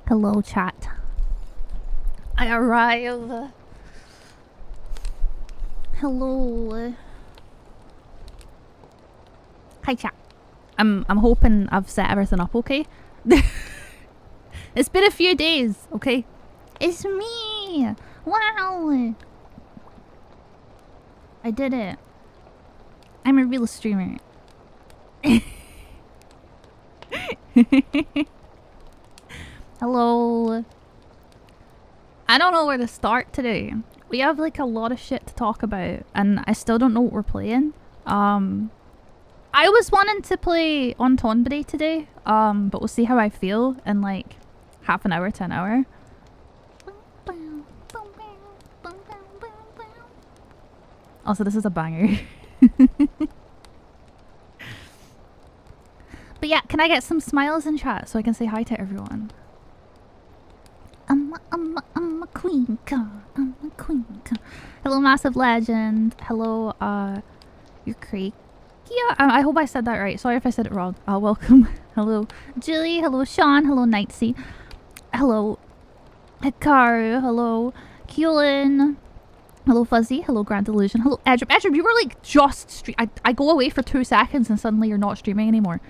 Hello, chat. I arrive. Hello. Hi, chat. I'm hoping I've set everything up okay. It's been a few days, okay? It's me! Wow! I did it. I'm a real streamer. Hello. I don't know where to start today. We have like a lot of shit to talk about and I still don't know what we're playing. I was wanting to play on TONBERRY today, but we'll see how I feel in like half an hour to an hour. Also, this is a banger. But yeah, can I get some smiles in chat so I can say hi to everyone? I'm a queen. I'm a queen. Hello, Massive Legend. Hello, you're Craig. Yeah, I hope I said that right. Sorry if I said it wrong. Welcome. Hello, Jilly. Hello, Sean. Hello, Nightsy. Hello, Hikaru. Hello, Keelan. Hello, Fuzzy. Hello, Grand Illusion. Hello, Edrum. Edrum, you were like just I go away for 2 seconds and suddenly you're not streaming anymore.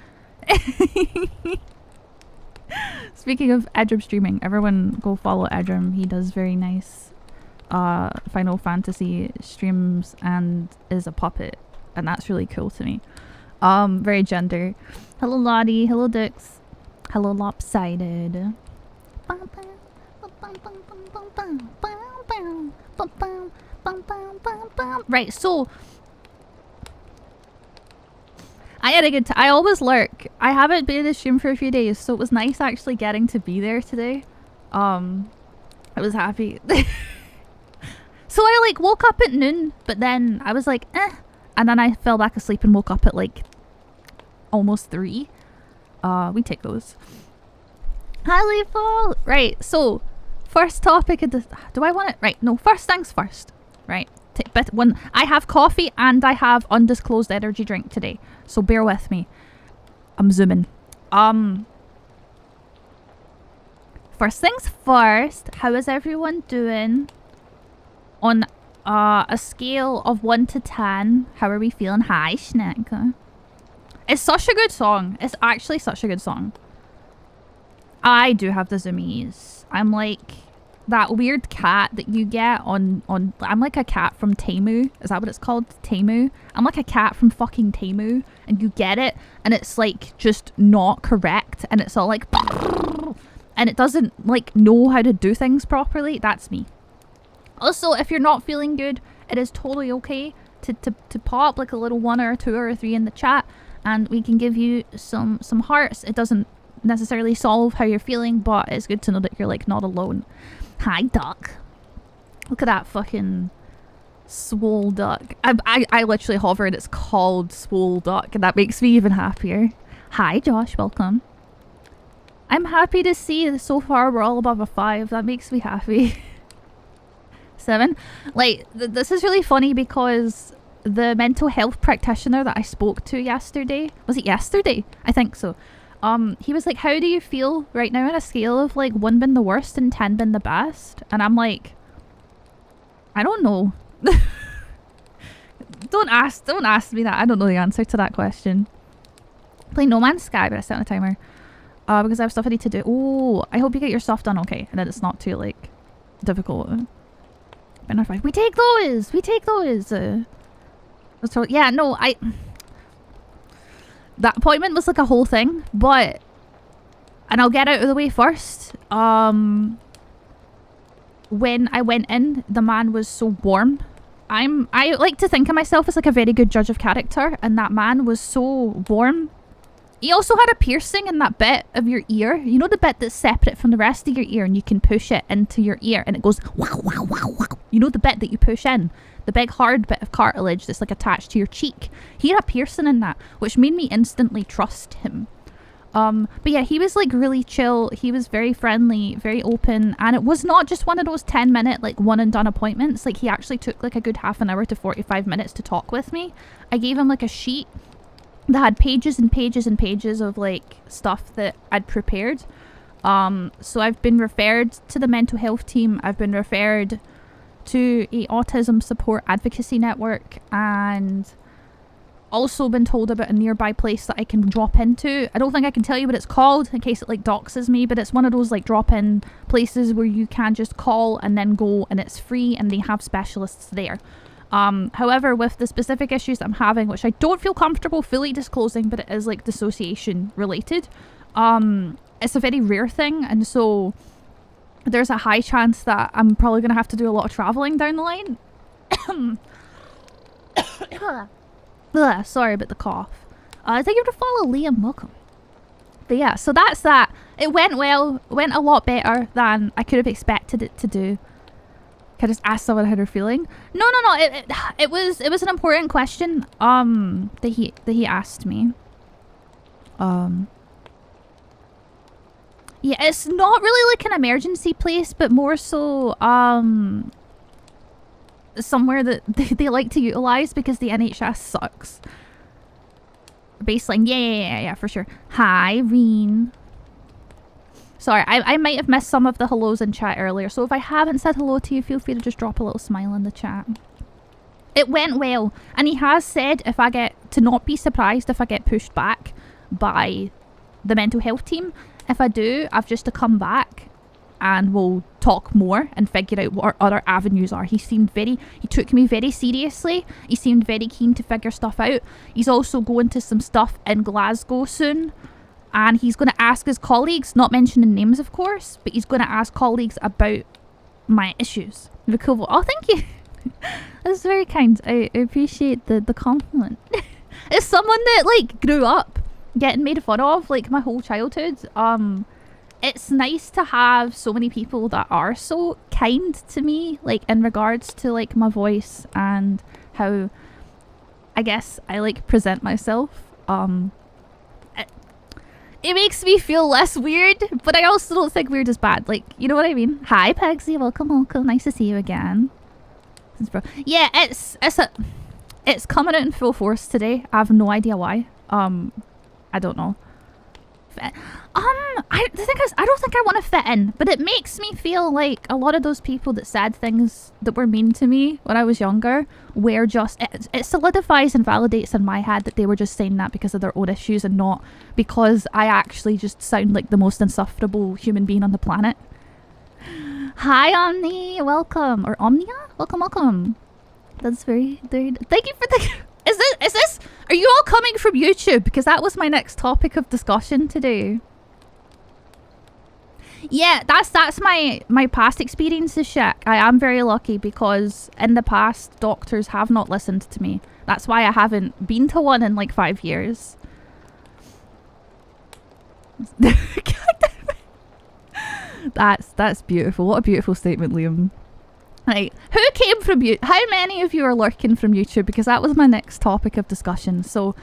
Speaking of Edrum streaming, everyone go follow Edrum. He does very nice Final Fantasy streams and is a puppet. And that's really cool to me. Very gender. Hello, Lottie. Hello, Dix. Hello, Lopsided. Right, so I had a good time. I always lurk. I haven't been in the stream for a few days, so it was nice actually getting to be there today. I was happy. So I like woke up at noon, but then I was like, eh. And then I fell back asleep and woke up at like almost 3. We take those. Hi, Lethal. Right, so first topic of the... Do I want it? Right, no, first things first. Right. But when I have coffee and I have undisclosed energy drink today, so bear with me. I'm zooming. First things first, how is everyone doing on a scale of 1 to 10? How are we feeling? Hi, Schneck. It's such a good song. It's actually such a good song. I do have the zoomies. I'm like that weird cat that you get on I'm like a cat from Temu. Is that what it's called? Temu? I'm like a cat from fucking Temu and you get it and it's like just not correct and it's all like and it doesn't like know how to do things properly. That's me. Also, if you're not feeling good, it is totally okay to pop like a little 1 or 2 or 3 in the chat and we can give you some hearts. It doesn't necessarily solve how you're feeling, but it's good to know that you're like not alone. Hi, duck. Look at that fucking swole duck. I literally hover and it's called swole duck and that makes me even happier. Hi, Josh. Welcome. I'm happy to see that so far we're all above a 5. That makes me happy. 7. Like, this is really funny because the mental health practitioner that I spoke to yesterday, was it yesterday? I think so. He was like, how do you feel right now on a scale of like 1 being the worst and 10 being the best? And I'm like, I don't know. Don't ask me that. I don't know the answer to that question. Play No Man's Sky, but I set on a timer. Because I have stuff I need to do. Oh, I hope you get your stuff done okay. And that it's not too like difficult. We take those! We take those! So, yeah, no, that appointment was like a whole thing, but... And I'll get out of the way first. When I went in, the man was so warm. I like to think of myself as like a very good judge of character, and that man was so warm. He also had a piercing in that bit of your ear. You know the bit that's separate from the rest of your ear and you can push it into your ear and it goes wow, wow, wow, wow. You know the bit that you push in? The big hard bit of cartilage that's like attached to your cheek. He had a piercing in that, which made me instantly trust him. But yeah, he was like really chill. He was very friendly, very open. And it was not just one of those 10-minute like one and done appointments. Like he actually took like a good half an hour to 45 minutes to talk with me. I gave him like a sheet that had pages and pages and pages of like stuff that I'd prepared. So I've been referred to the mental health team. I've been referred to a autism support advocacy network, and also been told about a nearby place that I can drop into. I don't think I can tell you what it's called in case it like doxes me, but it's one of those like drop-in places where you can just call and then go, and it's free and they have specialists there. However, with the specific issues I'm having, which I don't feel comfortable fully disclosing, but it is like dissociation related, it's a very rare thing, and so there's a high chance that I'm probably going to have to do a lot of traveling down the line. Ugh, sorry about the cough. Thank you for the follow, Liam. Welcome. But yeah, so that's that. It went well. It went a lot better than I could have expected it to do. Can I just ask someone how they're feeling? No. It was an important question. That he asked me. Yeah, it's not really like an emergency place, but more so somewhere that they like to utilize because the NHS sucks. Baseline, yeah, for sure. Hi, Reen. Sorry, I might have missed some of the hellos in chat earlier, so if I haven't said hello to you, feel free to just drop a little smile in the chat. It went well, and he has said if I get to not be surprised if I get pushed back by the mental health team. If I do, I've just to come back and we'll talk more and figure out what our other avenues are. He took me very seriously. He seemed very keen to figure stuff out. He's also going to some stuff in Glasgow soon, and he's going to ask his colleagues, not mentioning names of course, but he's going to ask colleagues about my issues. Cool. Oh, thank you. That's very kind. I appreciate the compliment. As someone that like grew up getting made fun of like my whole childhood, it's nice to have so many people that are so kind to me, like in regards to like my voice and how I guess I like present myself. It makes me feel less weird, but I also don't think weird is bad. Like, you know what I mean? Hi, Pegsy. Welcome. Nice to see you again. Yeah, it's coming out in full force today. I have no idea why. I don't know. The thing is, I don't think I want to fit in, but it makes me feel like a lot of those people that said things that were mean to me when I was younger were just, it solidifies and validates in my head that they were just saying that because of their own issues and not because I actually just sound like the most insufferable human being on the planet. Hi, Omni, welcome. Or Omnia? Welcome. That's very, thank you for the... Is this... Are you all coming from YouTube? Because that was my next topic of discussion today. Yeah, that's my past experiences, Shaq. I am very lucky because in the past, doctors have not listened to me. That's why I haven't been to one in like 5 years. That's beautiful. What a beautiful statement, Liam. Right, who came from you? How many of you are lurking from YouTube? Because that was my next topic of discussion. So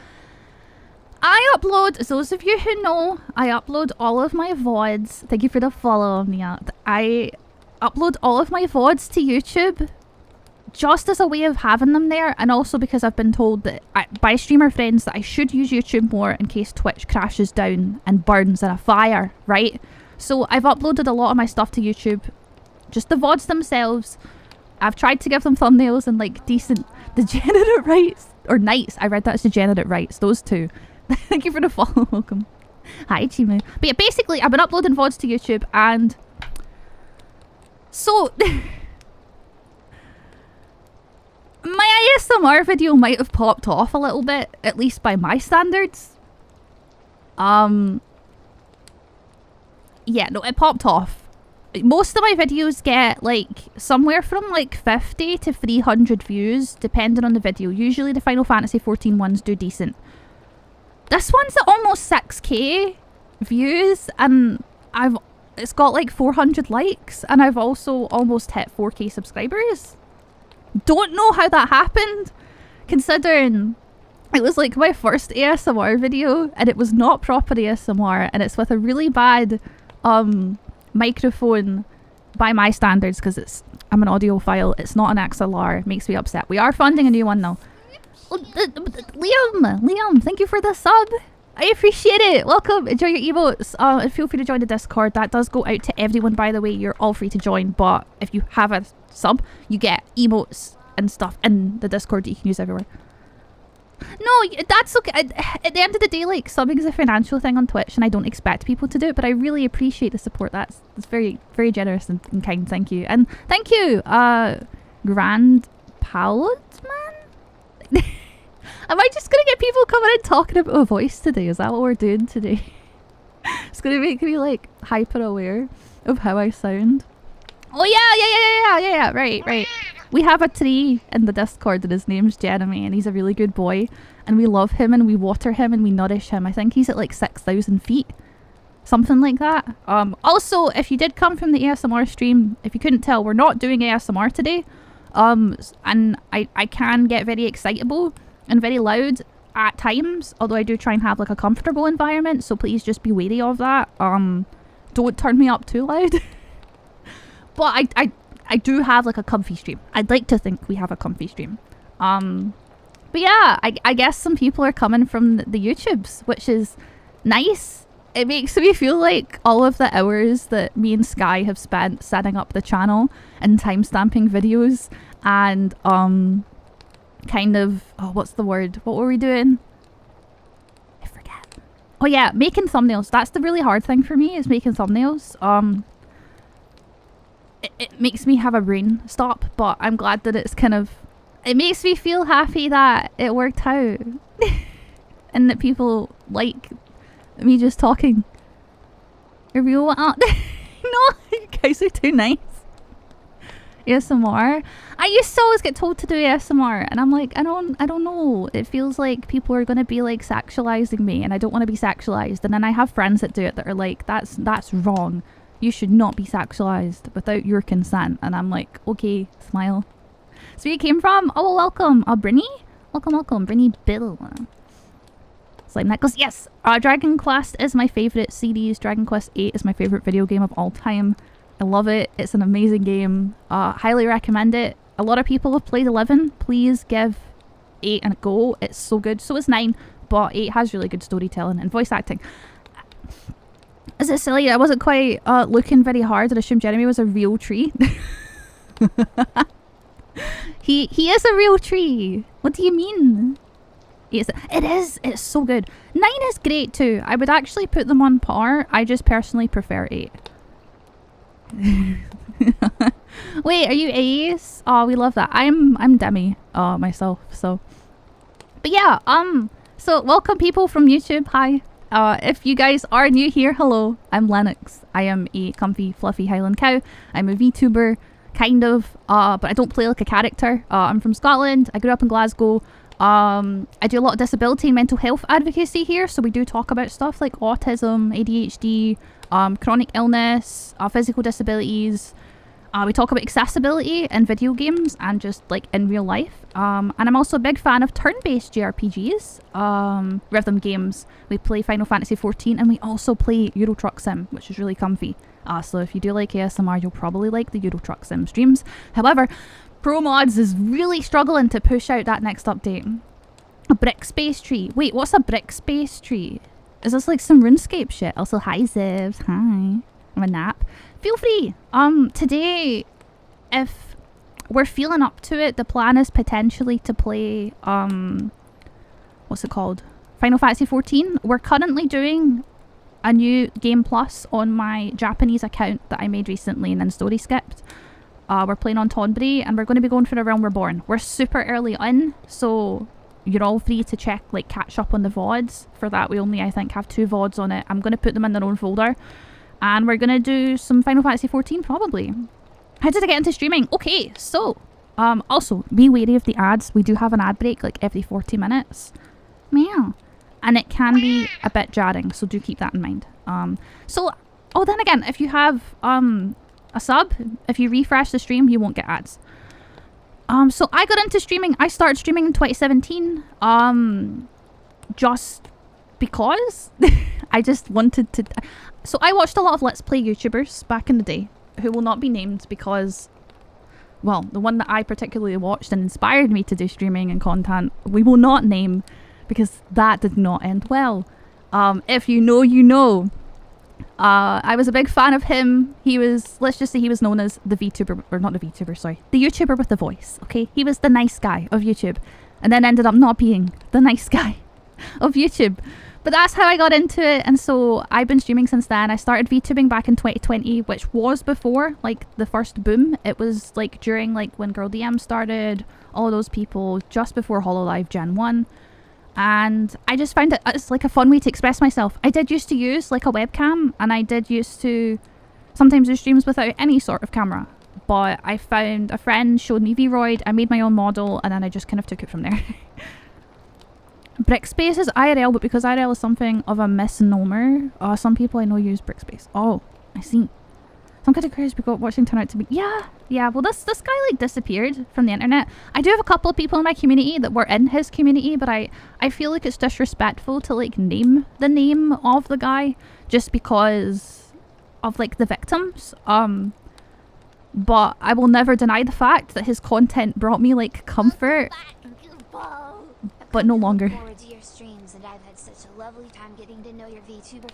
I upload, as those of you who know, I upload all of my VODs. Thank you for the follow on the app. I upload all of my VODs to YouTube just as a way of having them there, and also because I've been told that by streamer friends that I should use YouTube more in case Twitch crashes down and burns in a fire, right? So I've uploaded a lot of my stuff to YouTube, just the VODs themselves. I've tried to give them thumbnails and like decent degenerate rights, or nights. I read that as degenerate rights, those two. Thank you for the follow, welcome. Hi, Chimu. But yeah, basically I've been uploading VODs to YouTube, and so my ASMR video might have popped off a little bit, at least by my standards. Yeah, no, it popped off. Most of my videos get like somewhere from like 50 to 300 views depending on the video. Usually the Final Fantasy XIV ones do decent. This one's at almost 6k views, and it's got like 400 likes, and I've also almost hit 4k subscribers. Don't know how that happened, considering it was like my first ASMR video and it was not proper ASMR, and it's with a really bad microphone by my standards, because I'm an audiophile. It's not an XLR. It makes me upset. We are funding a new one though. Oh, Liam, thank you for the sub. I appreciate it. Welcome. Enjoy your emotes. And feel free to join the Discord. That does go out to everyone, by the way. You're all free to join. But if you have a sub, you get emotes and stuff in the Discord that you can use everywhere. No, that's okay. At the end of the day, like, subbing is a financial thing on Twitch, and I don't expect people to do it, but I really appreciate the support. That's very, very generous and kind. Thank you. And thank you, Grand Paladman? Am I just gonna get people coming and talking about a voice today? Is that what we're doing today? It's gonna make me, like, hyper aware of how I sound. Oh, yeah. Right. We have a tree in the Discord and his name's Jeremy, and he's a really good boy, and we love him and we water him and we nourish him. I think he's at like 6,000 feet, something like that. Also, if you did come from the ASMR stream, if you couldn't tell, we're not doing ASMR today, and I can get very excitable and very loud at times, although I do try and have like a comfortable environment, so please just be wary of that. Don't turn me up too loud. But I do have like a comfy stream. I'd like to think we have a comfy stream. But yeah, I guess some people are coming from the YouTubes, which is nice. It makes me feel like all of the hours that me and Sky have spent setting up the channel and timestamping videos and kind of, oh, what's the word? What were we doing? I forget. Oh yeah, making thumbnails. That's the really hard thing for me, is making thumbnails. It makes me have a brain stop, but I'm glad that it's kind of, it makes me feel happy that it worked out and that people like me just talking. Are we all out? No, you guys are too nice. ASMR. I used to always get told to do ASMR, and I'm like, I don't know. It feels like people are gonna be like sexualizing me, and I don't want to be sexualized. And then I have friends that do it that are like, that's wrong. You should not be sexualized without your consent. And I'm like, okay, smile. So where you came from? Oh, well, welcome. Brinny? Welcome. Brinny Bill. Slime Neck goes, yes. Dragon Quest is my favourite series. Dragon Quest VIII is my favourite video game of all time. I love it. It's an amazing game. Highly recommend it. A lot of people have played 11. Please give 8 a go. It's so good. So is 9, but 8 has really good storytelling and voice acting. Is it silly? I wasn't quite looking very hard and assumed Jeremy was a real tree. He is a real tree. What do you mean? It is. It's so good. 9 is great too. I would actually put them on par. I just personally prefer 8. Wait, are you Ace? Oh, we love that. I'm Demi myself. So, but yeah. So welcome people from YouTube. Hi. If you guys are new here, hello, I'm Lennox. I am a comfy, fluffy Highland cow. I'm a VTuber, kind of, but I don't play like a character. I'm from Scotland. I grew up in Glasgow. I do a lot of disability and mental health advocacy here, so we do talk about stuff like autism, ADHD, chronic illness, physical disabilities. We talk about accessibility in video games and just like in real life. And I'm also a big fan of turn-based JRPGs, rhythm games. We play Final Fantasy XIV, and we also play Euro Truck Sim, which is really comfy. So if you do like ASMR, you'll probably like the Euro Truck Sim streams. However, Pro Mods is really struggling to push out that next update. A brick space tree. Wait, what's a brick space tree? Is this like some RuneScape shit? Also, hi Zivs. Hi. I'm a nap. Feel free. Today, if we're feeling up to it, the plan is potentially to play, what's it called? Final Fantasy XIV. We're currently doing a new Game Plus on my Japanese account that I made recently and then story skipped. We're playing on TONBERRY, and we're going to be going for A Realm Reborn. We're super early on, so you're all free to check, like, catch up on the VODs. For that, we only, I think, have 2 VODs on it. I'm going to put them in their own folder. And we're going to do some Final Fantasy XIV, probably. How did I get into streaming? Okay, so, also, be wary of the ads. We do have an ad break, like, every 40 minutes. Meow. And it can be a bit jarring, so do keep that in mind. Oh, then again, if you have, a sub, if you refresh the stream, you won't get ads. So I got into streaming. I started streaming in 2017. Just because I just wanted to. So I watched a lot of Let's Play YouTubers back in the day, who will not be named because, well, the one that I particularly watched and inspired me to do streaming and content, we will not name because that did not end well. If you know, you know. I was a big fan of him. He was, let's just say he was known as the VTuber, or not the VTuber, sorry, the YouTuber with the voice, okay? He was the nice guy of YouTube, and then ended up not being the nice guy of YouTube. But that's how I got into it, and so I've been streaming since then. I started VTubing back in 2020, which was before, like, the first boom. It was, like, during, like, when Girl DM started, all of those people, just before HoloLive Gen 1. And I just found it it's like a fun way to express myself. I did used to use like a webcam, and I did used to sometimes do streams without any sort of camera. But I found a friend showed me Vroid, I made my own model, and then I just kind of took it from there. Brickspace is IRL, but because IRL is something of a misnomer, some people I know use Brickspace. Oh, I see. Some kind of crazy people watching turn out to be... Yeah, well this guy like disappeared from the internet. I do have a couple of people in my community that were in his community, but I feel like it's disrespectful to like name the name of the guy just because of like the victims. But I will never deny the fact that his content brought me like comfort. But no longer.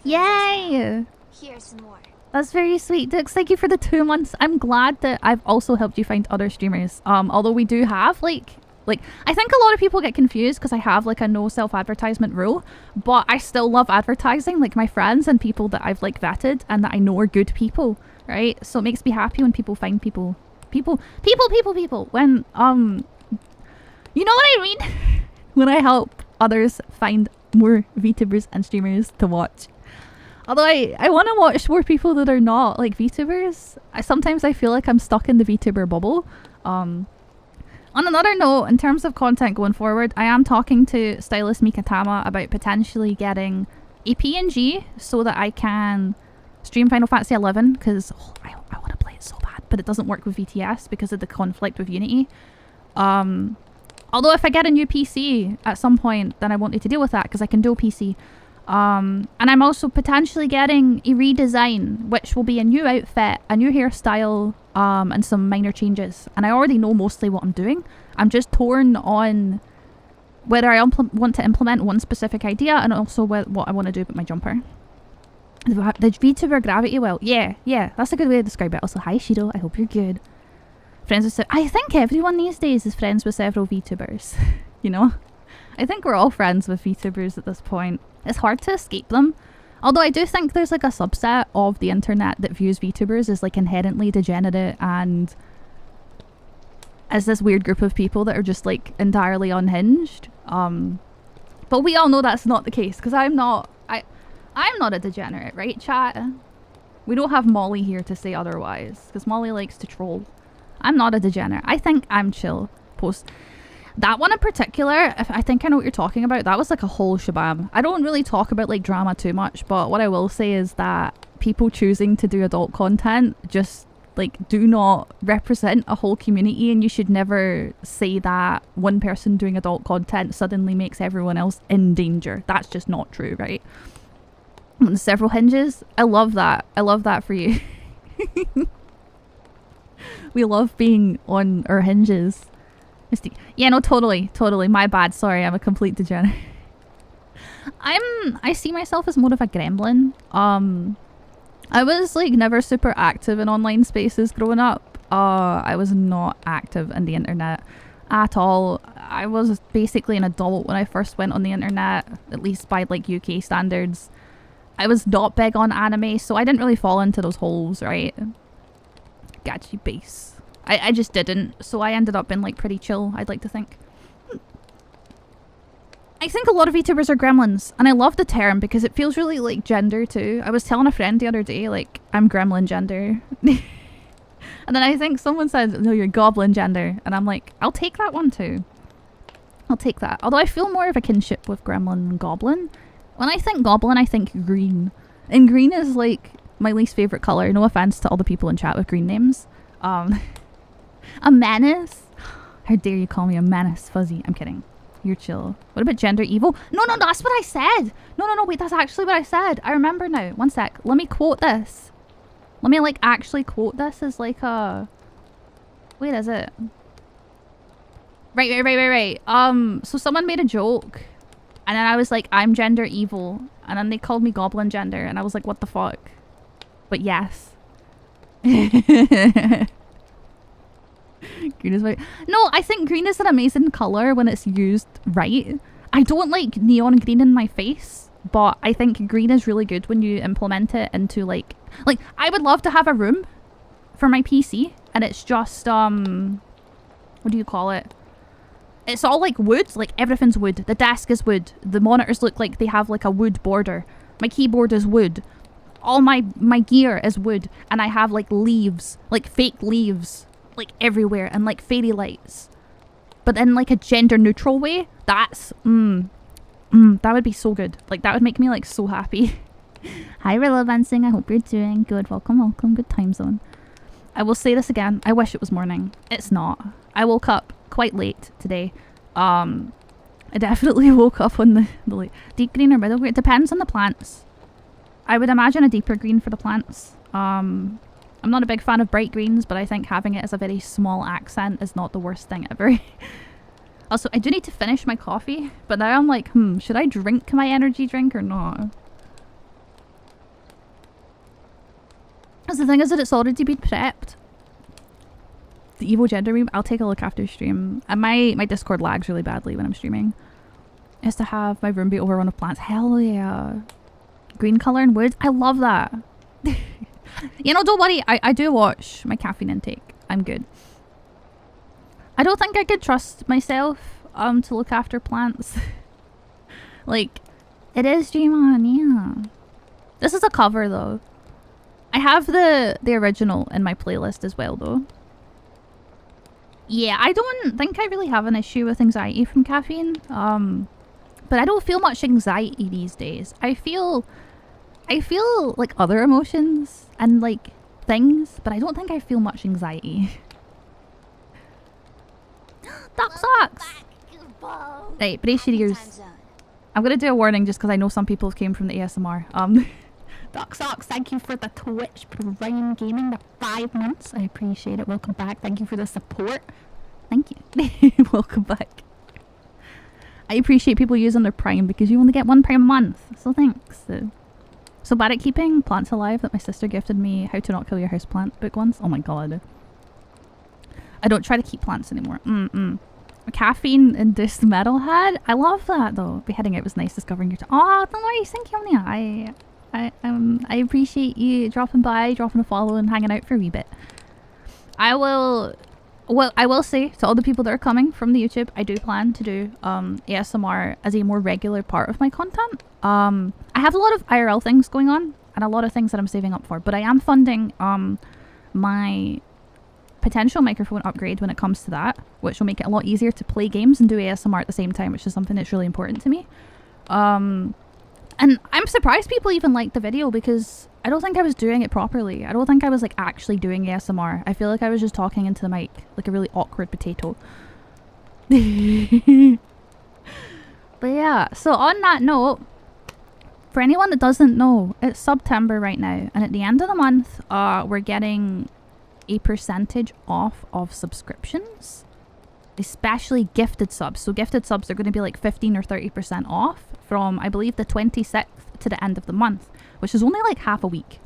Yay! Here's some more. That's very sweet, Dux. Thank you for the 2 months. I'm glad that I've also helped you find other streamers. Although we do have like I think a lot of people get confused because I have like a no self-advertisement rule, but I still love advertising like my friends and people that I've like vetted and that I know are good people, right? So it makes me happy when people find people when you know what I mean? When I help others find more VTubers and streamers to watch. Although I want to watch more people that are not like VTubers. Sometimes I feel like I'm stuck in the VTuber bubble. On another note, in terms of content going forward, I am talking to stylist Mikatama about potentially getting a PNG so that I can stream Final Fantasy XI, because I want to play it so bad, but it doesn't work with VTS because of the conflict with Unity. Although if I get a new PC at some point, then I won't need to deal with that because I can dual PC. And I'm also potentially getting a redesign, which will be a new outfit, a new hairstyle, and some minor changes. And I already know mostly what I'm doing. I'm just torn on whether I want to implement one specific idea and also what I want to do with my jumper. The VTuber gravity well. Yeah, that's a good way to describe it. Also, hi Shiro, I hope you're good. Friends with I think everyone these days is friends with several VTubers. You know? I think we're all friends with VTubers at this point. It's hard to escape them. Although I do think there's like a subset of the internet that views VTubers as like inherently degenerate and as this weird group of people that are just like entirely unhinged. But we all know that's not the case because I'm not a degenerate, right, chat? We don't have Molly here to say otherwise because Molly likes to troll. I'm not a degenerate. I think I'm chill. That one in particular, I think I know what you're talking about. That was like a whole shabam. I don't really talk about like drama too much, but what I will say is that people choosing to do adult content just like do not represent a whole community, and you should never say that one person doing adult content suddenly makes everyone else in danger. That's just not true, right? And several hinges. I love that. I love that for you. We love being on our hinges. Yeah, no, totally. My bad. Sorry, I'm a complete degenerate. I see myself as more of a gremlin. I was like never super active in online spaces growing up. I was not active in the internet at all. I was basically an adult when I first went on the internet, at least by like UK standards. I was not big on anime, so I didn't really fall into those holes, right? Gachi base. I just didn't, so I ended up being like pretty chill, I'd like to think. I think a lot of VTubers are gremlins, and I love the term because it feels really like gender too. I was telling a friend the other day, like, I'm gremlin gender. And then I think someone said, no, you're goblin gender, and I'm like, I'll take that one too. I'll take that. Although I feel more of a kinship with gremlin and goblin. When I think goblin, I think green. And green is like my least favourite colour. No offence to all the people in chat with green names. A menace? How dare you call me a menace, Fuzzy? I'm kidding. You're chill. What about gender evil? No, that's what I said. No, wait, that's actually what I said. I remember now. One sec. Let me quote this. Let me, like, actually quote this as, like, a... Wait, is it? Right. So someone made a joke. And then I was like, I'm gender evil. And then they called me goblin gender, and I was like, what the fuck? But yes. Green is white. No, I think green is an amazing colour when it's used right. I don't like neon green in my face, but I think green is really good when you implement it into like I would love to have a room for my PC, and it's just what do you call it? It's all like wood, like everything's wood. The desk is wood. The monitors look like they have like a wood border. My keyboard is wood. All my gear is wood, and I have like leaves, like fake leaves, like everywhere, and like fairy lights. But in like a gender neutral way. That's that would be so good. Like that would make me like so happy. Hi Relevancing, I hope you're doing good. Welcome, welcome, good time zone. I will say this again, I wish it was morning. It's not. I woke up quite late today. I definitely woke up on the late. Deep green or middle green? It depends on the plants. I would imagine a deeper green for the plants. I'm not a big fan of bright greens, but I think having it as a very small accent is not the worst thing ever. Also, I do need to finish my coffee, but now I'm like, should I drink my energy drink or not? Because the thing is that it's already been prepped. The Evo gender meme, I'll take a look after stream. And my Discord lags really badly when I'm streaming. Is to have my room be overrun with plants. Hell yeah. Green colour and wood. I love that. You know, don't worry. I do watch my caffeine intake. I'm good. I don't think I could trust myself to look after plants. Like, it is Dream On, yeah. This is a cover though. I have the original in my playlist as well though. Yeah, I don't think I really have an issue with anxiety from caffeine. But I don't feel much anxiety these days. I feel like other emotions and like things, but I don't think I feel much anxiety. Duck socks! Right, brace your ears. I'm gonna do a warning just because I know some people came from the ASMR. Duck socks, thank you for the Twitch Prime Gaming, the 5 months. I appreciate it. Welcome back. Thank you for the support. Thank you. Welcome back. I appreciate people using their Prime because you only get 1 Prime a month. So thanks. So bad at keeping plants alive that my sister gifted me How to Not Kill Your Houseplant book once. Oh my god. I don't try to keep plants anymore. Caffeine induced metalhead. I love that though. Beheading it was nice discovering your oh, no worries. Thank you, Omnia. I appreciate you dropping by, dropping a follow and hanging out for a wee bit. I will say to all the people that are coming from the YouTube, I do plan to do ASMR as a more regular part of my content. I have a lot of IRL things going on and a lot of things that I'm saving up for, but I am funding my potential microphone upgrade when it comes to that, which will make it a lot easier to play games and do ASMR at the same time, which is something that's really important to me. And I'm surprised people even liked the video because I don't think I was doing it properly. I don't think I was like actually doing ASMR. I feel like I was just talking into the mic like a really awkward potato. But yeah, so on that note, for anyone that doesn't know, it's September right now, and at the end of the month, we're getting a percentage off of subscriptions, especially gifted subs. So gifted subs are going to be like 15 or 30% off from, I believe, the 26th to the end of the month, which is only like half a week.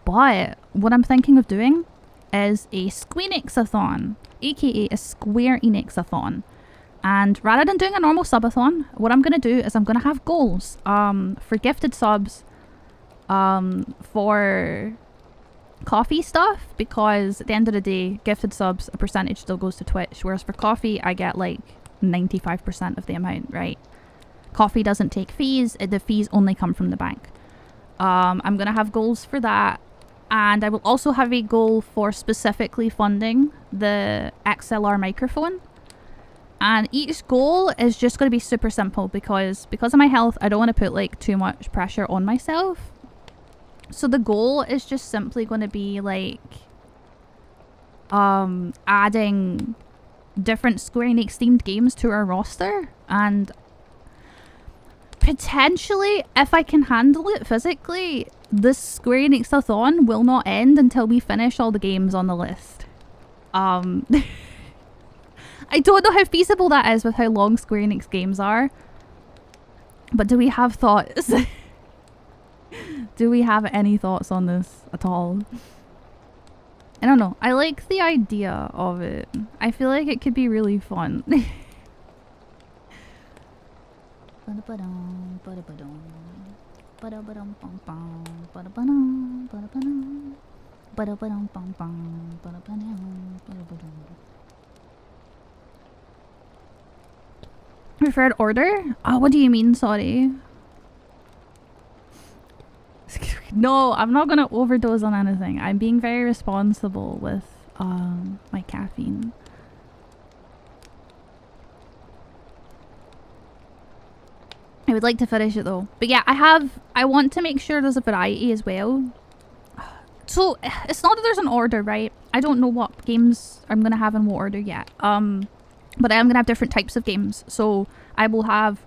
But what I'm thinking of doing is a Squeenix-a-thon, aka a Square Enix-a-thon. And rather than doing a normal subathon, what I'm going to do is I'm going to have goals for gifted subs for coffee stuff, because at the end of the day, gifted subs, a percentage still goes to Twitch, whereas for coffee, I get like 95% of the amount, right? Coffee doesn't take fees, the fees only come from the bank. I'm going to have goals for that, and I will also have a goal for specifically funding the XLR microphone. And each goal is just going to be super simple because of my health, I don't want to put like too much pressure on myself. So the goal is just simply going to be like adding different Square Enix themed games to our roster, and potentially, if I can handle it physically, this Square Enix-a-thon will not end until we finish all the games on the list. I don't know how feasible that is with how long Square Enix games are. But do we have thoughts? Do we have any thoughts on this at all? I don't know. I like the idea of it. I feel like it could be really fun. Preferred order? Oh, what do you mean? Sorry. No, I'm not gonna overdose on anything. I'm being very responsible with my caffeine. I would like to finish it though. But yeah, I want to make sure there's a variety as well. So it's not that there's an order, right? I don't know what games I'm gonna have in what order yet. But I am gonna have different types of games. So I will have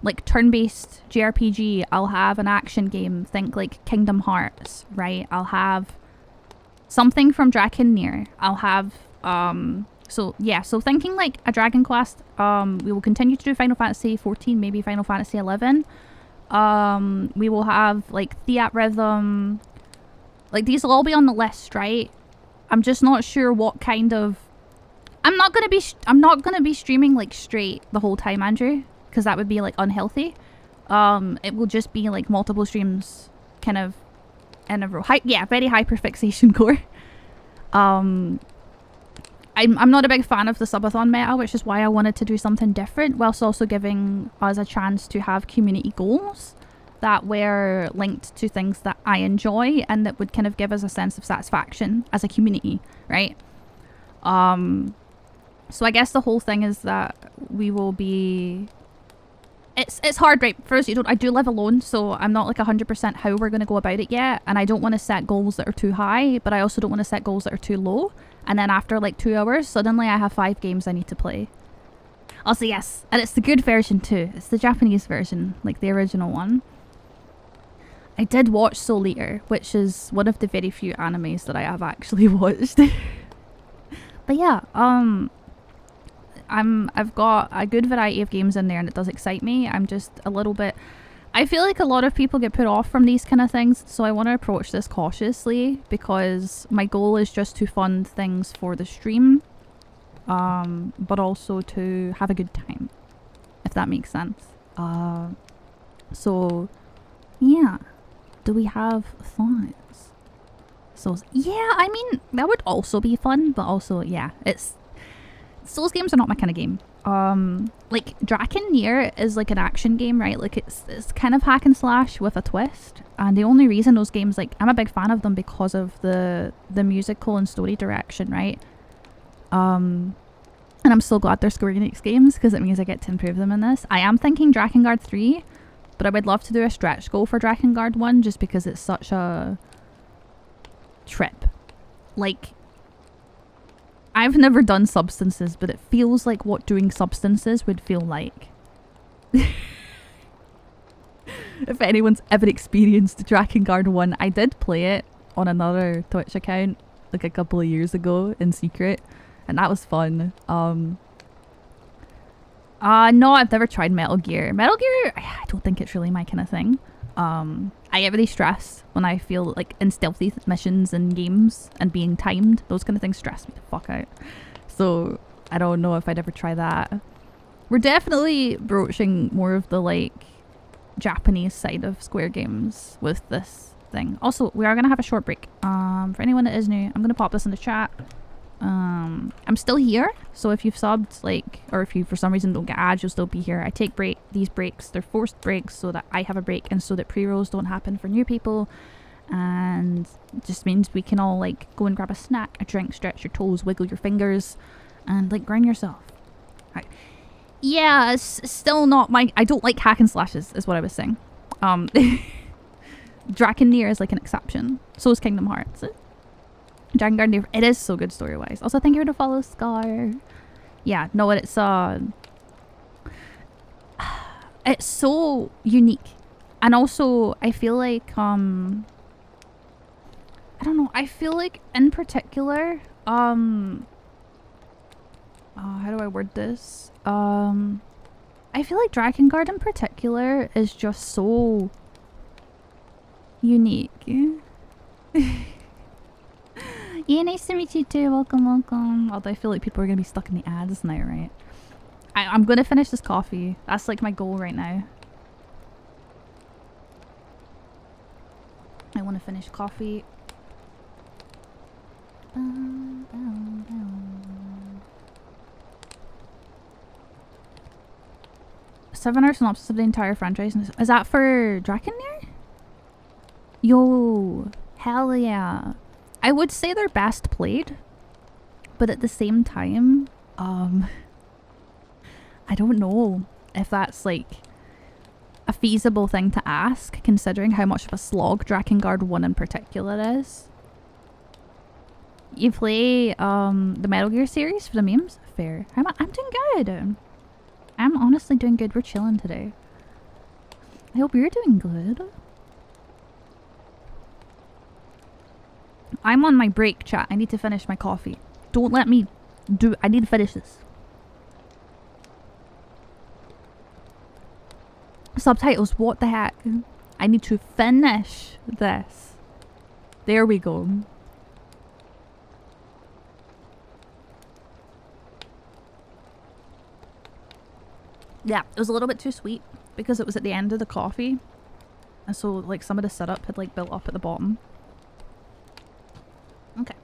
like turn-based JRPG. I'll have an action game. Think like Kingdom Hearts, right? I'll have something from Drakengard. I'll have so yeah, so thinking like a Dragon Quest. We will continue to do Final Fantasy 14, maybe Final Fantasy 11. We will have like Theat Rhythm. Like these will all be on the list, right? I'm just not sure what kind of. I'm not gonna be streaming like straight the whole time, Andrew, because that would be like unhealthy. It will just be like multiple streams, kind of in a row. Yeah, very hyperfixation core. I'm not a big fan of the subathon meta, which is why I wanted to do something different, whilst also giving us a chance to have community goals that were linked to things that I enjoy and that would kind of give us a sense of satisfaction as a community, right? So I guess the whole thing is that we will be. It's hard, right? First, I do live alone, so I'm not like 100% how we're going to go about it yet, and I don't want to set goals that are too high, but I also don't want to set goals that are too low. And then after like 2 hours, suddenly I have 5 games I need to play. Also, yes, and it's the good version too. It's the Japanese version, like the original one. I did watch Soul Eater, which is one of the very few animes that I have actually watched. But yeah, I've got a good variety of games in there and it does excite me. I'm just a little bit. I feel like a lot of people get put off from these kind of things, so I want to approach this cautiously because my goal is just to fund things for the stream, but also to have a good time, if that makes sense. So yeah, do we have thoughts? So yeah, I mean that would also be fun, but also yeah, Souls games are not my kind of game. Like Drakengard is like an action game, right? Like it's kind of hack and slash with a twist. And the only reason those games, like, I'm a big fan of them because of the musical and story direction, right? And I'm so glad they're Square Enix games because it means I get to improve them in this. I am thinking Drakengard 3, but I would love to do a stretch goal for Drakengard 1 just because it's such a trip. Like, I've never done substances, but it feels like what doing substances would feel like. If anyone's ever experienced Drakengard 1, I did play it on another Twitch account like a couple of years ago in secret, and that was fun. No, I've never tried Metal Gear. Metal Gear, I don't think it's really my kind of thing. I get really stressed when I feel like in stealthy missions and games and being timed. Those kind of things stress me the fuck out. So I don't know if I'd ever try that. We're definitely broaching more of the like Japanese side of Square games with this thing. Also, we are going to have a short break. For anyone that is new, I'm going to pop this in the chat. I'm still here, so if you've subbed, like, or if you for some reason don't get ads, you'll still be here. I take these breaks, they're forced breaks so that I have a break and so that pre-rolls don't happen for new people, and it just means we can all like go and grab a snack, a drink, stretch your toes, wiggle your fingers, and like grind yourself. Right. Yeah, it's still not my. I don't like hack and slashes, is what I was saying. Drakengard is like an exception. So is Kingdom Hearts. Drakengard, it is so good story-wise. Also, thank you for the follow, Scar. Yeah, no, it's so unique. And also, I feel like, I don't know, I feel like, in particular, how do I word this? I feel like Drakengard in particular is just so unique. Yeah, nice to meet you too. Welcome, welcome. Although I feel like people are gonna be stuck in the ads now, right? I'm gonna finish this coffee. That's like my goal right now. I want to finish coffee. 7-hour synopsis of the entire franchise. Is that for Drakengard? Yo, hell yeah. I would say they're best played, but at the same time, I don't know if that's like a feasible thing to ask, considering how much of a slog Drakengard 1 in particular is. You play the Metal Gear series for the memes? Fair. I'm doing good. I'm honestly doing good. We're chilling today. I hope you're doing good. I'm on my break, chat. I need to finish my coffee. Don't let me do... I need to finish this. Subtitles, what the heck? I need to finish this. There we go. Yeah, it was a little bit too sweet because it was at the end of the coffee. And so, like, some of the syrup had, like, built up at the bottom. Okay.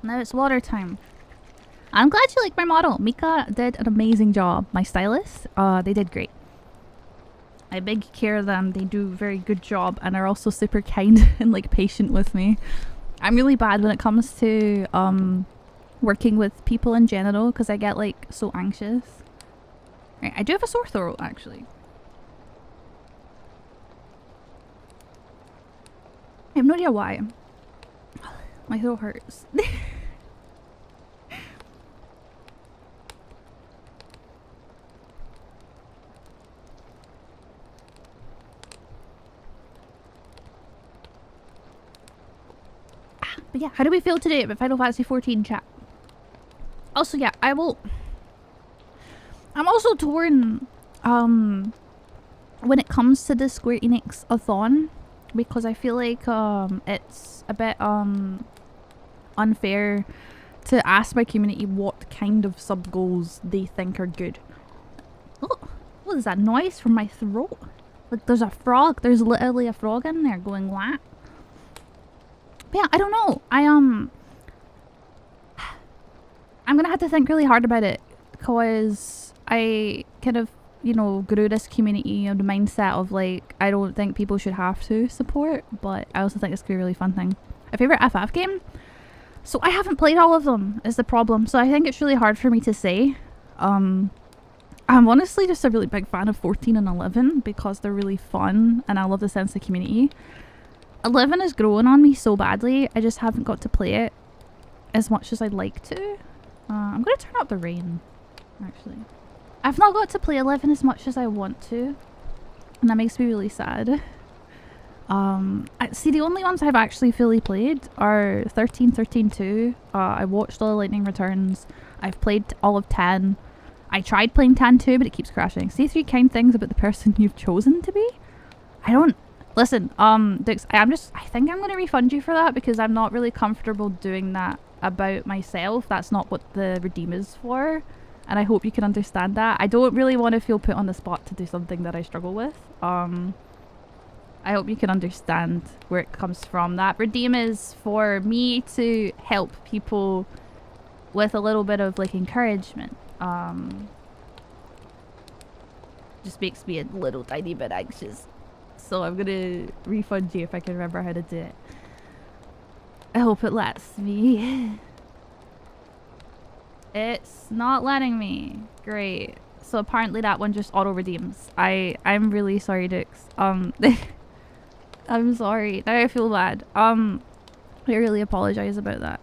Now it's water time. I'm glad you like my model. Mika did an amazing job. My stylist, they did great. I big care of them. They do a very good job and are also super kind and, like, patient with me. I'm really bad when it comes to, working with people in general because I get, like, so anxious. Right, I do have a sore throat, actually. I have no idea why. My throat hurts. But yeah, how do we feel today about Final Fantasy 14 chat? Also, yeah, I'm also torn when it comes to the Square Enix-a-thon, because I feel like it's a bit unfair to ask my community what kind of sub goals they think are good. Oh, what is that noise from my throat? Like there's a frog. There's literally a frog in there going whack. But yeah, I don't know. I'm gonna have to think really hard about it because I kind of, you know, grew this community of the mindset of like, I don't think people should have to support, but I also think it's gonna be a really fun thing. A favorite FF game? So I haven't played all of them is the problem. So I think it's really hard for me to say. I'm honestly just a really big fan of 14 and 11 because they're really fun and I love the sense of community. 11 is growing on me so badly. I just haven't got to play it as much as I'd like to. I'm going to turn up the rain, actually. I've not got to play 11 as much as I want to. And that makes me really sad. See, the only ones I've actually fully played are 13, 13-2. I watched all the Lightning Returns. I've played all of 10. I tried playing 10-2, but it keeps crashing. Say 3 kind things about the person you've chosen to be. I don't... Listen, Dux, I think I'm going to refund you for that because I'm not really comfortable doing that about myself. That's not what the redeem is for. And I hope you can understand that. I don't really want to feel put on the spot to do something that I struggle with. I hope you can understand where it comes from. That redeem is for me to help people with a little bit of like encouragement. Just makes me a little tiny bit anxious. So I'm gonna refund you if I can remember how to do it. I hope it lets me. It's not letting me. Great. So apparently that one just auto redeems. I'm really sorry, Dux. I'm sorry. Now I feel bad. I really apologize about that.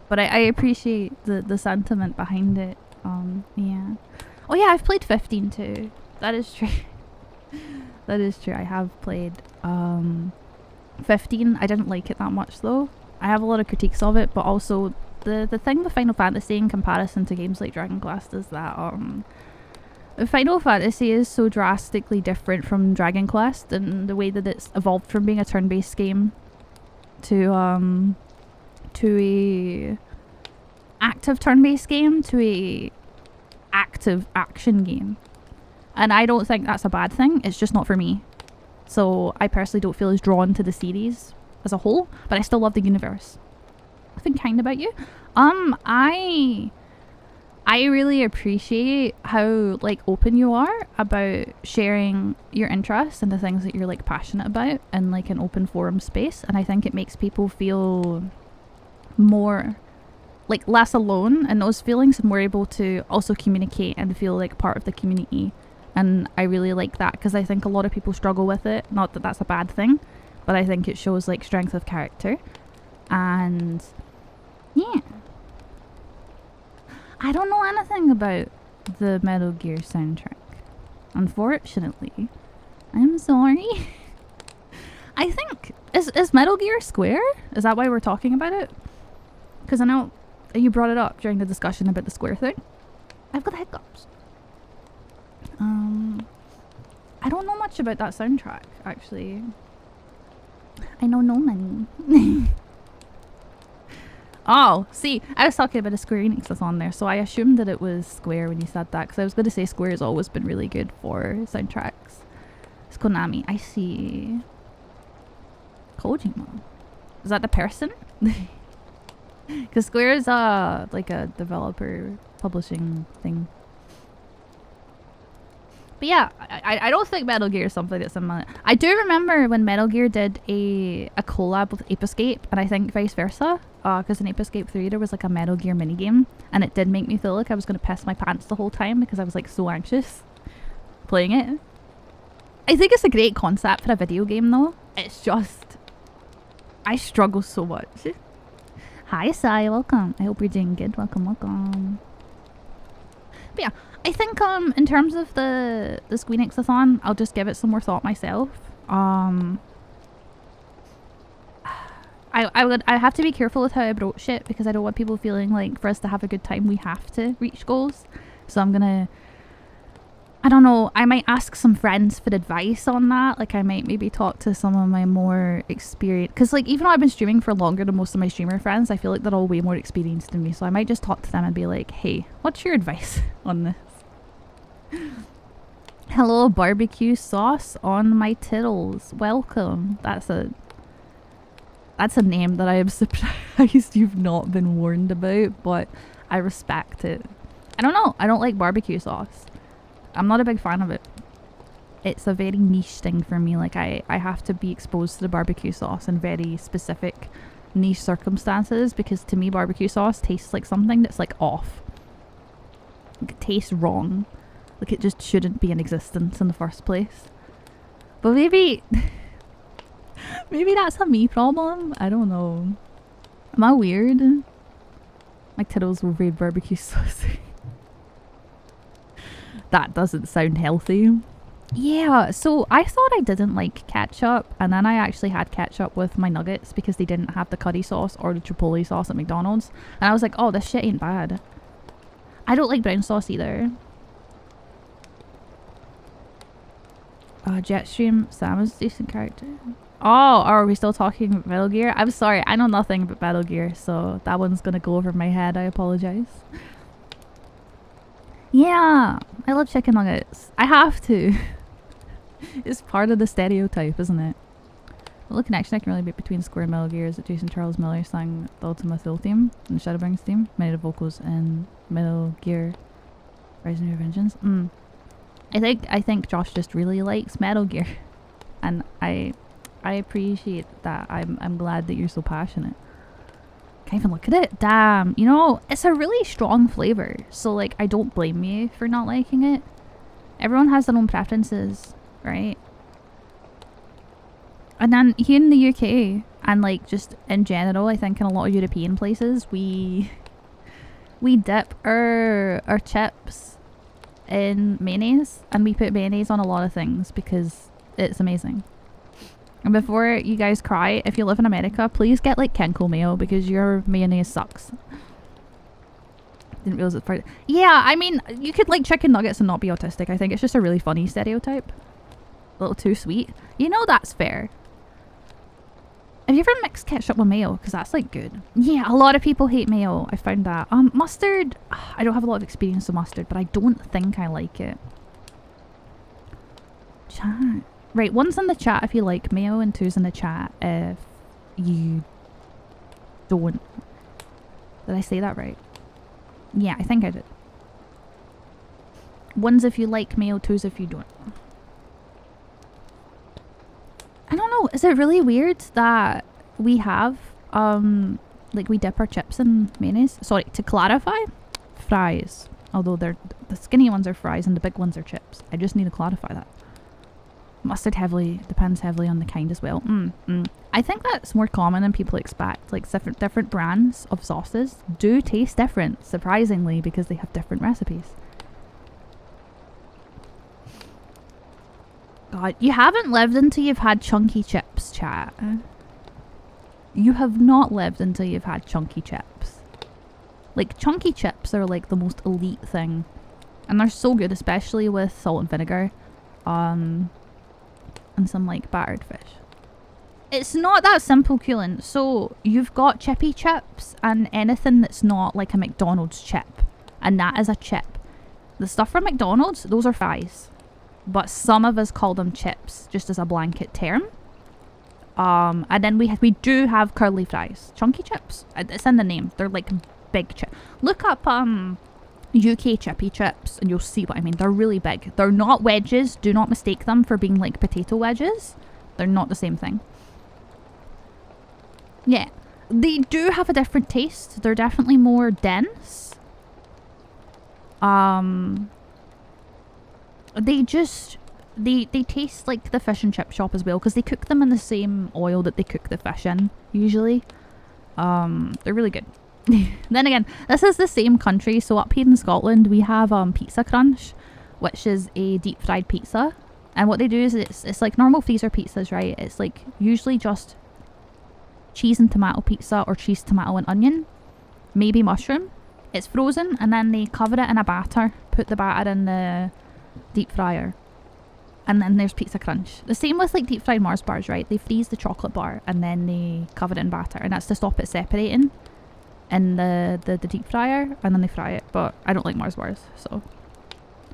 But I appreciate the sentiment behind it. Yeah. Oh yeah, I've played 15 too. That is true. That is true. I have played 15. I didn't like it that much though. I have a lot of critiques of it, but also the thing with Final Fantasy in comparison to games like Dragon Quest is that Final Fantasy is so drastically different from Dragon Quest in the way that it's evolved from being a turn-based game to a active turn-based game to a active action game. And I don't think that's a bad thing. It's just not for me. So I personally don't feel as drawn to the series as a whole, but I still love the universe. Nothing kind about you. I really appreciate how like open you are about sharing your interests and the things that you're like passionate about in like an open forum space, and I think it makes people feel more like less alone in those feelings, and more able to also communicate and feel like part of the community. And I really like that because I think a lot of people struggle with it. Not that that's a bad thing, but I think it shows like strength of character. And yeah, I don't know anything about the Metal Gear soundtrack, unfortunately. I'm sorry. I think is Metal Gear Square? Is that why we're talking about it? Because I know you brought it up during the discussion about the Square thing. I've got hiccups. I don't know much about that soundtrack, actually. I know no many. Oh, see, I was talking about a Square Enix that's on there, so I assumed that it was Square when you said that, because I was going to say Square has always been really good for soundtracks. It's Konami. I see. Kojima. Is that the person? Because Square is like a developer publishing thing. But yeah, I don't think Metal Gear is something that's in my... I do remember when Metal Gear did a collab with Ape Escape, and I think vice versa. Because in Ape Escape 3 there was like a Metal Gear minigame, and it did make me feel like I was going to piss my pants the whole time because I was like so anxious playing it. I think it's a great concept for a video game though. It's just... I struggle so much. Hi Sai, welcome. I hope you're doing good. Welcome, welcome. But yeah, I think in terms of the Squeenix-a-thon, I'll just give it some more thought myself. I have to be careful with how I broach it because I don't want people feeling like for us to have a good time we have to reach goals. So I'm gonna, I don't know, I might ask some friends for advice on that. Like I might maybe talk to some of my more experienced, because like even though I've been streaming for longer than most of my streamer friends, I feel like they're all way more experienced than me. So I might just talk to them and be like, hey, what's your advice on this? Hello, barbecue sauce on my tittles. Welcome. That's a name that I am surprised you've not been warned about, but I respect it. I don't know. I don't like barbecue sauce. I'm not a big fan of it. It's a very niche thing for me. Like I have to be exposed to the barbecue sauce in very specific niche circumstances, because to me barbecue sauce tastes like something that's like off. Like, it tastes wrong. Like it just shouldn't be in existence in the first place. But maybe maybe that's a me problem. I don't know. Am I weird? My tittles were very barbecue saucy. That doesn't sound healthy. Yeah, so I thought I didn't like ketchup, and then I actually had ketchup with my nuggets because they didn't have the curry sauce or the chipotle sauce at McDonald's. And I was like, oh, this shit ain't bad. I don't like brown sauce either. Jetstream, Samus, decent character. Oh, are we still talking about Metal Gear? I'm sorry, I know nothing about Metal Gear, so that one's gonna go over my head. I apologize. Yeah, I love chicken nuggets. I have to. It's part of the stereotype, isn't it? The only connection I can really make between Square and Metal Gear is that Jason Charles Miller sang the Ultima Thule theme and the Shadowbringers theme. Many of the vocals in Metal Gear Rising Revengeance. I think Josh just really likes Metal Gear, and I appreciate that. I'm glad that you're so passionate. Can't even look at it. Damn, you know, it's a really strong flavor, so like I don't blame you for not liking it. Everyone has their own preferences, right? And then here in the UK and like just in general, I think in a lot of European places, we dip our chips in mayonnaise, and we put mayonnaise on a lot of things because it's amazing. And before you guys cry, if you live in America, please get like Kenko mayo because your mayonnaise sucks. Didn't realize it for. Yeah, I mean, you could like chicken nuggets and not be autistic. I think it's just a really funny stereotype. A little too sweet. You know, that's fair. Have you ever mixed ketchup with mayo? Because that's like good. Yeah, a lot of people hate mayo. I found that. Mustard. I don't have a lot of experience with mustard, but I don't think I like it. Chat. Right, one's in the chat if you like mayo, and two's in the chat if you don't. Did I say that right? Yeah, I think I did. One's if you like mayo, two's if you don't. I don't know, is it really weird that we have, like we dip our chips in mayonnaise? Sorry, to clarify, fries. Although the skinny ones are fries and the big ones are chips. I just need to clarify that. Mustard depends heavily on the kind as well. I think that's more common than people expect. Like different brands of sauces do taste different, surprisingly, because they have different recipes. God, you haven't lived until you've had chunky chips, chat. You have not lived until you've had chunky chips. Like, chunky chips are like the most elite thing. And they're so good, especially with salt and vinegar. And some like battered fish. It's not that simple, Keelan. So you've got chippy chips and anything that's not like a McDonald's chip. And that is a chip. The stuff from McDonald's, those are fries. But some of us call them chips, just as a blanket term. And then we do have curly fries. Chunky chips. It's in the name. They're like big chips. Look up UK chippy chips and you'll see what I mean. They're really big. They're not wedges. Do not mistake them for being like potato wedges. They're not the same thing. Yeah. They do have a different taste. They're definitely more dense. They taste like the fish and chip shop as well, because they cook them in the same oil that they cook the fish in, usually. They're really good. Then again, this is the same country, so up here in Scotland we have Pizza Crunch, which is a deep fried pizza. And what they do is it's like normal freezer pizzas, right? It's like usually just cheese and tomato pizza, or cheese, tomato and onion, maybe mushroom. It's frozen and then they cover it in a batter, put the batter in the deep fryer, and then there's Pizza Crunch. The same with like deep fried Mars bars, right? They freeze the chocolate bar and then they cover it in batter, and that's to stop it separating in the deep fryer, and then they fry it. But I don't like Mars bars, so.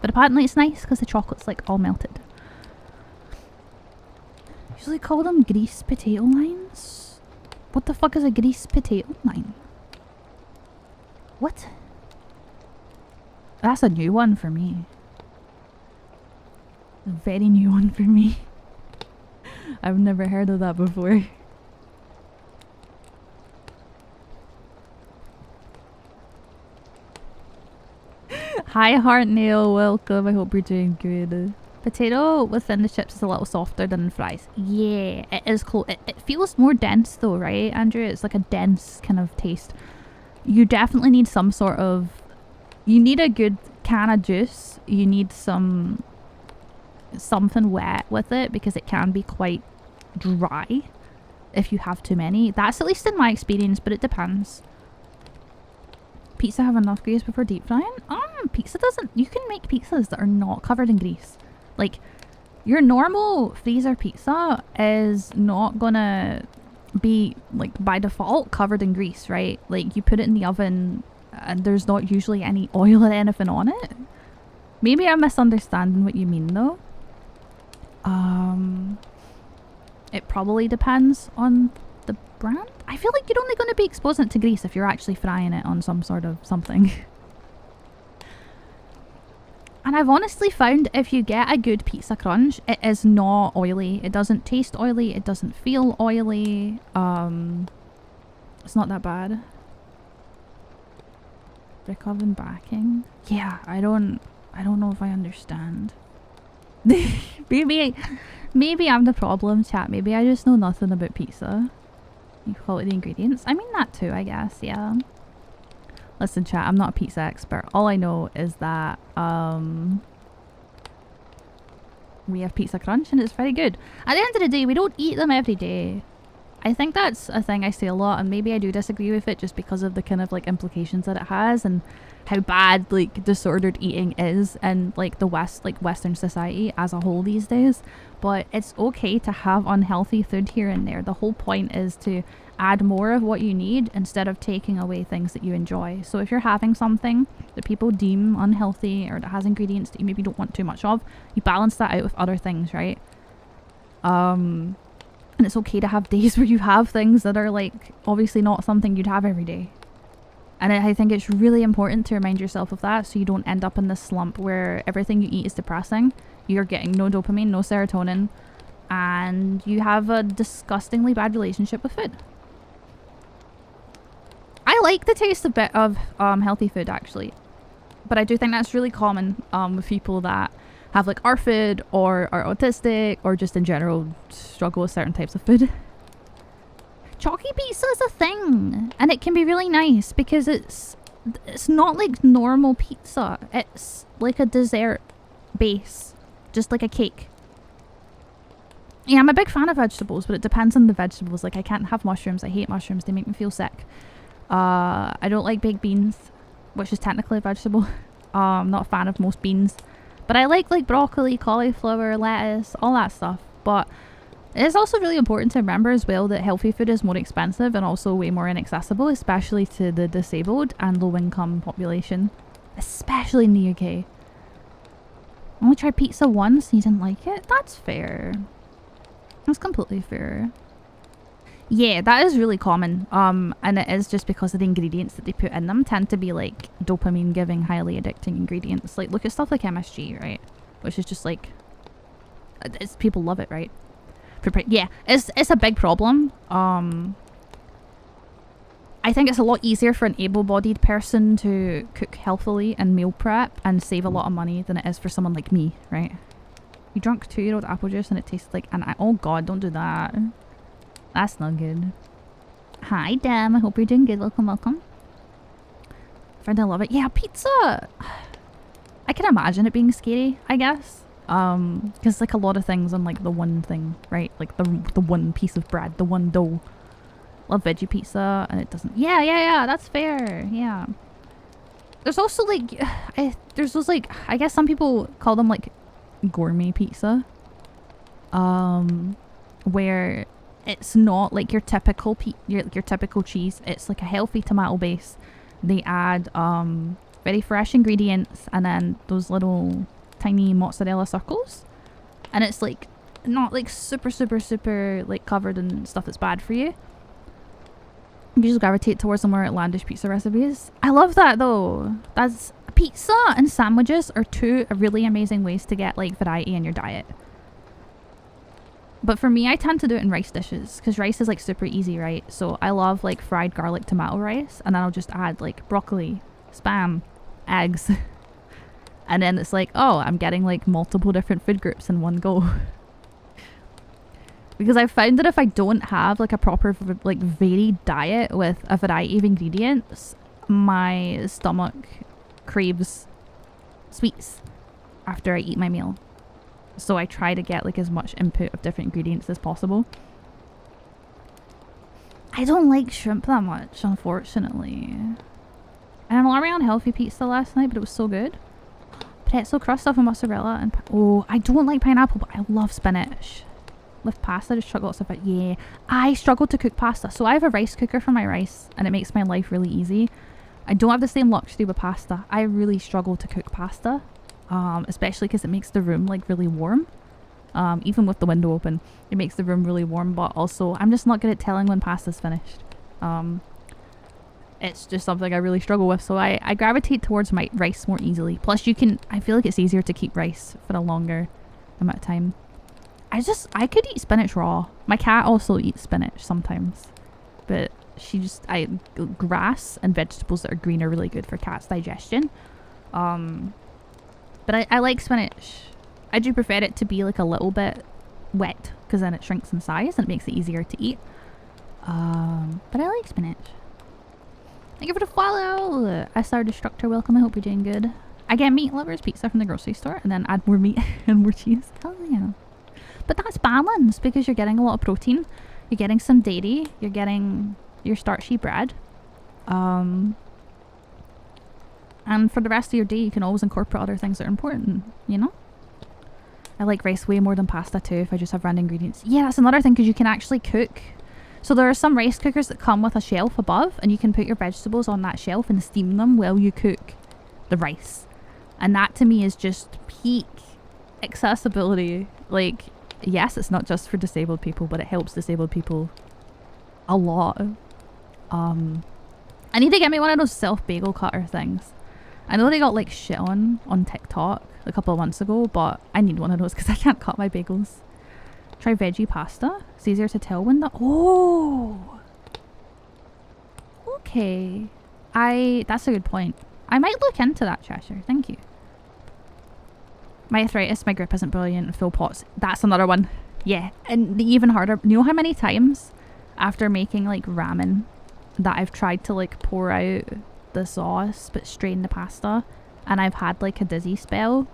But apparently it's nice because the chocolate's like all melted. Usually call them greased potato lines. What the fuck is a greased potato line? What? That's a new one for me. A very new one for me. I've never heard of that before. Hi Heart Nail, welcome. I hope you're doing good. Potato within the chips is a little softer than fries. Yeah, it is close. It feels more dense though, right, Andrew? It's like a dense kind of taste. You definitely need some sort of... You need a good can of juice. You need something wet with it, because it can be quite dry if you have too many. That's at least in my experience, but it depends. Pizza have enough grease before deep frying? Pizza doesn't... You can make pizzas that are not covered in grease. Like, your normal freezer pizza is not gonna be, like, by default covered in grease, right? Like, you put it in the oven and there's not usually any oil or anything on it. Maybe I'm misunderstanding what you mean, though. It probably depends on the brand. I feel like you're only going to be exposing it to grease if you're actually frying it on some sort of something. And I've honestly found if you get a good Pizza Crunch, it is not oily. It doesn't taste oily. It doesn't feel oily. It's not that bad. Brick oven backing. Yeah, I don't know if I understand. Maybe I'm the problem, chat. Maybe I just know nothing about pizza. You call it the ingredients. I mean that too, I guess, yeah. Listen, chat, I'm not a pizza expert. All I know is that we have Pizza Crunch and it's very good. At the end of the day, we don't eat them every day. I think that's a thing I say a lot, and maybe I do disagree with it just because of the kind of like implications that it has and how bad like disordered eating is in like the Western society as a whole these days. But it's okay to have unhealthy food here and there. The whole point is to add more of what you need instead of taking away things that you enjoy. So if you're having something that people deem unhealthy or that has ingredients that you maybe don't want too much of, you balance that out with other things, right? And it's okay to have days where you have things that are like obviously not something you'd have every day. And I think it's really important to remind yourself of that so you don't end up in this slump where everything you eat is depressing. You're getting no dopamine, no serotonin, and you have a disgustingly bad relationship with food. I like the taste a bit of healthy food actually, but I do think that's really common with people that have like ARFID or are autistic or just in general struggle with certain types of food. Chalky pizza is a thing, and it can be really nice because it's not like normal pizza. It's like a dessert base, just like a cake. Yeah, I'm a big fan of vegetables, but it depends on the vegetables. Like I can't have mushrooms. I hate mushrooms. They make me feel sick. I don't like baked beans, which is technically a vegetable. I'm not a fan of most beans, but I like broccoli, cauliflower, lettuce, all that stuff. But it's also really important to remember as well that healthy food is more expensive and also way more inaccessible, especially to the disabled and low-income population, especially in the UK. I only tried pizza once and you didn't like it? That's fair. That's completely fair. Yeah, that is really common. And it is just because of the ingredients that they put in them tend to be like dopamine-giving, highly addicting ingredients. Like, look at stuff like MSG, right? Which is just like, people love it, right? Yeah, it's a big problem. I think it's a lot easier for an able-bodied person to cook healthily and meal prep and save a lot of money than it is for someone like me, right? You drunk 2-year-old apple juice and it tastes like oh god, don't do that. That's not good. Hi, Dem. I hope you're doing good. Welcome, welcome. Friend, I love it. Yeah, pizza. I can imagine it being scary, I guess. Because like a lot of things on like the one thing, right? Like the one piece of bread, the one dough. Love veggie pizza, and it doesn't. Yeah. That's fair. Yeah. There's also like, there's those like, I guess some people call them like gourmet pizza. Where it's not like your typical your typical cheese. It's like a healthy tomato base. They add very fresh ingredients and then those little tiny mozzarella circles, and it's like not like super like covered in stuff that's bad for you. You just gravitate towards some more outlandish pizza recipes. I love that though. That's pizza and sandwiches are two really amazing ways to get like variety in your diet. But for me, I tend to do it in rice dishes because rice is like super easy, right? So I love like fried garlic tomato rice, and then I'll just add like broccoli, spam, eggs. And then it's like, oh, I'm getting like multiple different food groups in one go. Because I've found that if I don't have like a proper like varied diet with a variety of ingredients, my stomach craves sweets after I eat my meal. So I try to get like as much input of different ingredients as possible. I don't like shrimp that much, unfortunately. And I'm already on healthy pizza last night, but it was so good. Pretzel crust stuff with mozzarella and oh, I don't like pineapple, but I love spinach. With pasta, I just struggle with stuff. But yeah, I struggle to cook pasta. So I have a rice cooker for my rice, and it makes my life really easy. I don't have the same luxury with pasta. I really struggle to cook pasta, especially because it makes the room like really warm. Even with the window open, it makes the room really warm. But also, I'm just not good at telling when pasta's finished. It's just something I really struggle with, so I gravitate towards my rice more easily. Plus I feel like it's easier to keep rice for a longer amount of time. I could eat spinach raw. My cat also eats spinach sometimes, but grass and vegetables that are green are really good for cats' digestion. But I like spinach. I do prefer it to be like a little bit wet because then it shrinks in size and it makes it easier to eat. But I like spinach. Thank you for the follow. SR Destructor, welcome. I hope you're doing good. I get meat lovers pizza from the grocery store and then add more meat and more cheese. Hell yeah. But that's balanced because you're getting a lot of protein. You're getting some dairy. You're getting your starchy bread. And for the rest of your day, you can always incorporate other things that are important, you know? I like rice way more than pasta too if I just have random ingredients. Yeah, that's another thing because you can actually cook. So there are some rice cookers that come with a shelf above and you can put your vegetables on that shelf and steam them while you cook the rice. And that to me is just peak accessibility. Like, yes, it's not just for disabled people, but it helps disabled people a lot. I need to get me one of those self-bagel cutter things. I know they got like shit on TikTok a couple of months ago, but I need one of those because I can't cut my bagels. Try veggie pasta. It's easier to tell when the... Oh! Okay. That's a good point. I might look into that, Cheshire. Thank you. My arthritis, my grip isn't brilliant. Full pots. That's another one. Yeah. And the even harder... You know how many times after making like ramen that I've tried to like pour out the sauce but strain the pasta and I've had like a dizzy spell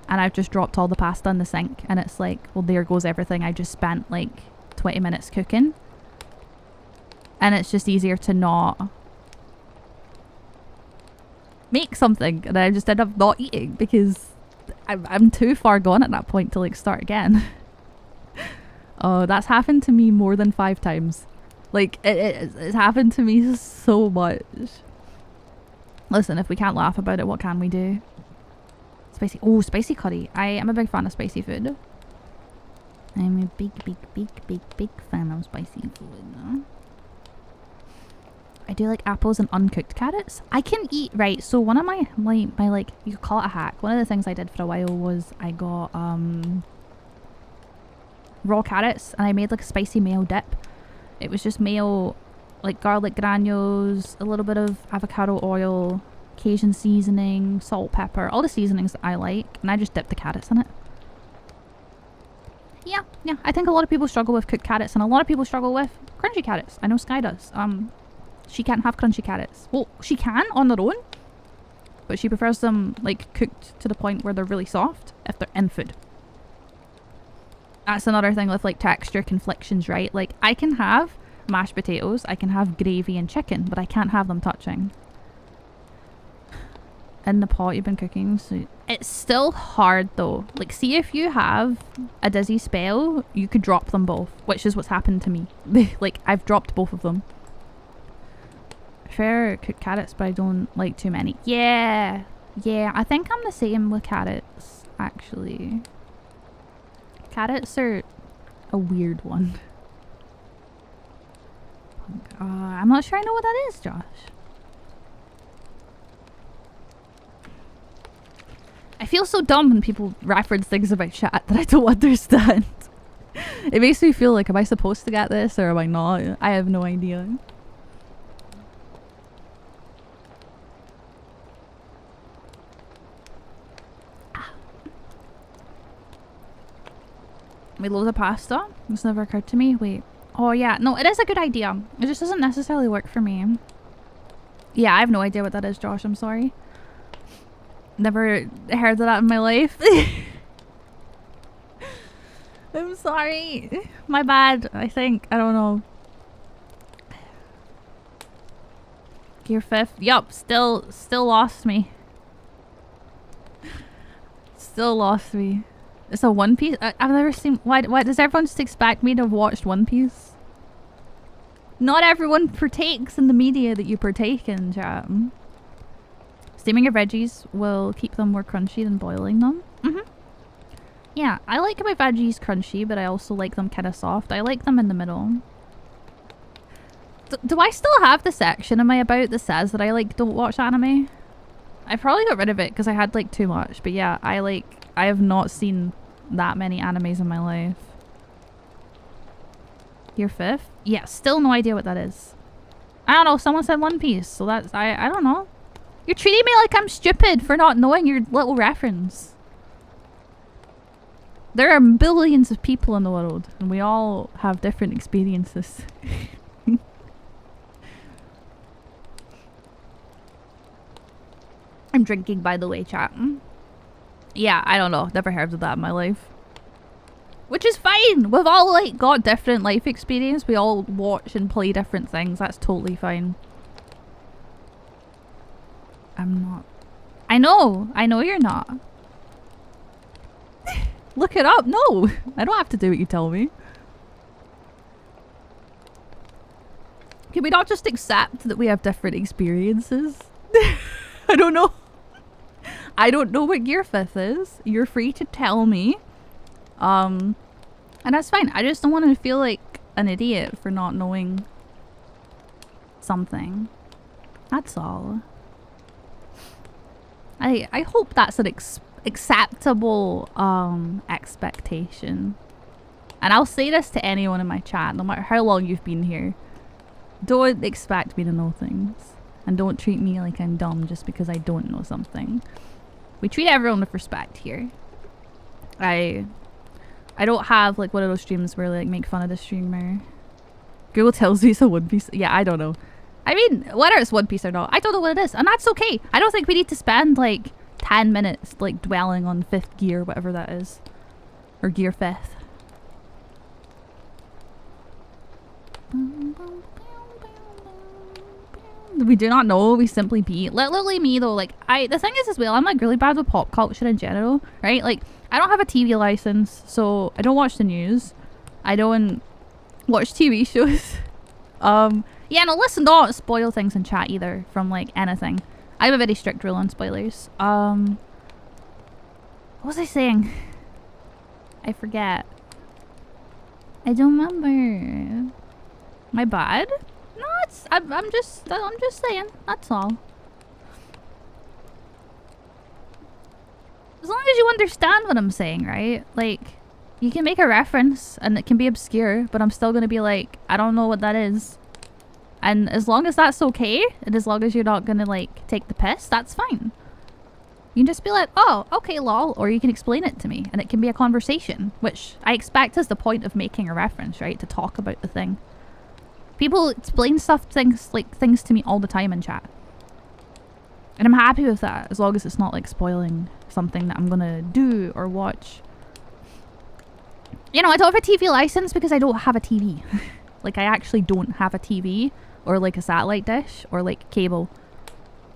and I've just dropped all the pasta in the sink and it's like, well, there goes everything I just spent like 20 minutes cooking. And it's just easier to not make something and I just end up not eating because I'm too far gone at that point to like start again. Oh, that's happened to me more than 5 times. Like it's happened to me so much. Listen, if we can't laugh about it, what can we do? Spicy. Oh, spicy curry. I am a big fan of spicy food. I'm a big fan of spicy food. I do like apples and uncooked carrots. I can eat, right, so one of my like, you could call it a hack. One of the things I did for a while was I got raw carrots and I made like a spicy mayo dip. It was just mayo, like garlic granules, a little bit of avocado oil, Cajun seasoning, salt, pepper, all the seasonings that I like, and I just dipped the carrots in it. Yeah, I think a lot of people struggle with cooked carrots and a lot of people struggle with crunchy carrots. I know Sky does. She can't have crunchy carrots. Well, she can on their own, but she prefers them like cooked to the point where they're really soft if they're in food. That's another thing with like texture conflictions, right? Like I can have mashed potatoes, I can have gravy and chicken, but I can't have them touching. In the pot you've been cooking, so it's still hard though. Like see if you have a dizzy spell, you could drop them both, which is what's happened to me. Like I've dropped both of them. Fair cooked carrots, but I don't like too many. Yeah, I think I'm the same with carrots actually. Carrots are a weird one. I'm not sure I know what that is, Josh. I feel so dumb when people reference things about chat that I don't understand. It makes me feel like, am I supposed to get this or am I not? I have no idea. Made loads of pasta. This never occurred to me. Wait. Oh yeah. No, it is a good idea. It just doesn't necessarily work for me. Yeah, I have no idea what that is, Josh. I'm sorry. Never heard of that in my life. I'm sorry. My bad, I think. I don't know. Gear 5th. Yup, still lost me. Still lost me. It's a One Piece? I've never seen... Why does everyone just expect me to have watched One Piece? Not everyone partakes in the media that you partake in, chat. Steaming your veggies will keep them more crunchy than boiling them. Yeah, I like my veggies crunchy, but I also like them kind of soft. I like them in the middle. Do I still have the section in my about that says that I like don't watch anime? I probably got rid of it because I had like too much. But yeah, I have not seen that many animes in my life. Year 5th? Yeah, still no idea what that is. I don't know, someone said One Piece, so that's, I don't know. You're treating me like I'm stupid for not knowing your little reference. There are billions of people in the world, and we all have different experiences. I'm drinking, by the way, chat. Yeah, I don't know. Never heard of that in my life. Which is fine. We've all like got different life experience. We all watch and play different things. That's totally fine. I'm not. I know you're not. Look it up. No, I don't have to do what you tell me. Can we not just accept that we have different experiences? I don't know. I don't know what Gear 5th is. You're free to tell me. And that's fine. I just don't want to feel like an idiot for not knowing something. That's all. I hope that's an acceptable expectation. And I'll say this to anyone in my chat, no matter how long you've been here. Don't expect me to know things. And don't treat me like I'm dumb just because I don't know something. We treat everyone with respect here. I don't have like one of those streams where like make fun of the streamer. Google tells me it's a One Piece. Yeah, I don't know. I mean, whether it's One Piece or not, I don't know what it is. And that's okay. I don't think we need to spend like 10 minutes like dwelling on 5th gear, whatever that is. Or Gear 5th. We do not know. We simply be. Literally me though, like the thing is as well, I'm like really bad with pop culture in general, right? Like I don't have a TV license, so I don't watch the news. I don't watch TV shows. Yeah, no, listen, don't spoil things in chat either from like anything. I have a very strict rule on spoilers. What was I saying? I forget. I don't remember. My bad? No, it's I'm just saying. That's all. As long as you understand what I'm saying, right? Like, you can make a reference and it can be obscure, but I'm still gonna be like, I don't know what that is. And as long as that's okay, and as long as you're not gonna like take the piss, that's fine. You can just be like, oh, okay, lol, or you can explain it to me, and it can be a conversation, which I expect is the point of making a reference, right? To talk about the thing. People explain things to me all the time in chat. And I'm happy with that, as long as it's not like spoiling something that I'm gonna do or watch. You know, I don't have a TV license because I don't have a TV. Like, I actually don't have a TV or like a satellite dish or like cable.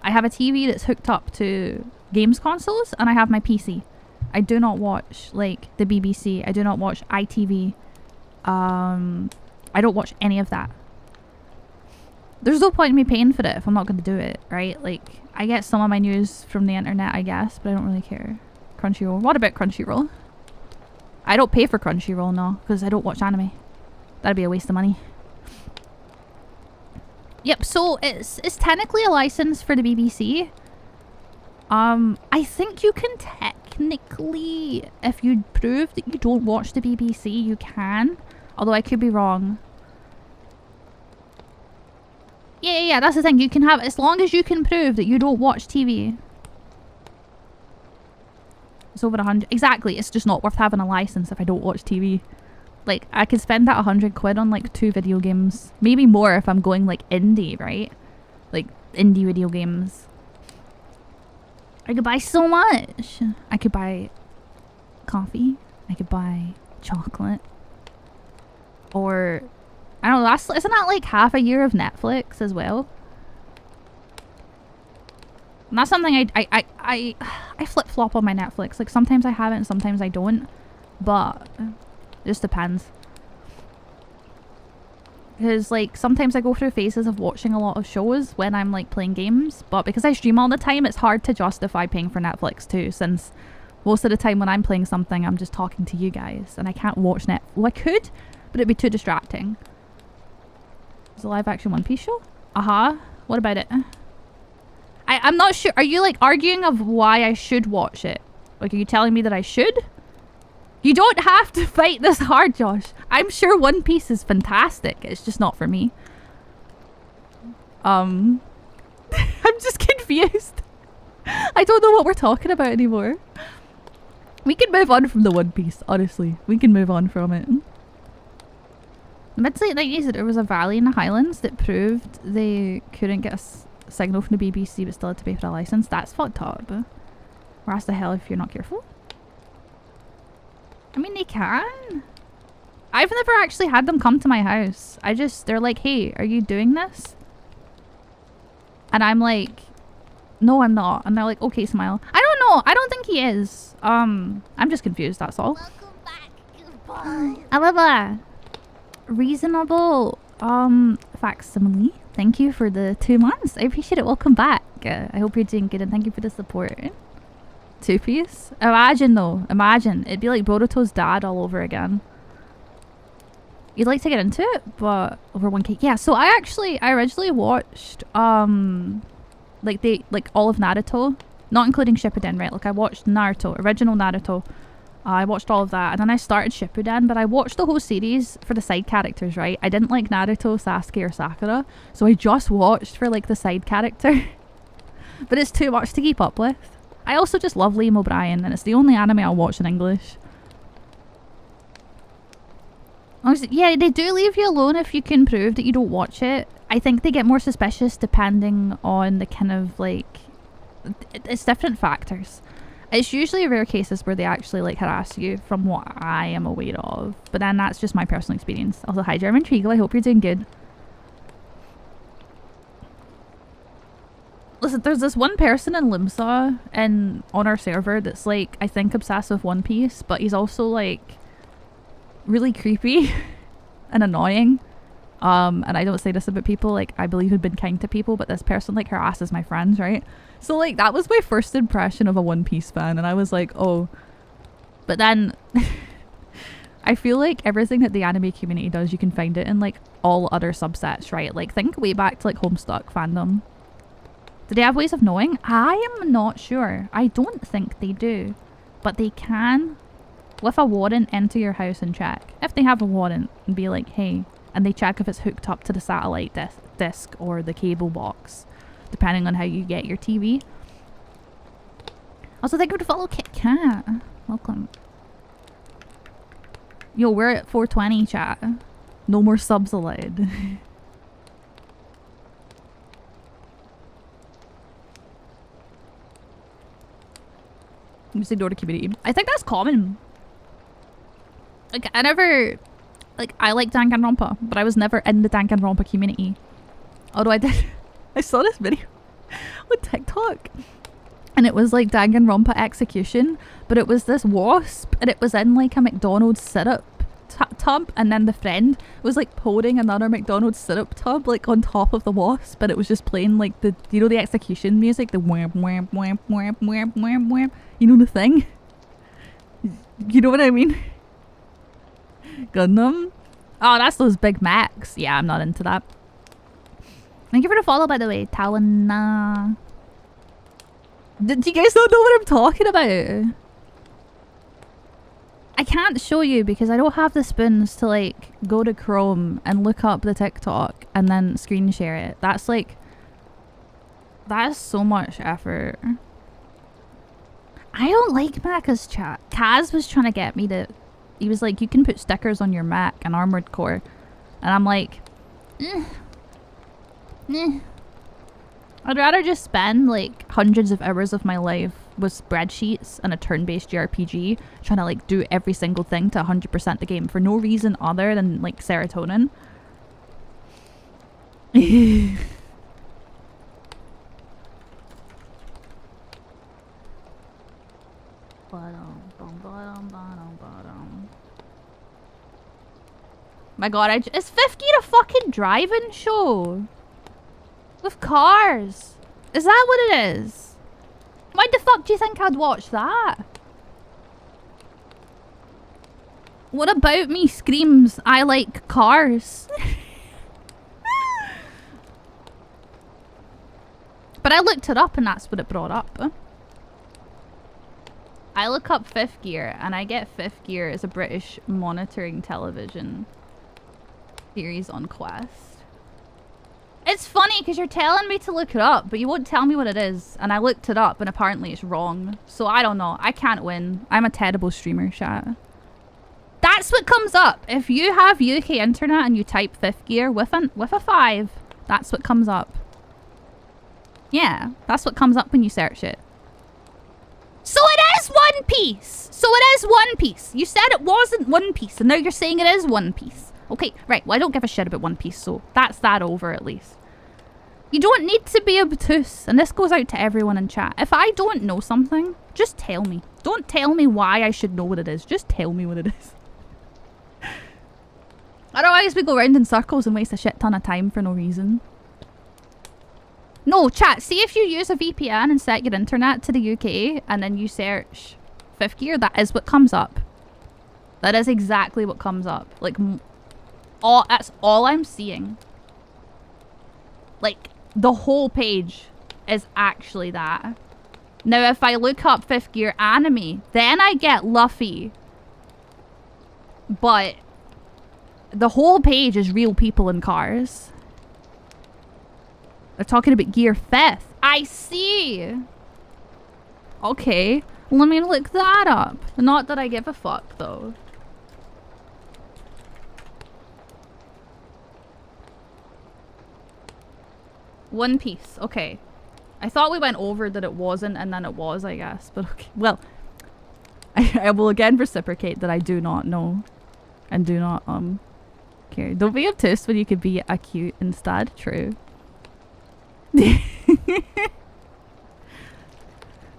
I have a TV that's hooked up to games consoles and I have my PC. I do not watch like the BBC. I do not watch ITV. I don't watch any of that. There's no point in me paying for it if I'm not going to do it, right? Like, I get some of my news from the internet, I guess, but I don't really care. Crunchyroll. What about Crunchyroll? I don't pay for Crunchyroll, no, because I don't watch anime. That'd be a waste of money. Yep, so it's technically a license for the BBC. I think you can technically, if you prove that you don't watch the BBC, you can. Although I could be wrong. Yeah, that's the thing. You can have, as long as you can prove that you don't watch TV. It's over 100. Exactly. It's just not worth having a license if I don't watch TV. Like, I could spend that 100 quid on like 2 video games. Maybe more if I'm going like indie, right? Like indie video games. I could buy so much. I could buy coffee. I could buy chocolate. Or, I don't know, isn't that like half a year of Netflix as well? And that's something I flip-flop on my Netflix. Like, sometimes I have it and sometimes I don't. But it just depends. Because, like, sometimes I go through phases of watching a lot of shows when I'm, like, playing games. But because I stream all the time, it's hard to justify paying for Netflix, too. Since most of the time when I'm playing something, I'm just talking to you guys. And I can't watch Netflix. Well, I could, but it'd be too distracting. Is a live-action One Piece show? What about it? I'm not sure. Are you, like, arguing of why I should watch it? Like, are you telling me that I should? You don't have to fight this hard, Josh. I'm sure One Piece is fantastic. It's just not for me. I'm just confused. I don't know what we're talking about anymore. We can move on from the One Piece, honestly. We can move on from it. Mid to late 90s, there was a valley in the Highlands that proved they couldn't get a signal from the BBC but still had to pay for a license. That's fucked up. Or ask the hell if you're not careful. I mean, they can. I've never actually had them come to my house. They're like, hey, are you doing this? And I'm like, no, I'm not. And they're like, okay, smile. I don't know. I don't think he is. I'm just confused, that's all. Welcome back. Goodbye. I love a reasonable facsimile. Thank you for the 2 months. I appreciate it. Welcome back. I hope you're doing good and thank you for the support. 2-piece? Imagine though. Imagine. It'd be like Boruto's dad all over again. You'd like to get into it, but over 1K. Yeah, so I originally watched like all of Naruto, not including Shippuden, right? Like I watched Naruto, original Naruto. I watched all of that, and then I started Shippuden, but I watched the whole series for the side characters, right? I didn't like Naruto, Sasuke, or Sakura, so I just watched for like the side character. But it's too much to keep up with. I also just love Liam O'Brien, and it's the only anime I'll watch in English. Yeah, they do leave you alone if you can prove that you don't watch it. I think they get more suspicious depending on the kind of like... It's different factors. It's usually rare cases where they actually like harass you from what I am aware of. But then that's just my personal experience. Also, hi German Treagle, I hope you're doing good. Listen, there's this one person in Limsa on our server that's like, I think obsessed with One Piece, but he's also like really creepy and annoying. And I don't say this about people, like I believe I've been kind to people, but this person like harasses my friends, right? So like that was my first impression of a One Piece fan, and I was like, oh. But then I feel like everything that the anime community does, you can find it in like all other subsets, right? Like think way back to like Homestuck fandom. Do they have ways of knowing? I am not sure. I don't think they do, but they can with a warrant enter your house and check. If they have a warrant and be like, hey, and they check if it's hooked up to the satellite disc or the cable box, depending on how you get your TV. Also, thank you for the follow, Kit Kat. Welcome. Yo, we're at 420, chat. No more subs allowed. Just ignore the community. I think that's common. Like, I never... Like, I like Danganronpa, but I was never in the Danganronpa community. Although I did... I saw this video on TikTok. And it was like Danganronpa execution, but it was this wasp, and it was in like a McDonald's syrup tub, and then the friend was like pouring another McDonald's syrup tub like on top of the wasp, and it was just playing like the, you know, the execution music, the wham wham wham wham wham wham wham, you know the thing? You know what I mean? Gundam? Oh, that's those Big Macs. Yeah, I'm not into that. Thank you for the follow, by the way, Talana. Do you guys not know what I'm talking about? I can't show you because I don't have the spoons to like go to Chrome and look up the TikTok and then screen share it. That's like... That is so much effort. I don't like Macca's chat. Kaz was trying to get me to... He was like, you can put stickers on your Mac and Armored Core. And I'm like... I'd rather just spend like hundreds of hours of my life with spreadsheets and a turn-based JRPG trying to like do every single thing to 100% the game for no reason other than like serotonin. My god, it's 50 a fucking driving show with cars. Is that what it is? Why the fuck do you think I'd watch that? What about me screams I like cars? But I looked it up and that's what it brought up. I look up Fifth Gear and I get Fifth Gear as a British monitoring television series on Quest. It's funny because you're telling me to look it up, but you won't tell me what it is. And I looked it up and apparently it's wrong. So I don't know. I can't win. I'm a terrible streamer, chat. That's what comes up. If you have UK internet and you type Fifth Gear with a 5, that's what comes up. Yeah, that's what comes up when you search it. So it is is One Piece! So it is One Piece. You said it wasn't One Piece, and now you're saying it is One Piece. Okay, right. Well, I don't give a shit about One Piece, so that's that over at least. You don't need to be obtuse, and this goes out to everyone in chat. If I don't know something, just tell me. Don't tell me why I should know what it is. Just tell me what it is. Otherwise, we go round in circles and waste a shit ton of time for no reason. No, chat, see if you use a VPN and set your internet to the UK, and then you search 5th gear, that is what comes up. That is exactly what comes up. Like, that's all I'm seeing. Like, the whole page is actually that. Now, if I look up 5th gear anime, then I get Luffy. But the whole page is real people in cars. They're talking about gear 5th. I see. Okay, let me look that up. Not that I give a fuck, though. One Piece. Okay. I thought we went over that it wasn't, and then it was, I guess. But okay. Well, I will again reciprocate that I do not know. And do not, care. Don't be obtuse when you could be acute instead. True.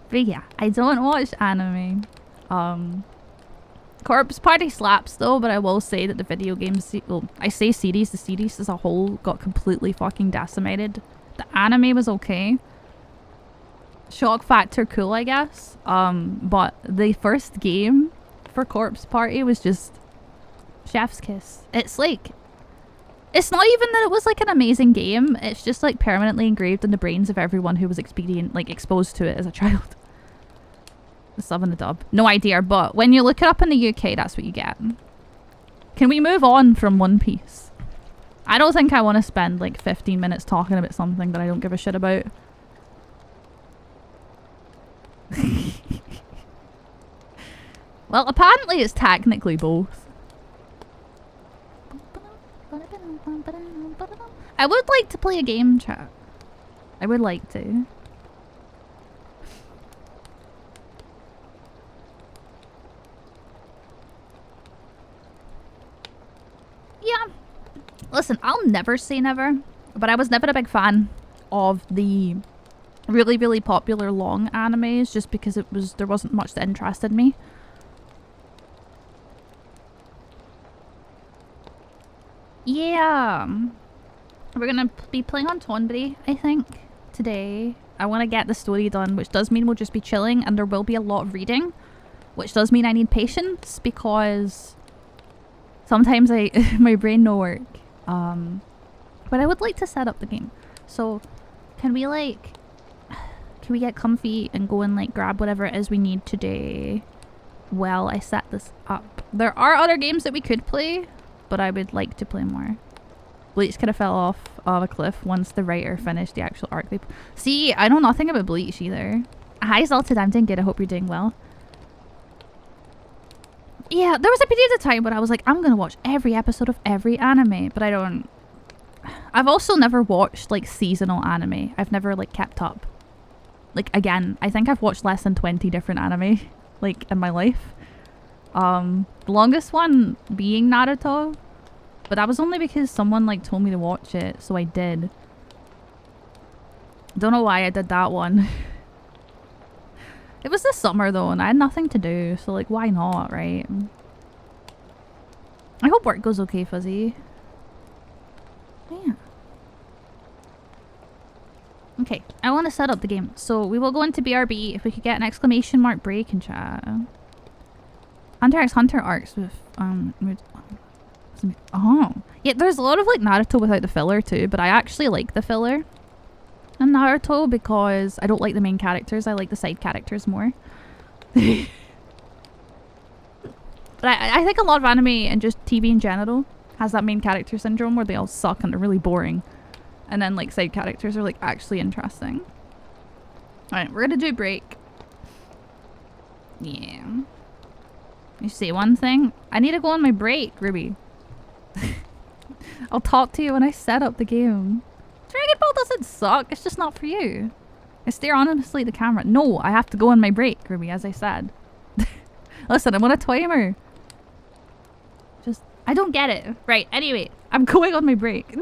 But yeah, I don't watch anime. Corpse Party slaps though, but I will say that the video games, well, I say series, the series as a whole got completely fucking decimated. The anime was okay. Shock factor cool, I guess. But the first game for Corpse Party was just chef's kiss. It's like, it's not even that it was like an amazing game. It's just like permanently engraved in the brains of everyone who was exposed to it as a child. The sub and the dub. No idea, but when you look it up in the UK, that's what you get. Can we move on from One Piece? I don't think I want to spend like 15 minutes talking about something that I don't give a shit about. Well, apparently it's technically both. I would like to play a game, chat. I would like to. Yeah. Listen, I'll never say never, but I was never a big fan of the really, really popular long animes just because there wasn't much that interested me. Yeah. We're gonna be playing on TONBERRY, I think, today. I want to get the story done, which does mean we'll just be chilling and there will be a lot of reading, which does mean I need patience because sometimes my brain no work. But I would like to set up the game. So can we get comfy and go and like grab whatever it is we need today while I set this up? There are other games that we could play, but I would like to play more. Bleach kind of fell off of a cliff once the writer finished the actual arc. See, I know nothing about Bleach either. Hi Zalted, I'm doing good. I hope you're doing well. Yeah, there was a period of time where I was like, I'm gonna watch every episode of every anime, but I don't. I've also never watched like seasonal anime. I've never like kept up. Like again, I think I've watched less than 20 different anime like in my life. The longest one being Naruto, but that was only because someone like told me to watch it, so I did. Don't know why I did that one. It was this summer though, and I had nothing to do, so like why not, right? I hope work goes okay, Fuzzy. Yeah. Okay, I want to set up the game. So we will go into BRB. If we could get an exclamation mark break in chat. Hunter x Hunter arcs with oh yeah, there's a lot of like Naruto without the filler too, but I actually like the filler in Naruto because I don't like the main characters. I like the side characters more. But I think a lot of anime and just TV in general has that main character syndrome where they all suck and they're really boring. And then like side characters are like actually interesting. Alright, we're gonna do break. Yeah. You say one thing? I need to go on my break, Ruby. I'll talk to you when I set up the game. Dragon Ball doesn't suck, it's just not for you. I stare honestly at the camera. No, I have to go on my break, Ruby, as I said. Listen, I'm on a timer. Just, I don't get it. Right, anyway, I'm going on my break.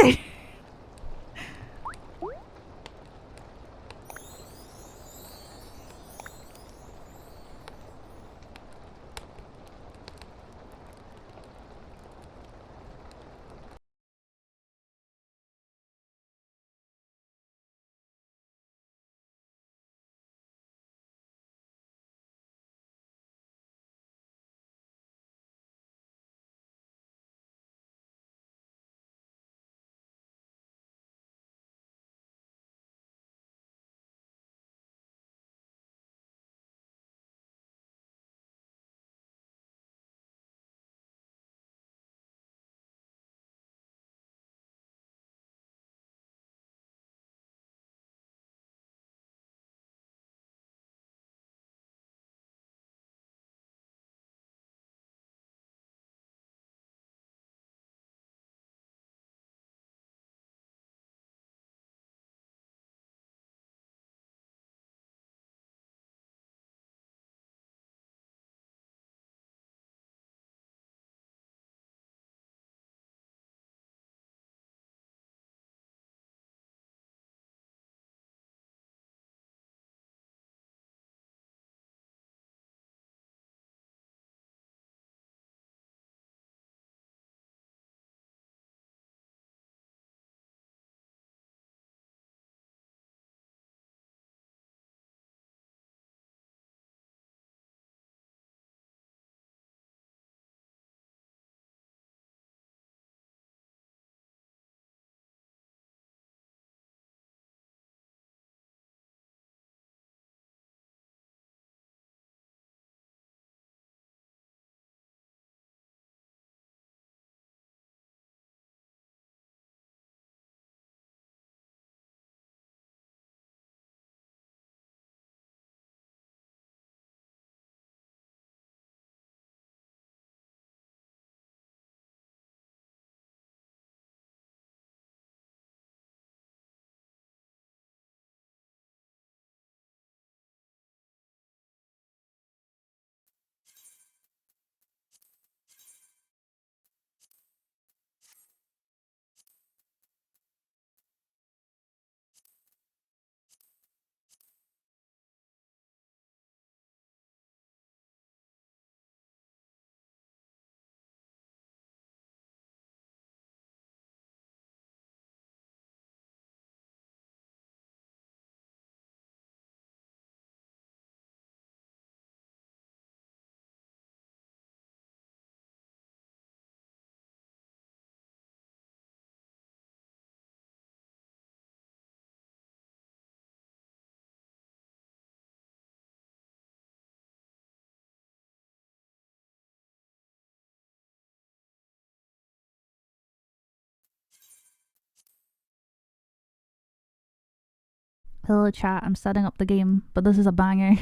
Hello chat, I'm setting up the game, but this is a banger.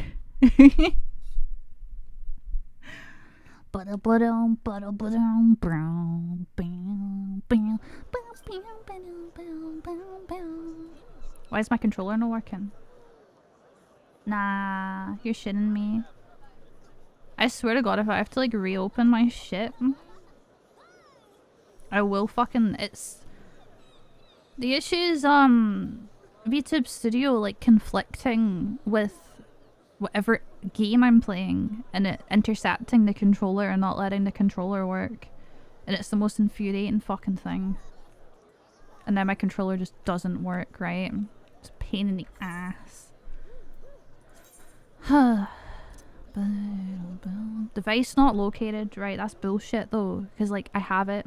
Why is my controller not working? Nah, you're shitting me. I swear to god, if I have to like reopen my shit, I will fucking, it's... The issue is, VTuber Studio like conflicting with whatever game I'm playing and it intercepting the controller and not letting the controller work. And it's the most infuriating fucking thing. And now my controller just doesn't work, right? It's a pain in the ass. Device not located, right? That's bullshit though, because like I have it.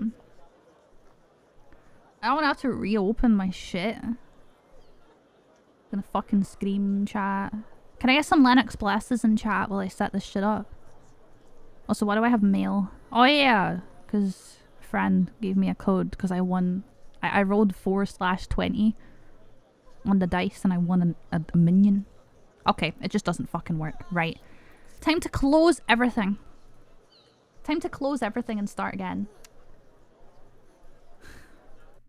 I don't have to reopen my shit. I'm gonna fucking scream chat. Can I get some Linux blesses in chat while I set this shit up? Also, why do I have mail? Oh yeah, because a friend gave me a code because I won. I rolled 4/20 on the dice and I won a minion. Okay, it just doesn't fucking work. Right. Time to close everything. Time to close everything and start again.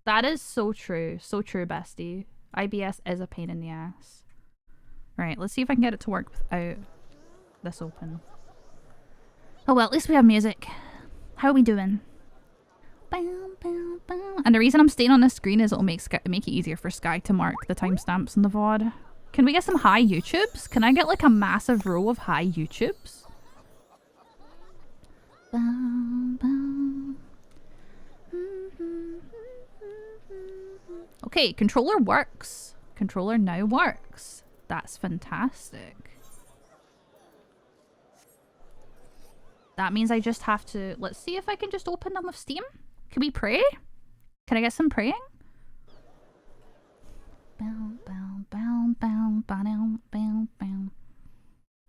That is so true. So true, bestie. IBS is a pain in the ass. Right, let's see if I can get it to work without this open. Oh well, at least we have music. How are we doing? And the reason I'm staying on this screen is it'll make it easier for Sky to mark the timestamps in the VOD. Can we get some high YouTubes? Can I get like a massive row of high YouTubes? Okay, controller works. Controller now works. That's fantastic. That means I just have to... Let's see if I can just open them with Steam. Can we pray? Can I get some praying?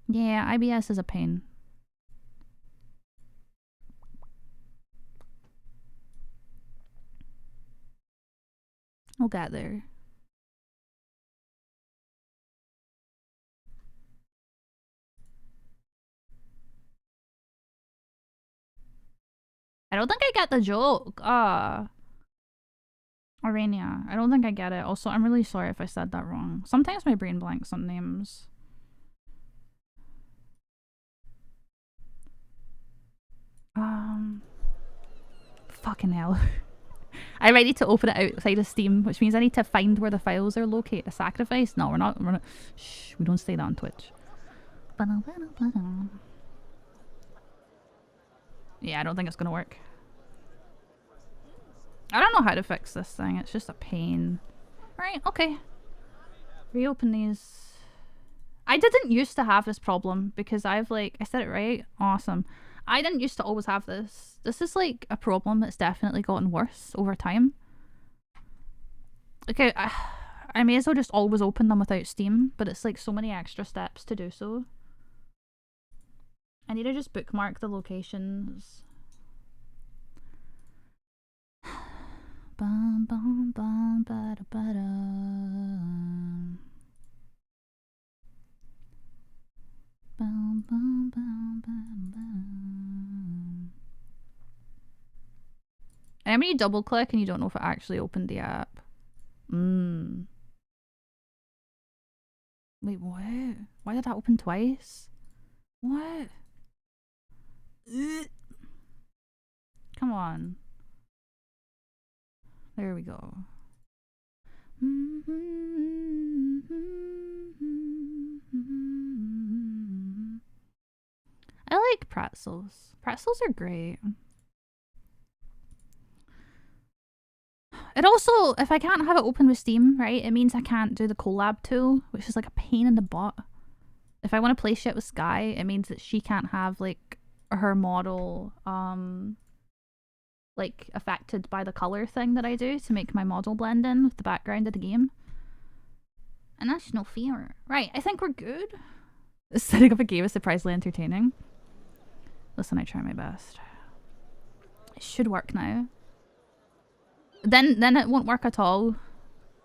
Yeah, IBS is a pain. We'll get there. I don't think I get the joke. Arania. I don't think I get it. Also, I'm really sorry if I said that wrong. Sometimes my brain blanks on names. Fucking hell. I'm ready to open it outside of Steam, which means I need to find where the files are located. A sacrifice? No, we're not. Shh, we don't say that on Twitch. Yeah, I don't think it's gonna work. I don't know how to fix this thing. It's just a pain. Right, okay. Reopen these. I didn't used to have this problem because I've like... I said it right? Awesome. I didn't used to always have this. This is like a problem that's definitely gotten worse over time. Okay, I may as well just always open them without Steam, but it's like so many extra steps to do so. I need to just bookmark the locations. Bum, bum, bum, ba-da, ba-da. Bum, bum, bum, bum, bum. And when you double click and you don't know if it actually opened the app. Wait, what? Why did that open twice? What? Come on. There we go. I like pretzels. Pretzels are great. It also, if I can't have it open with Steam, right, it means I can't do the collab tool, which is like a pain in the butt. If I want to play shit with Sky, it means that she can't have like her model like affected by the color thing that I do to make my model blend in with the background of the game. And that's no fear. Right, I think we're good. Setting up a game is surprisingly entertaining. Listen, I try my best. It should work now. Then it won't work at all.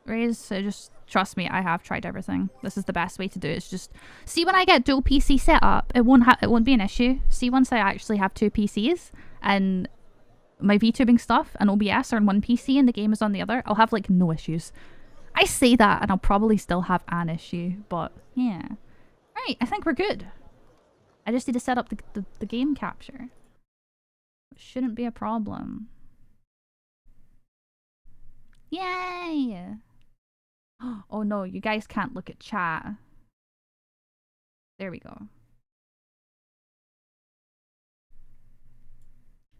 Raise, so just trust me, I have tried everything. This is the best way to do it. It's just see when I get dual PC set up, it won't be an issue. See once I actually have two PCs and my VTubing stuff and OBS are on one PC and the game is on the other, I'll have like no issues. I say that and I'll probably still have an issue, but yeah. Right, I think we're good. I just need to set up the game capture. It shouldn't be a problem. Yay! Oh no, you guys can't look at chat. There we go.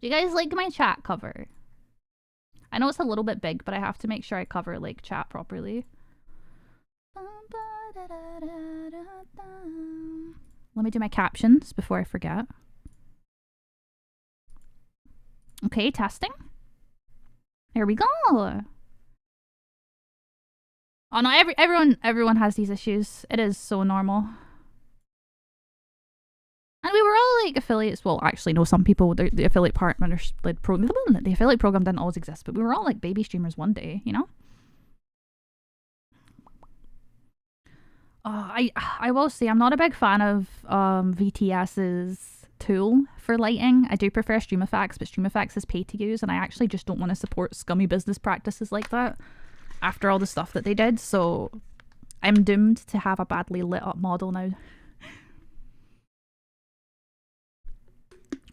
Do you guys like my chat cover? I know it's a little bit big, but I have to make sure I cover like chat properly. Let me do my captions before I forget. Okay, testing. There we go. Oh no, everyone has these issues. It is so normal. And we were all like affiliates. Well, actually, no, some people, the affiliate partners, the affiliate program didn't always exist, but we were all like baby streamers one day, you know? I will say I'm not a big fan of VTS's tool for lighting. I do prefer StreamEffects, but StreamEffects is pay to use, and I actually just don't want to support scummy business practices like that after all the stuff that they did. So I'm doomed to have a badly lit up model now.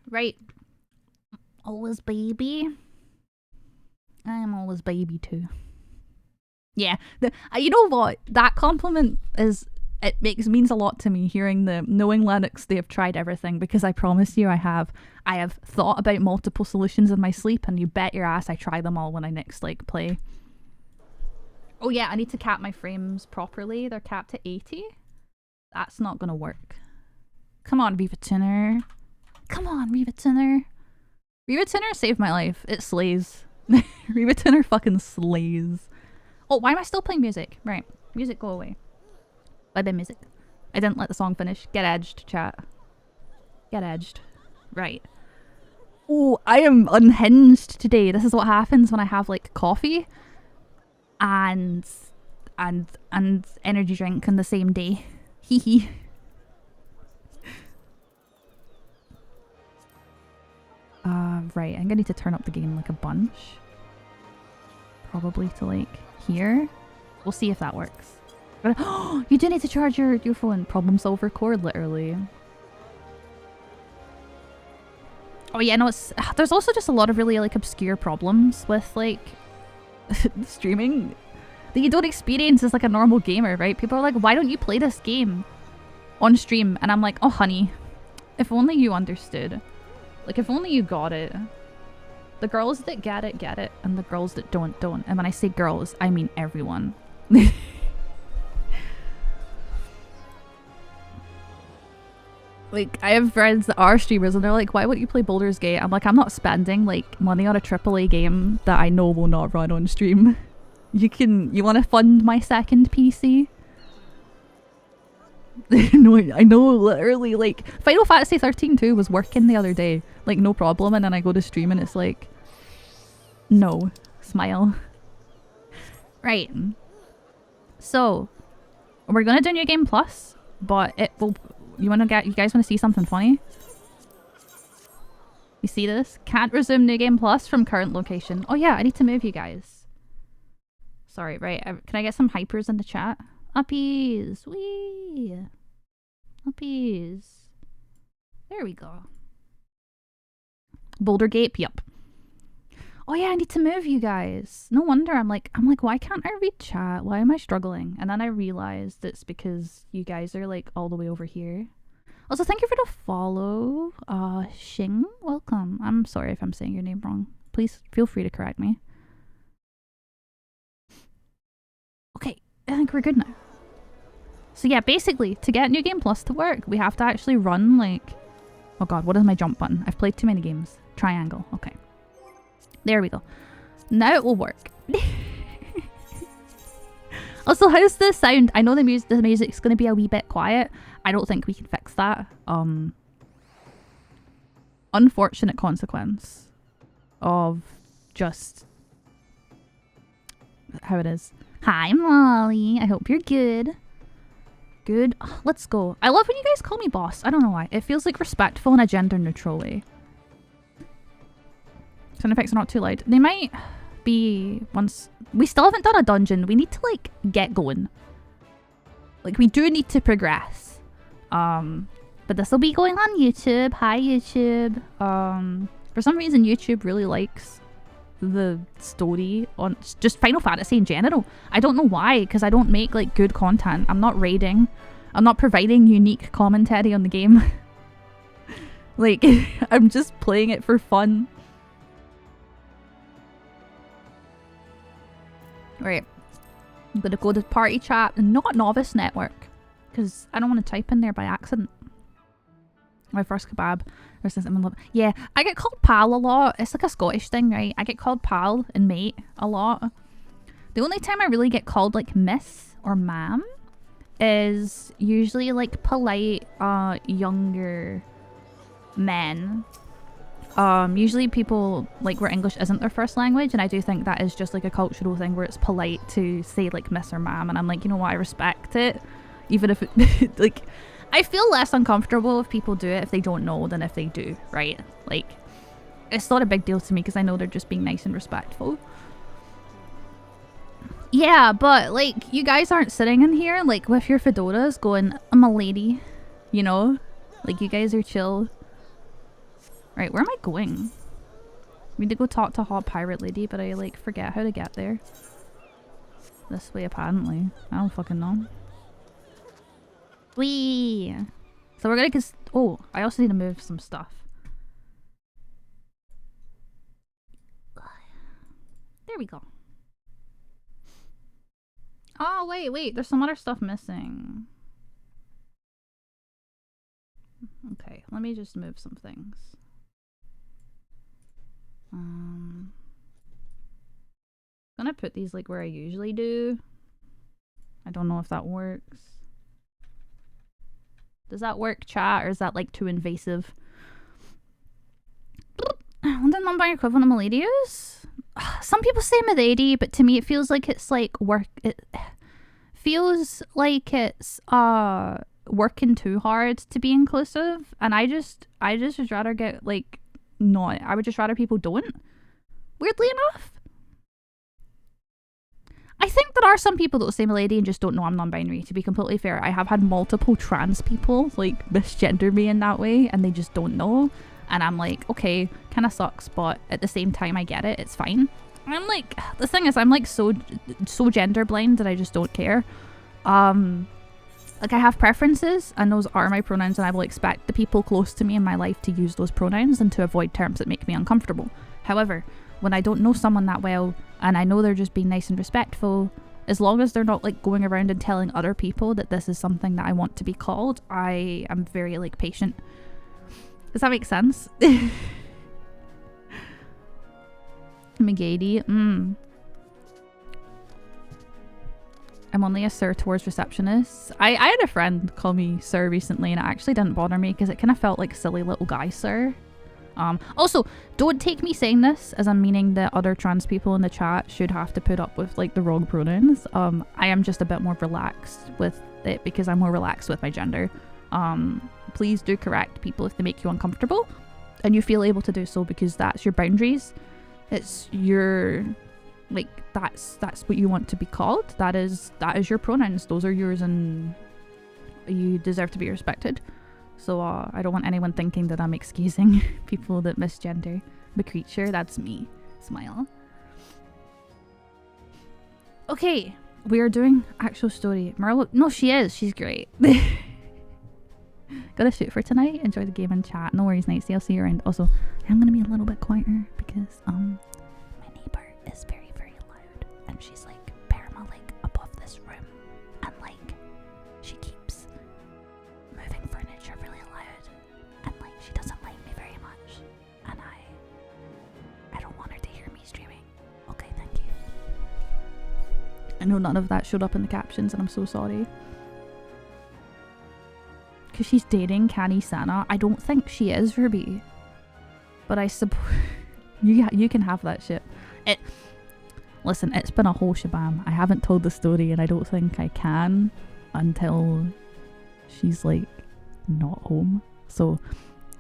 Right. Always baby. I am always baby too. Yeah. You know what? That compliment is... It means a lot to me hearing knowing Linux, they have tried everything, because I promise you I have thought about multiple solutions in my sleep, and you bet your ass I try them all when I next like play. Oh yeah, I need to cap my frames properly. They're capped at 80. That's not gonna work. Come on, Riva Tuner. Come on, Riva Tuner. Riva Tuner saved my life. It slays. Riva Tuner fucking slays. Oh, why am I still playing music? Right. Music, go away. Bye-bye music. I didn't let the song finish. Get edged, chat. Get edged. Right. Oh, I am unhinged today. This is what happens when I have like coffee and energy drink on the same day. Hee hee. Right. I'm gonna need to turn up the game like a bunch. Probably to like here. We'll see if that works. Oh, you do need to charge your phone. Problem solver core, literally. Oh yeah, no, there's also just a lot of really like obscure problems with like streaming that you don't experience as like a normal gamer, right? People are like, why don't you play this game on stream? And I'm like, oh honey, if only you understood. Like if only you got it. The girls that get it, and the girls that don't. And when I say girls, I mean everyone. Like, I have friends that are streamers and they're like, why won't you play Baldur's Gate? I'm like, I'm not spending, like, money on a AAA game that I know will not run on stream. You want to fund my second PC? No, I know, literally, like, Final Fantasy 13 too was working the other day. Like, no problem, and then I go to stream and it's like, no. Smile. Right. So, we're gonna do New Game Plus, but it will... You guys want to see something funny? You see this? Can't resume New Game Plus from current location. Oh yeah, I need to move you guys. Sorry, right. Can I get some hypers in the chat? Uppies! Wee! Uppies. There we go. Boulder Gate, yup. Oh yeah, I need to move you guys. No wonder I'm like, why can't I read chat? Why am I struggling? And then I realized it's because you guys are like all the way over here. Also, thank you for the follow. Xing, welcome. I'm sorry if I'm saying your name wrong. Please feel free to correct me. Okay, I think we're good now. So yeah, basically, to get New Game Plus to work, we have to actually run like... Oh god, what is my jump button? I've played too many games. Triangle, okay. There we go. Now it will work. Also, how's the sound? I know the music's going to be a wee bit quiet. I don't think we can fix that. Unfortunate consequence of just how it is. Hi, Molly. I hope you're good. Good. Let's go. I love when you guys call me boss. I don't know why. It feels like respectful in a gender neutral way. Sound effects are not too loud. They might be once... We still haven't done a dungeon. We need to, like, get going. Like, we do need to progress. But this will be going on YouTube. Hi, YouTube. For some reason, YouTube really likes the story on just Final Fantasy in general. I don't know why, because I don't make, like, good content. I'm not raiding. I'm not providing unique commentary on the game. Like, I'm just playing it for fun. Right, I'm gonna go to party chat and not novice network because I don't want to type in there by accident. My first kebab versus I'm in love. Yeah, I get called pal a lot. It's like a Scottish thing, right? I get called pal and mate a lot. The only time I really get called like miss or ma'am is usually like polite younger men. Usually people like where English isn't their first language, and I do think that is just like a cultural thing where it's polite to say like miss or ma'am, and I'm like, you know what, I respect it, even if it like I feel less uncomfortable if people do it if they don't know than if they do, right? Like, it's not a big deal to me because I know they're just being nice and respectful. Yeah, but like you guys aren't sitting in here like with your fedoras going, I'm a lady, you know? Like you guys are chill. Right, where am I going? I need to go talk to Hot Pirate Lady, but I like forget how to get there. This way apparently. I don't fucking know. Whee! So we're gonna oh, I also need to move some stuff. There we go. Oh, wait, there's some other stuff missing. Okay, let me just move some things. Gonna put these like where I usually do. I don't know if that works. Does that work, chat, or is that like too invasive? What the non-binary equivalent of milady is? Some people say milady, but to me it feels like it's like it feels like it's working too hard to be inclusive, and I just would rather get like not. I would just rather people don't. Weirdly enough. I think there are some people that will say milady and just don't know I'm non-binary, to be completely fair. I have had multiple trans people like misgender me in that way and they just don't know. And I'm like, okay, kind of sucks, but at the same time I get it, it's fine. And I'm like, the thing is, I'm like so gender blind that I just don't care. Like I have preferences and those are my pronouns, and I will expect the people close to me in my life to use those pronouns and to avoid terms that make me uncomfortable. However, when I don't know someone that well and I know they're just being nice and respectful, as long as they're not like going around and telling other people that this is something that I want to be called, I am very like patient. Does that make sense? McGady. I'm only a sir towards receptionists. I had a friend call me sir recently and it actually didn't bother me because it kind of felt like silly little guy sir. Also, don't take me saying this as I'm meaning that other trans people in the chat should have to put up with like the wrong pronouns. I am just a bit more relaxed with it because I'm more relaxed with my gender. Please do correct people if they make you uncomfortable and you feel able to do so, because that's your boundaries. It's your like that's what you want to be called. That is your pronouns. Those are yours and you deserve to be respected. So I don't want anyone thinking that I'm excusing people that misgender the creature. That's me. Smile. Okay, we are doing actual story. Marlo, no, she is. She's great. Gotta shoot for tonight. Enjoy the game and chat. No worries, Nightsy. I'll see you around. Also, I'm gonna be a little bit quieter because my neighbor is very, very loud, and she's like parama like above this room, and like she keeps moving furniture really loud, and like she doesn't like me very much, and I don't want her to hear me streaming. Okay, thank you. I know none of that showed up in the captions, and I'm so sorry. Because she's dating Canny Sana. I don't think she is, Ruby. But I suppose you can have that shit. Listen, it's been a whole shabam. I haven't told the story and I don't think I can until she's like not home. So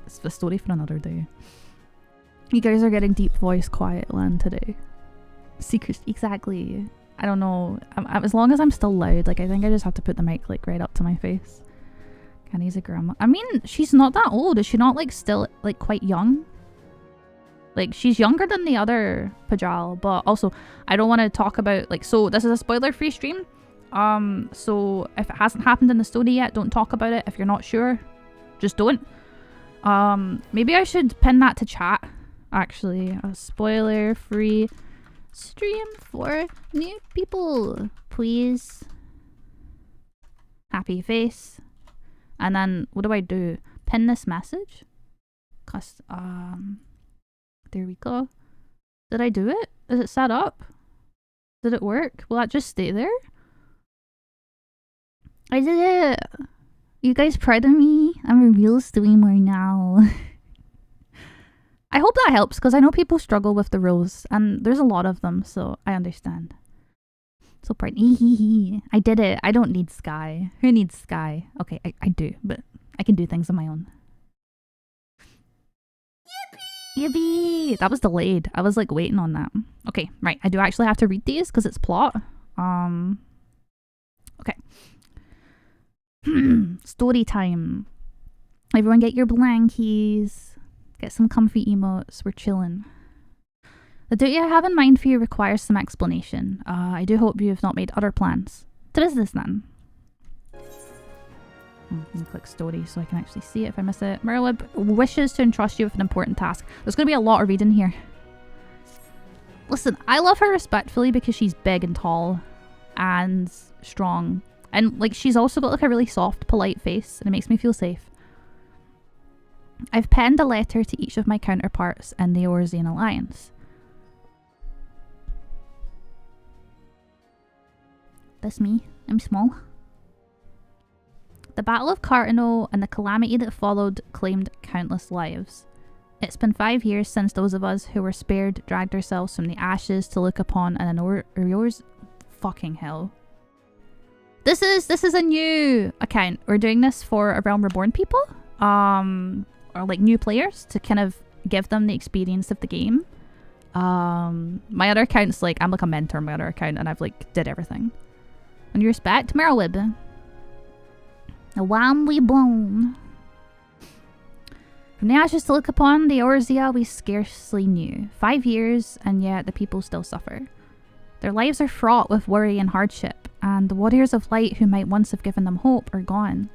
it's the story for another day. You guys are getting deep voice quiet land today. Secrets, exactly. I don't know. As long as I'm still loud, like I think I just have to put the mic like right up to my face. Kenny's a grandma. I mean, she's not that old. Is she not like still like quite young? Like she's younger than the other Pajal, but also I don't want to talk about like, so this is a spoiler-free stream. So if it hasn't happened in the story yet, don't talk about it. If you're not sure, just don't. Maybe I should pin that to chat. Actually, a spoiler-free stream for new people, please. Happy face. And then what do? Pin this message? There we go. Did I do it? Is it set up? Did it work? Will that just stay there? I did it! You guys proud of me? I'm a real streamer now. I hope that helps, because I know people struggle with the rules, and there's a lot of them, so I understand. So proud. I did it. I don't need Sky. Who needs Sky? Okay, I do, but I can do things on my own. Yippee! That was delayed. I was like waiting on that. Okay, right. I do actually have to read these because it's plot. Okay. Story time. Everyone get your blankies. Get some comfy emotes. We're chilling. The duty I have in mind for you requires some explanation. I do hope you have not made other plans. What is this then? Let me click story so I can actually see it if I miss it. Merlib wishes to entrust you with an important task. There's going to be a lot of reading here. Listen, I love her respectfully because she's big and tall and strong. And like she's also got like a really soft, polite face and it makes me feel safe. I've penned a letter to each of my counterparts in the Orzian Alliance. That's me. I'm small. The Battle of Cartano and the calamity that followed claimed countless lives. It's been 5 years since those of us who were spared dragged ourselves from the ashes to look upon an yours. Fucking hell. This is a new account. We're doing this for a Realm Reborn people. Or like new players to kind of give them the experience of the game. My other account's like, I'm like a mentor on my other account and I've like did everything. On your respect, Merlib. A whamly bone. From the ashes to look upon the Orzia we scarcely knew. 5 years, and yet the people still suffer. Their lives are fraught with worry and hardship, and the warriors of light who might once have given them hope are gone.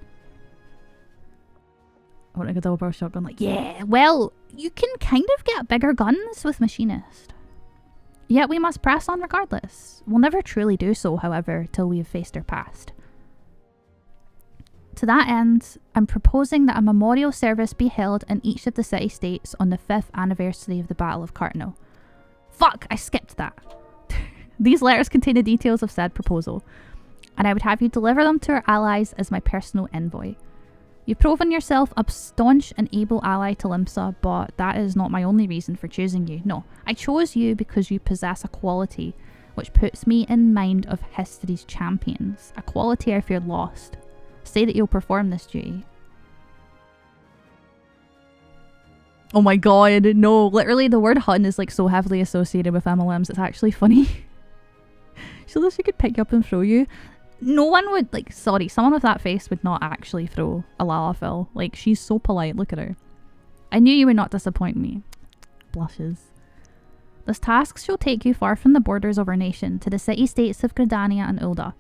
I want to get a double barrel shotgun. Like, yeah, well, you can kind of get bigger guns with Machinist. Yet we must press on regardless. We'll never truly do so, however, till we have faced our past. To that end, I'm proposing that a memorial service be held in each of the city-states on the 5th anniversary of the Battle of Cartano. Fuck, I skipped that. These letters contain the details of said proposal, and I would have you deliver them to our allies as my personal envoy. You've proven yourself a staunch and able ally to Limsa, but that is not my only reason for choosing you. No, I chose you because you possess a quality which puts me in mind of history's champions, a quality I feared lost. Say that you'll perform this duty. Oh my god, no, literally the word Hun is like so heavily associated with MLMs, it's actually funny. She looks like she could pick you up and throw you. No one would, like, sorry, someone with that face would not actually throw a Lalafell. Like, she's so polite, look at her. I knew you would not disappoint me. Blushes. This task shall take you far from the borders of our nation, to the city-states of Gridania and Ulda.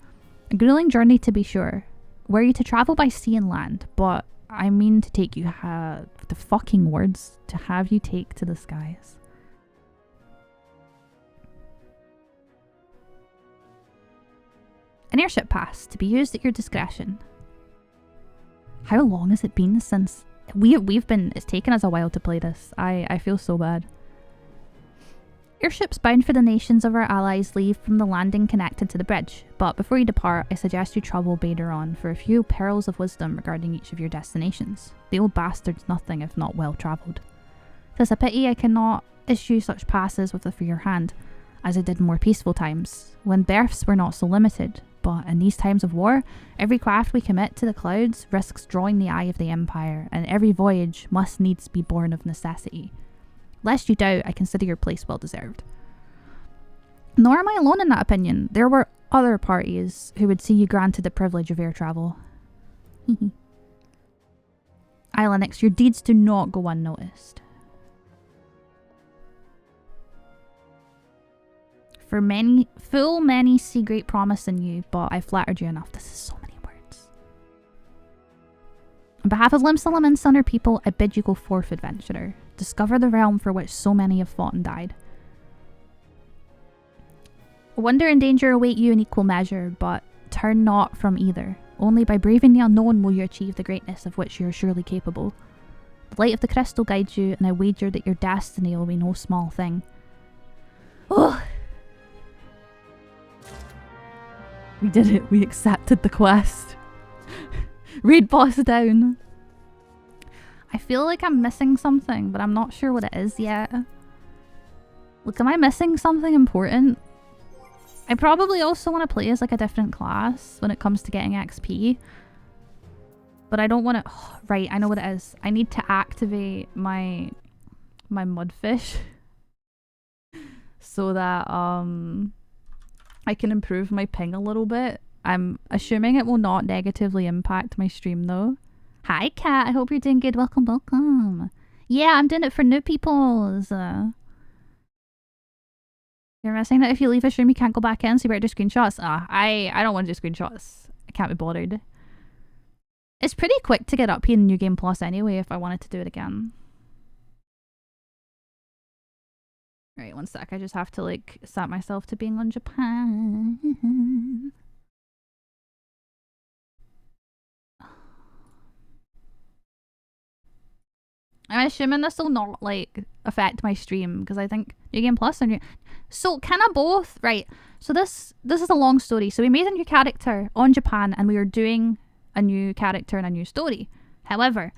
A grueling journey to be sure. Were you to travel by sea and land, but I mean to take you, the fucking words, to have you take to the skies. An airship pass to be used at your discretion. How long has it been since we've been? It's taken us a while to play this. I feel so bad. Airships bound for the nations of our allies leave from the landing connected to the bridge, but before you depart, I suggest you trouble Baderon for a few pearls of wisdom regarding each of your destinations. The old bastard's nothing if not well travelled. 'Tis a pity I cannot issue such passes with a freer hand, as I did in more peaceful times, when berths were not so limited. But in these times of war, every craft we commit to the clouds risks drawing the eye of the Empire, and every voyage must needs be born of necessity. Lest you doubt, I consider your place well deserved. Nor am I alone in that opinion. There were other parties who would see you granted the privilege of air travel. Islanix, your deeds do not go unnoticed. For many see great promise in you, but I flattered you enough. This is so many words. On behalf of Limsalam and Sunner people, I bid you go forth, adventurer. Discover the realm for which so many have fought and died. Wonder and danger await you in equal measure, but turn not from either. Only by braving the unknown will you achieve the greatness of which you are surely capable. The light of the crystal guides you, and I wager that your destiny will be no small thing. Oh! We did it. We accepted the quest. Raid boss down. I feel like I'm missing something, but I'm not sure what it is yet. Look, am I missing something important? I probably also want to play as like a different class when it comes to getting XP. But I don't want to... Oh, right, I know what it is. I need to activate my mudfish. So that, I can improve my ping a little bit. I'm assuming it will not negatively impact my stream though. Hi Kat, I hope you're doing good. Welcome, welcome. Yeah, I'm doing it for new peoples. You're missing that if you leave a stream you can't go back in, so you better do screenshots. I don't want to do screenshots. I can't be bothered. It's pretty quick to get up here in New Game Plus anyway if I wanted to do it again. Right, one sec. I just have to like set myself to being on Japan. I'm assuming this will not like affect my stream because I think New Game Plus and so kind of both, right? So this is a long story. So we made a new character on Japan and we were doing a new character and a new story. However,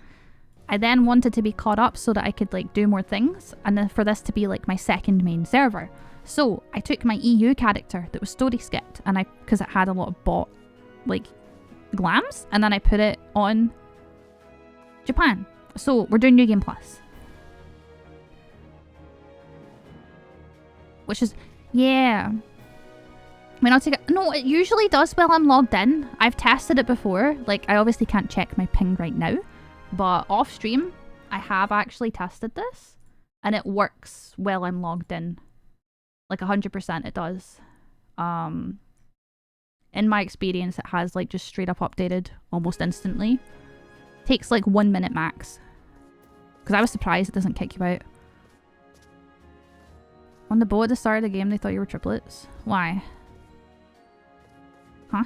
I then wanted to be caught up so that I could like do more things and then for this to be like my second main server. So I took my EU character that was story skipped and because it had a lot of bot like glams, and then I put it on Japan. So we're doing New Game Plus. Which is, yeah. I mean, no, it usually does while I'm logged in. I've tested it before. Like, I obviously can't check my ping right now. But off stream, I have actually tested this. And it works while I'm logged in. Like, 100% it does. In my experience, it has, like, just straight up updated almost instantly. Takes, like, 1 minute max. Because I was surprised it doesn't kick you out. On the boat at the start of the game, they thought you were triplets. Why? Huh?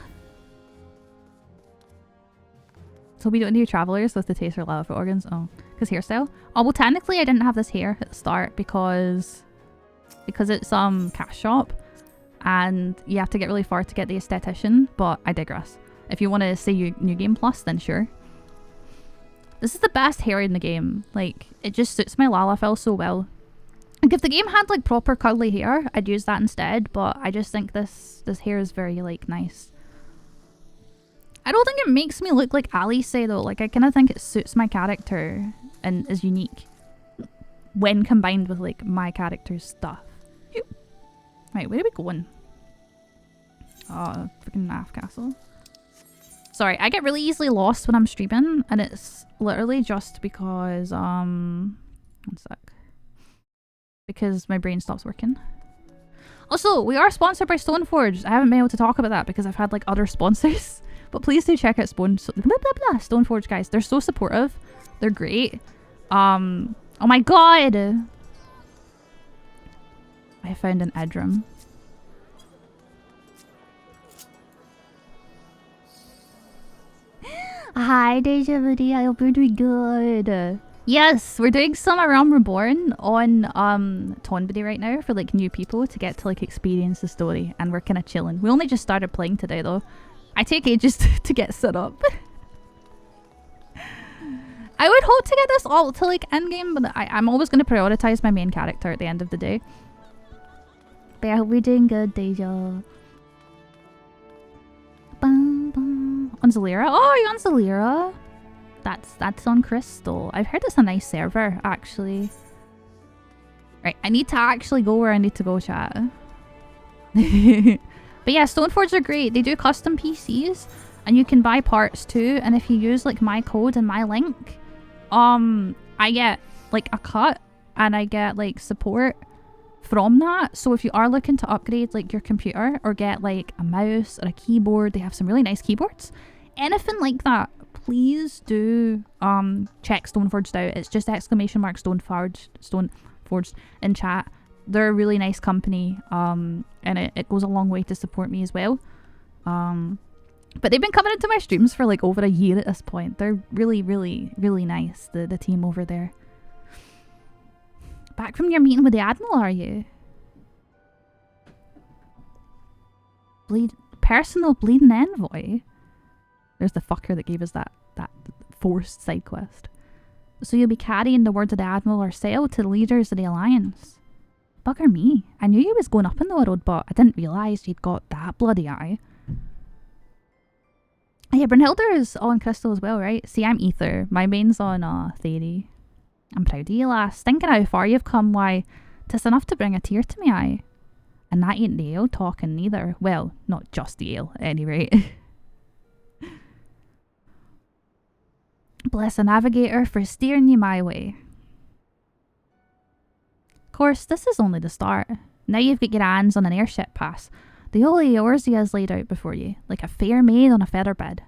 So we don't do travelers with the taster lava for organs? Oh, because hairstyle? Oh, well, technically I didn't have this hair at the start because it's cash shop and you have to get really far to get the esthetician, but I digress. If you want to say New Game Plus, then sure. This is the best hair in the game. Like, it just suits my Lalafell so well. Like, if the game had, like, proper curly hair, I'd use that instead, but I just think this hair is very, like, nice. I don't think it makes me look like Alice, though. Like, I kind of think it suits my character and is unique when combined with, like, my character's stuff. Right, where are we going? Oh, freaking Naff Castle. Sorry, I get really easily lost when I'm streaming, and it's literally just because, one sec. Because my brain stops working. Also, we are sponsored by Stoneforge. I haven't been able to talk about that because I've had, like, other sponsors. But please do check out Stoneforge, guys. They're so supportive. They're great. Oh my god! I found an Edrum. Hi, Deja Vu. I hope you're doing good. Yes, we're doing some Realm Reborn on TONBERRY right now for like new people to get to like experience the story, and we're kind of chilling. We only just started playing today though. I take ages to get set up. I would hope to get this all to like endgame, but I'm always going to prioritize my main character at the end of the day. But I hope we're doing good, Deja. Bum, bum. On Zalira? Oh, you're on Zalira? That's on Crystal. I've heard it's a nice server, actually. Right, I need to actually go where I need to go, chat. But yeah, Stoneforge are great. They do custom PCs, and you can buy parts too. And if you use like my code and my link, I get like a cut, and I get like support from that. So if you are looking to upgrade like your computer or get like a mouse or a keyboard, they have some really nice keyboards. Anything like that, please do check Stoneforged out. It's just ! Stoneforged in chat. They're a really nice company, and it goes a long way to support me as well. But they've been coming into my streams for like over a year at this point. They're really, really, really nice, the team over there. Back from your meeting with the Admiral, are you? Personal bleeding envoy? There's the fucker that gave us that forced side quest. So you'll be carrying the words of the Admiral or Sail to the leaders of the Alliance. Bugger me. I knew you was going up in the world, but I didn't realise you'd got that bloody eye. Yeah, Brunhilde is on Crystal as well, right? See, I'm Ether. My main's on Theory. I'm proud of you, lass. Thinking how far you've come, why, 'tis enough to bring a tear to me eye. And that ain't the ale talking neither. Well, not just the ale, at any rate. Bless a navigator for steering you my way. Of course, this is only the start. Now you've got your hands on an airship pass. The holy Eorzea is laid out before you, like a fair maid on a feather bed.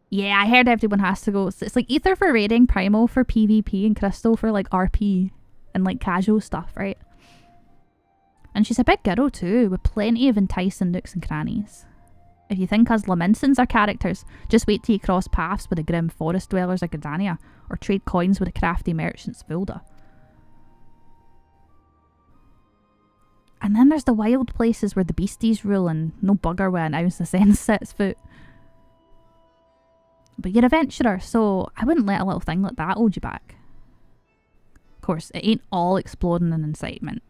Yeah, I heard everyone has to go. It's like Ether for raiding, Primal for PvP, and Crystal for like RP and like casual stuff, right? And she's a big girl too, with plenty of enticing nooks and crannies. If you think us Laminsons are characters, just wait till you cross paths with the grim forest dwellers of Gridania, or trade coins with the crafty merchants of Vilda. And then there's the wild places where the beasties rule and no bugger will announce the sense sets foot. But you're an adventurer, so I wouldn't let a little thing like that hold you back. Of course, it ain't all exploring and incitement.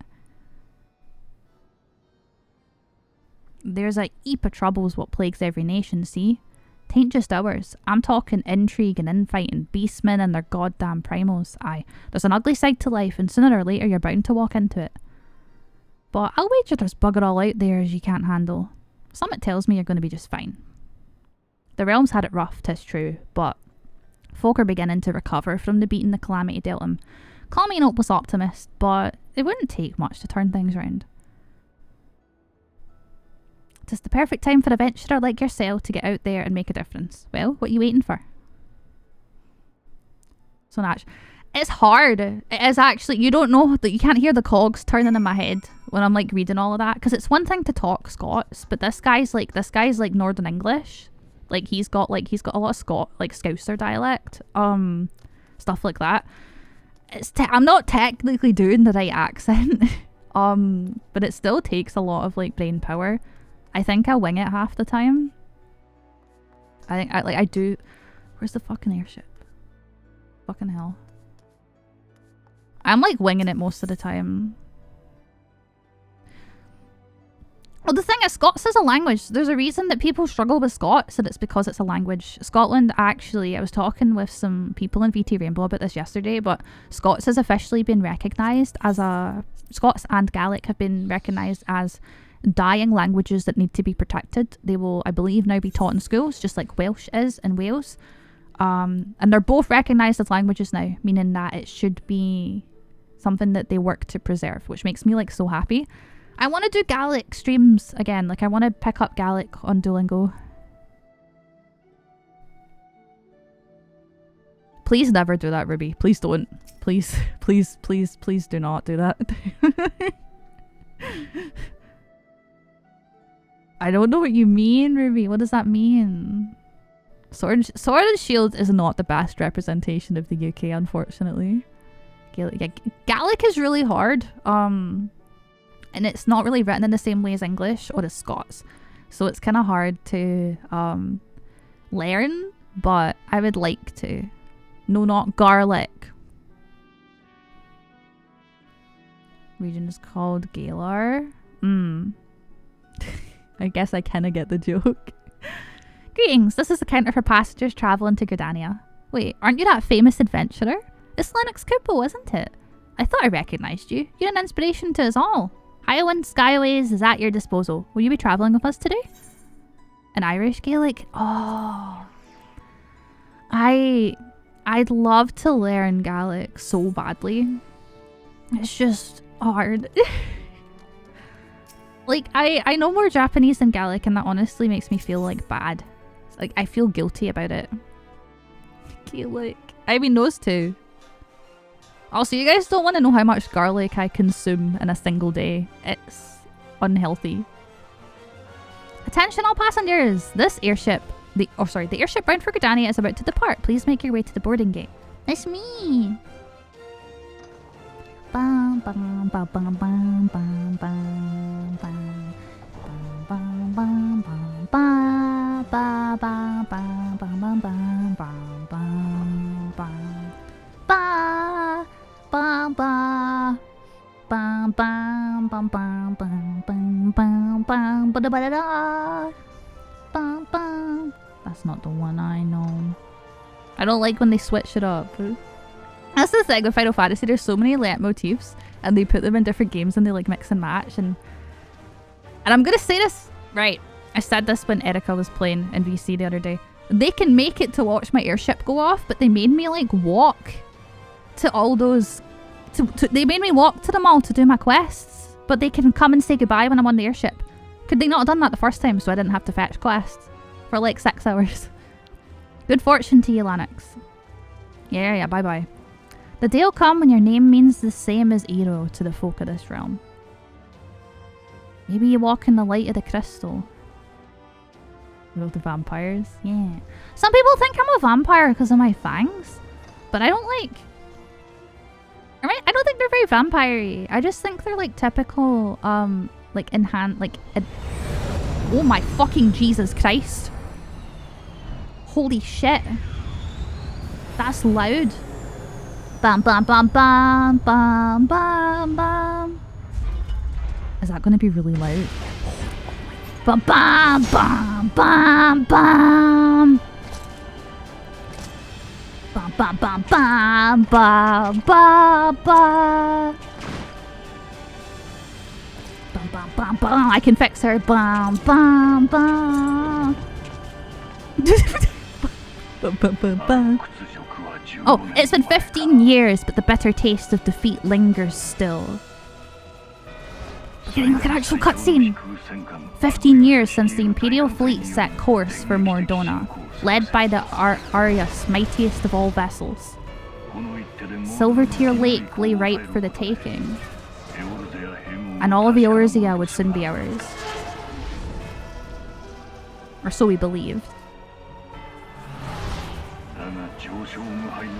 There's a heap of troubles what plagues every nation, see? Tain't just ours. I'm talking intrigue and infighting, beastmen and their goddamn primals. Aye, there's an ugly side to life, and sooner or later you're bound to walk into it. But I'll wager there's bugger all out there as you can't handle. Something tells me you're going to be just fine. The realms had it rough, 'tis true, but folk are beginning to recover from the beating the calamity dealt them. Call me an hopeless optimist, but it wouldn't take much to turn things round. 'Tis the perfect time for an adventurer like yourself to get out there and make a difference. Well, what are you waiting for? So Natch, it's hard. It is actually, you don't know, that you can't hear the cogs turning in my head when I'm like reading all of that, because it's one thing to talk Scots, but this guy's like Northern English. Like he's got a lot of Scouser dialect, stuff like that. I'm not technically doing the right accent, but it still takes a lot of like brain power. I think I wing it half the time. I do. Where's the fucking airship? Fucking hell. I'm like winging it most of the time. Well, the thing is, Scots is a language. There's a reason that people struggle with Scots, and it's because it's a language. Scotland, actually, I was talking with some people in VT Rainbow about this yesterday, but Scots has officially been recognised as Scots and Gaelic have been recognised as dying languages that need to be protected. They will, I believe, now be taught in schools, just like Welsh is in Wales. And they're both recognised as languages now, meaning that it should be something that they work to preserve, which makes me like so happy. I want to do Gaelic streams again. Like, I want to pick up Gaelic on Duolingo. Please never do that, Ruby. Please don't. Please, please, please, please do not do that. I don't know what you mean, Ruby. What does that mean? Sword and Shield is not the best representation of the UK, unfortunately. Gaelic is really hard. And it's not really written in the same way as English or as Scots. So it's kind of hard to learn, but I would like to. No, not garlic. Region is called Galar. I guess I kind of get the joke. Greetings, this is the counter for passengers travelling to Gridania. Wait, aren't you that famous adventurer? It's Lennox Kupo, isn't it? I thought I recognised you. You're an inspiration to us all. Highwind Skyways is at your disposal. Will you be travelling with us today? An Irish Gaelic? Oh. I'd love to learn Gaelic so badly. It's just hard. Like, I know more Japanese than Gaelic, and that honestly makes me feel like bad. Like, I feel guilty about it. Gaelic. I mean, those two. Also, you guys don't want to know how much garlic I consume in a single day. It's unhealthy. Attention all passengers! This airship, the airship bound for Gridania is about to depart. Please make your way to the boarding gate. It's me! Bum, bum, bum, bum, bum, bum, bum, bum. Bum, bum, bum, bum, bum, bum, bum, bum, bum, bum, bum, bum, bum. Ba ba ba bum bum bum bum bum bum bum bum ba da ba da da bum bum. That's not the one I know. I don't like when they switch it up. That's the thing with Final Fantasy. There's so many leitmotifs, and they put them in different games, and they like mix and match. And And I'm gonna say this, right, I said this when Erica was playing in VC the other day. They can make it to watch my airship go off, but they made me like walk to all those... they made me walk to them all to do my quests, but they can come and say goodbye when I'm on the airship. Could they not have done that the first time so I didn't have to fetch quests for like 6 hours? Good fortune to you, Lennox. Yeah, bye-bye. The day will come when your name means the same as Ero to the folk of this realm. Maybe you walk in the light of the crystal. World of vampires? Yeah. Some people think I'm a vampire because of my fangs, but I don't like... I don't think they're very vampire-y. I just think they're like typical, like enhanced, like... Oh my fucking Jesus Christ. Holy shit. That's loud. Bam, bam, bam, bam, bam, bam, bam. Is that going to be really loud? Bam, bam, bam, bam, bam. Bam, bam, bam, bam, bam, bam, bam. Bam, bam, bam, bam. I can fix her. Bam, bam, bam. Bam, bam, bam, bam. Oh, it's been 15 years, but the bitter taste of defeat lingers still. Look at actual cutscene. 15 years since the Imperial fleet set course for Mordona, led by the Arius, mightiest of all vessels. Silvertear Lake lay ripe for the taking, and all of Eorzea would soon be ours. Or so we believed.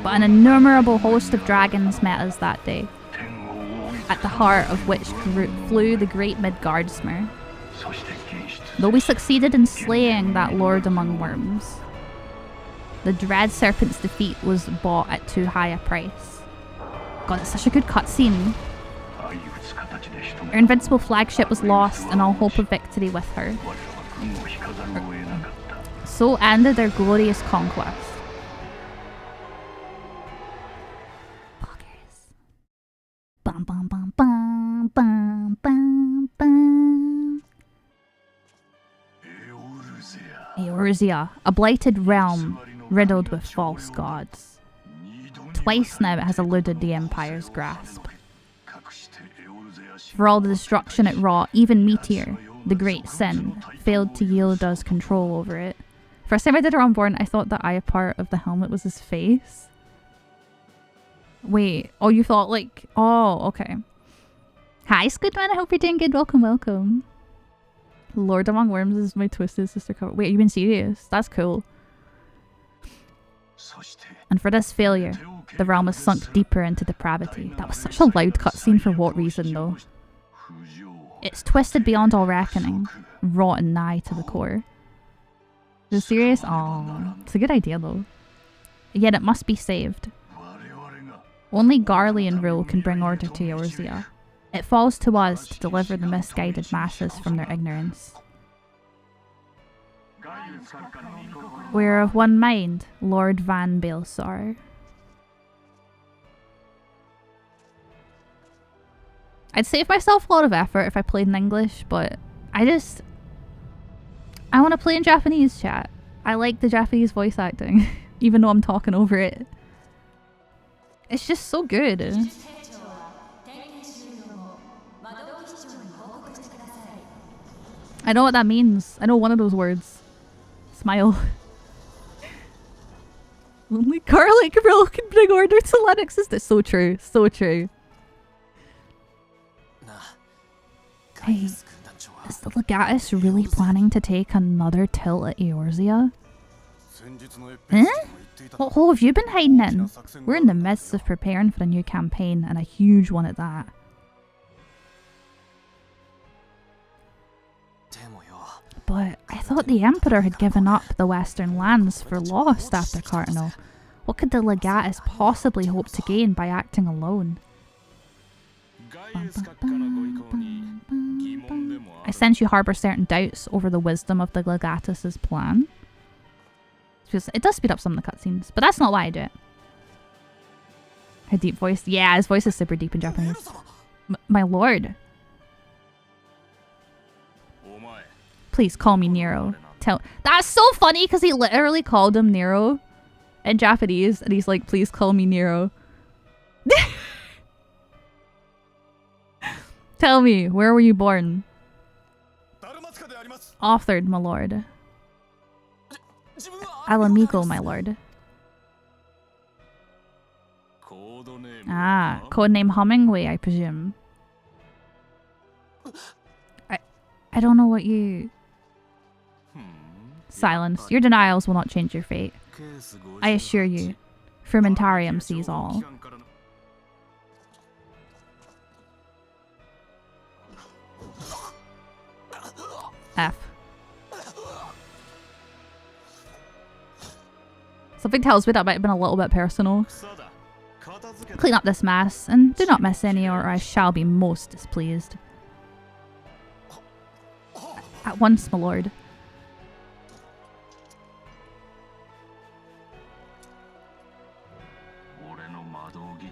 But an innumerable host of dragons met us that day, at the heart of which flew the great Midgardsmer. Though we succeeded in slaying that lord among worms, the dread serpent's defeat was bought at too high a price. God, it's such a good cutscene. Our invincible flagship was lost and all hope of victory with her. So ended their glorious conquest. Bum, bum, bum, bum, bum, bum, bum. Eorzea, a blighted realm riddled with false gods. Twice now it has eluded the Empire's grasp. For all the destruction it wrought, even Meteor, the great sin, failed to yield us control over it. First time I did her Unborn, I thought the eye part of the helmet was his face. Wait, oh, you thought like... Oh, okay. Hi, Squidman, I hope you're doing good. Welcome, welcome. Lord Among Worms is my twisted sister cover. Wait, are you being serious? That's cool. And for this failure, the realm has sunk deeper into depravity. That was such a loud cutscene for what reason, though? It's twisted beyond all reckoning, rotten nigh to the core. Is it serious? Aw, it's a good idea, though. Yet it must be saved. Only Garlean rule can bring order to Eorzea. It falls to us to deliver the misguided masses from their ignorance. We're of one mind, Lord Van Baelsar. I'd save myself a lot of effort if I played in English, but I want to play in Japanese, chat. I like the Japanese voice acting, even though I'm talking over it. It's just so good. I know what that means. I know one of those words. Smile. Only garlic roll can bring order to Lennox. Is this so true? So true. Hey, is the Legatus really planning to take another tilt at Eorzea? Huh? What hole have you been hiding in? We're in the midst of preparing for a new campaign, and a huge one at that. But I thought the Emperor had given up the Western lands for lost after Cardinal. What could the Legatus possibly hope to gain by acting alone? I sense you harbour certain doubts over the wisdom of the Legatus's plan. It does speed up some of the cutscenes, but that's not why I do it. Her deep voice. Yeah, his voice is super deep in Japanese. My lord. Please call me Nero. That's so funny because he literally called him Nero in Japanese, and he's like, please call me Nero. Tell me, where were you born? Authored, my lord. Alamigo, my lord. Ah, codename Hummingway, I presume. I don't know what you... Silence. Your denials will not change your fate. I assure you, Fermentarium sees all. F. Something tells me that might have been a little bit personal. Clean up this mess, and do not miss any, or I shall be most displeased. At once, my lord.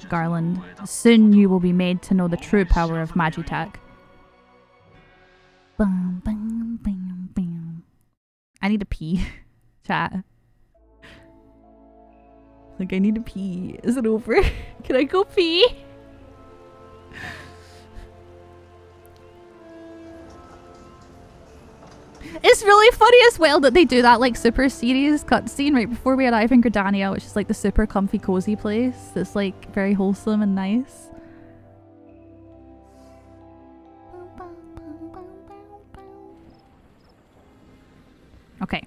Garland, soon you will be made to know the true power of Magitech. Bum, bum, bum, bum. I need to pee. Chat. Like, I need to pee. Is it over? Can I go pee? It's really funny as well that they do that like super serious cutscene right before we arrive in Gridania, which is like the super comfy cozy place that's like very wholesome and nice. Okay.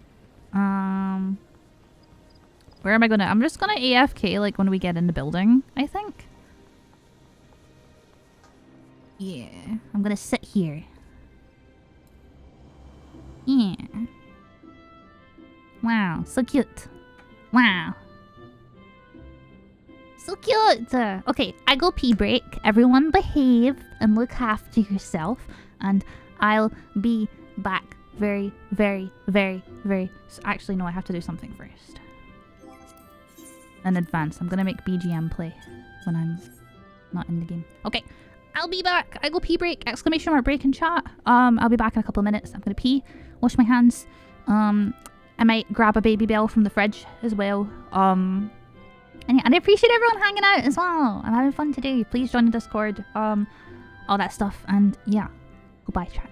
Where am I gonna... I'm just gonna AFK like when we get in the building, I think. Yeah. I'm gonna sit here. Yeah. Wow, so cute. Wow. So cute. Okay, I go pee break. Everyone behave and look after yourself. And I'll be back very, very, very, very... Actually, no, I have to do something first. In advance. I'm gonna make BGM play when I'm not in the game. Okay. I'll be back. I go pee break. Exclamation mark break in chat. I'll be back in a couple of minutes. I'm gonna pee, wash my hands. I might grab a baby bell from the fridge as well. And yeah, and I appreciate everyone hanging out as well. I'm having fun today. Please join the Discord. All that stuff. And yeah, goodbye, chat.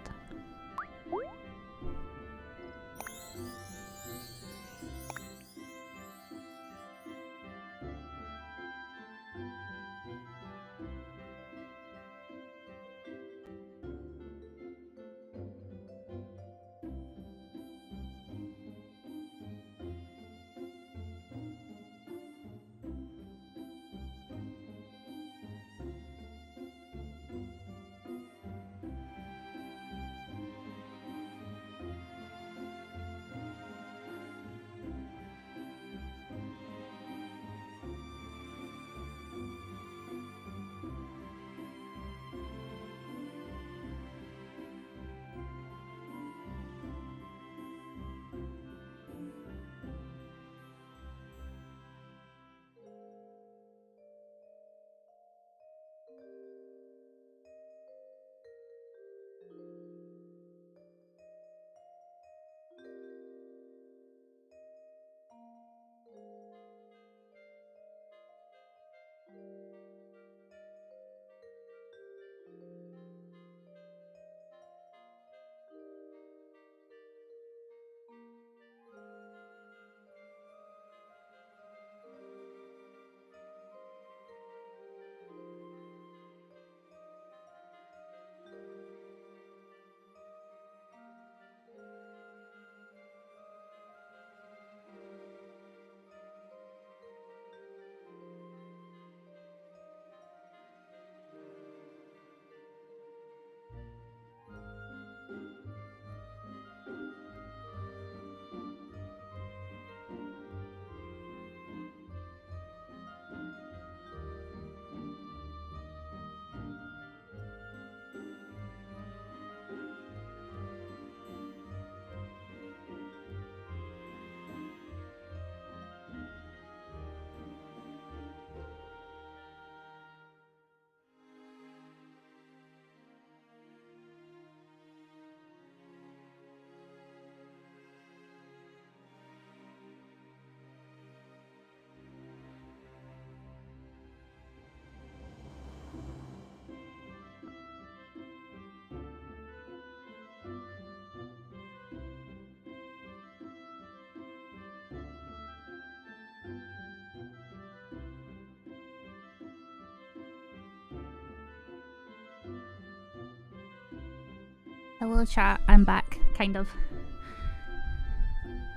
Hello chat, I'm back, kind of.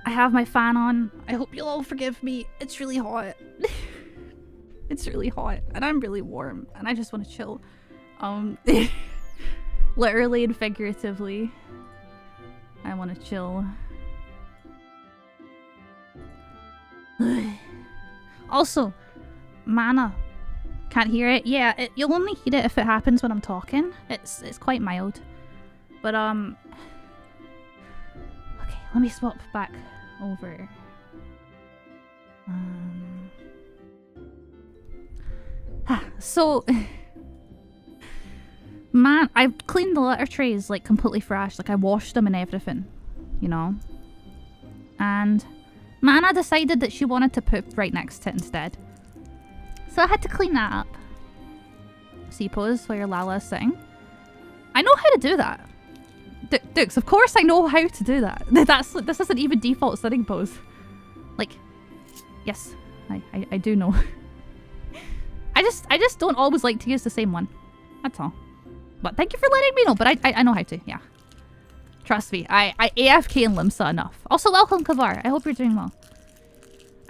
I have my fan on. I hope you'll all forgive me. It's really hot. It's really hot and I'm really warm and I just want to chill. Literally and figuratively. I want to chill. Also, mana. Can't hear it? Yeah, you'll only hear it if it happens when I'm talking. It's quite mild. But okay, let me swap back over. So man, I've cleaned the litter trays like completely fresh. Like I washed them and everything, you know. And Mana decided that she wanted to poop right next to it instead. So I had to clean that up. C pose where Lala is sitting. I know how to do that. Dukes, of course I know how to do that. This isn't even default sitting pose. Like, yes, I do know. I just don't always like to use the same one. That's all. But thank you for letting me know. But I know how to. Yeah. Trust me. I AFK in Limsa enough. Also, welcome Kavar. I hope you're doing well.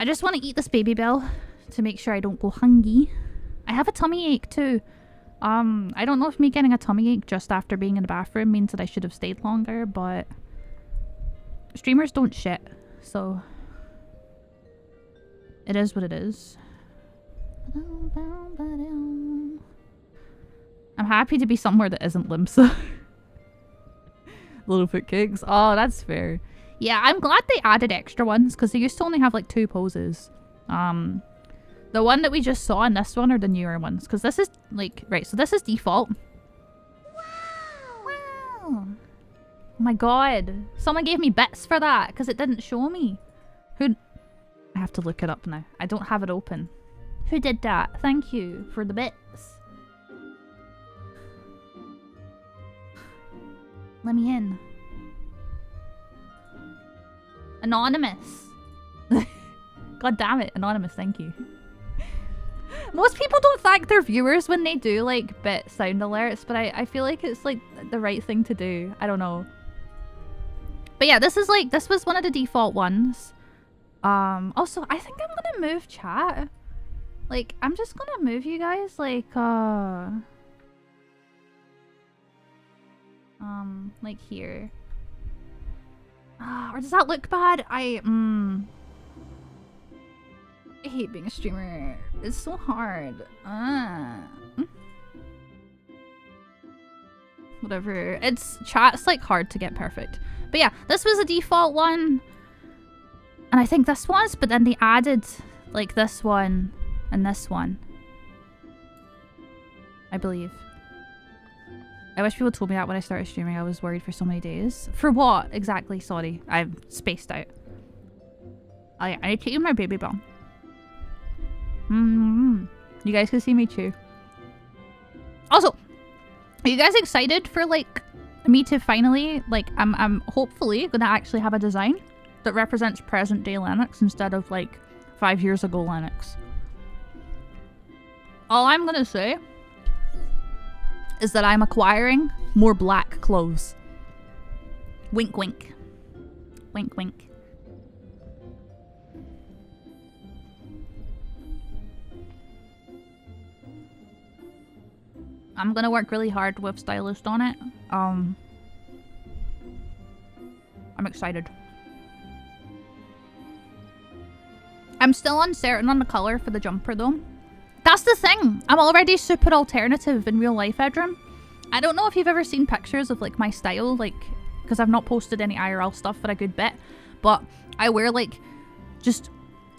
I just want to eat this baby bell to make sure I don't go hungry. I have a tummy ache too. I don't know if me getting a tummy ache just after being in the bathroom means that I should have stayed longer, but streamers don't shit, so it is what it is. I'm happy to be somewhere that isn't Limsa. Littlefoot cakes. Oh, that's fair. Yeah, I'm glad they added extra ones because they used to only have like 2 poses. The one that we just saw and this one are the newer ones because this is like right. So this is default. Wow! Oh my god! Someone gave me bits for that because it didn't show me. Who? I have to look it up now. I don't have it open. Who did that? Thank you for the bits. Let me in. Anonymous. God damn it, Anonymous, thank you. Most people don't thank their viewers when they do like bit sound alerts, but I feel like it's like the right thing to do. I don't know. But yeah, this was one of the default ones. Also, I think I'm gonna move chat. Like, I'm just gonna move you guys like here. Or does that look bad? I hate being a streamer. It's so hard. Whatever. Chat's like hard to get perfect. But yeah, this was a default one. And I think this was, but then they added like this one and this one. I believe. I wish people told me that when I started streaming. I was worried for so many days. For what? Exactly. Sorry. I've spaced out. I need to eat my baby bell. You guys can see me chew. Also, are you guys excited for like me to finally like I'm hopefully gonna actually have a design that represents present day Linux instead of like 5 years ago Linux. All I'm gonna say is that I'm acquiring more black clothes. Wink wink. Wink wink. I'm gonna work really hard with Stylist on it. I'm excited. I'm still uncertain on the colour for the jumper though. That's the thing. I'm already super alternative in real life, Edrim. I don't know if you've ever seen pictures of like my style, like, because I've not posted any IRL stuff for a good bit, but I wear like just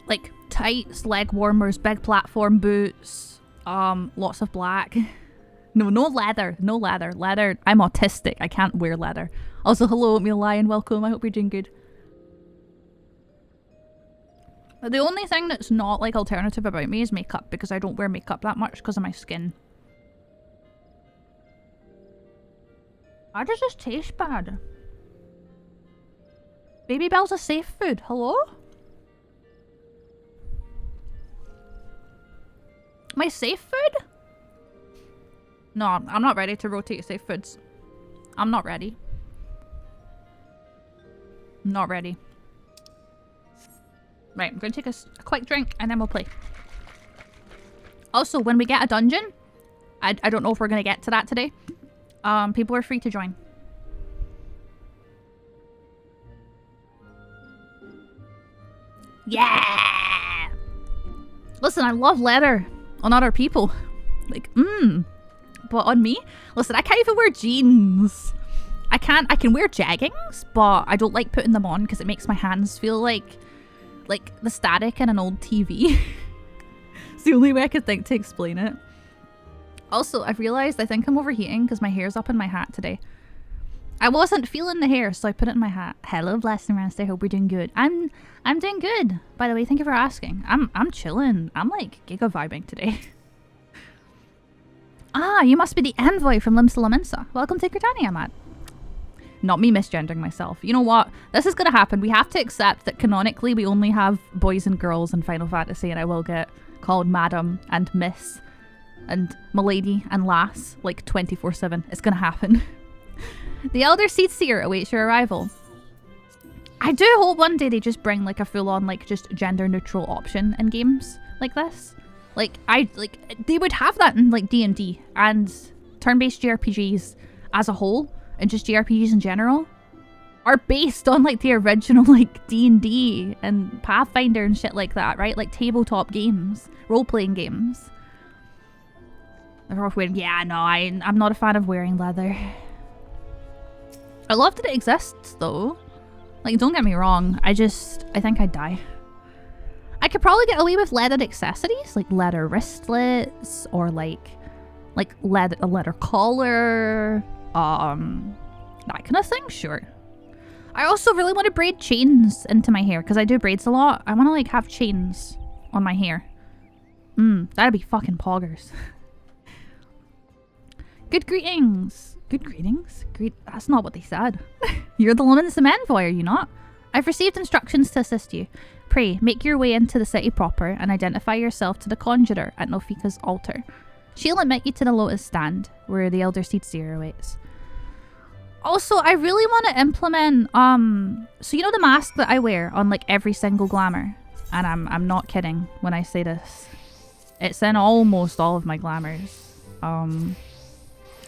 like tights, leg warmers, big platform boots, lots of black. No leather. No leather. Leather. I'm autistic. I can't wear leather. Also, hello, Oatmeal Lion. Welcome. I hope you're doing good. But the only thing that's not like alternative about me is makeup, because I don't wear makeup that much because of my skin. How does this taste bad? Baby Bell's a safe food. Hello? My safe food? No, I'm not ready to rotate safe foods. I'm not ready. Not ready. Right, I'm going to take a quick drink and then we'll play. Also, when we get a dungeon, I don't know if we're going to get to that today. People are free to join. Yeah! Listen, I love leather on other people. Like, but on me? Listen, I can't even wear jeans. I can wear jeggings, but I don't like putting them on because it makes my hands feel like the static in an old TV. It's the only way I could think to explain it. Also, I've realized I think I'm overheating because my hair's up in my hat today. I wasn't feeling the hair, so I put it in my hat. Hello, Blessed and Rest. I hope we're doing good. I'm doing good. By the way, thank you for asking. I'm chilling. I'm like giga vibing today. Ah, you must be the envoy from Limsa Lamensa. Welcome to Gridania, Matt. Not me misgendering myself. You know what? This is gonna happen. We have to accept that canonically we only have boys and girls in Final Fantasy, and I will get called Madam and Miss and Milady and Lass like 24/7. It's gonna happen. The Elder Seedseer awaits your arrival. I do hope one day they just bring like a full-on like just gender-neutral option in games like this. Like they would have that in like D&D and turn-based JRPGs as a whole, and just JRPGs in general are based on like the original like D&D and Pathfinder and shit like that, right? Like tabletop games, role-playing games. Yeah, no, I'm not a fan of wearing leather. I love that it exists though. Like, don't get me wrong, I think I'd die. I could probably get away with leather accessories, like leather wristlets, or like a leather collar, that kind of thing, sure. I also really want to braid chains into my hair, because I do braids a lot. I want to like have chains on my hair. That'd be fucking poggers. Good greetings. Good greetings? That's not what they said. You're the Luminism envoy, are you not? I've received instructions to assist you. Pray, make your way into the city proper and identify yourself to the conjurer at Nofika's altar. She'll admit you to the Lotus Stand, where the Elder Seedseer awaits. Also, I really want to implement, so you know the mask that I wear on like every single glamour? And I'm not kidding when I say this. It's in almost all of my glamours.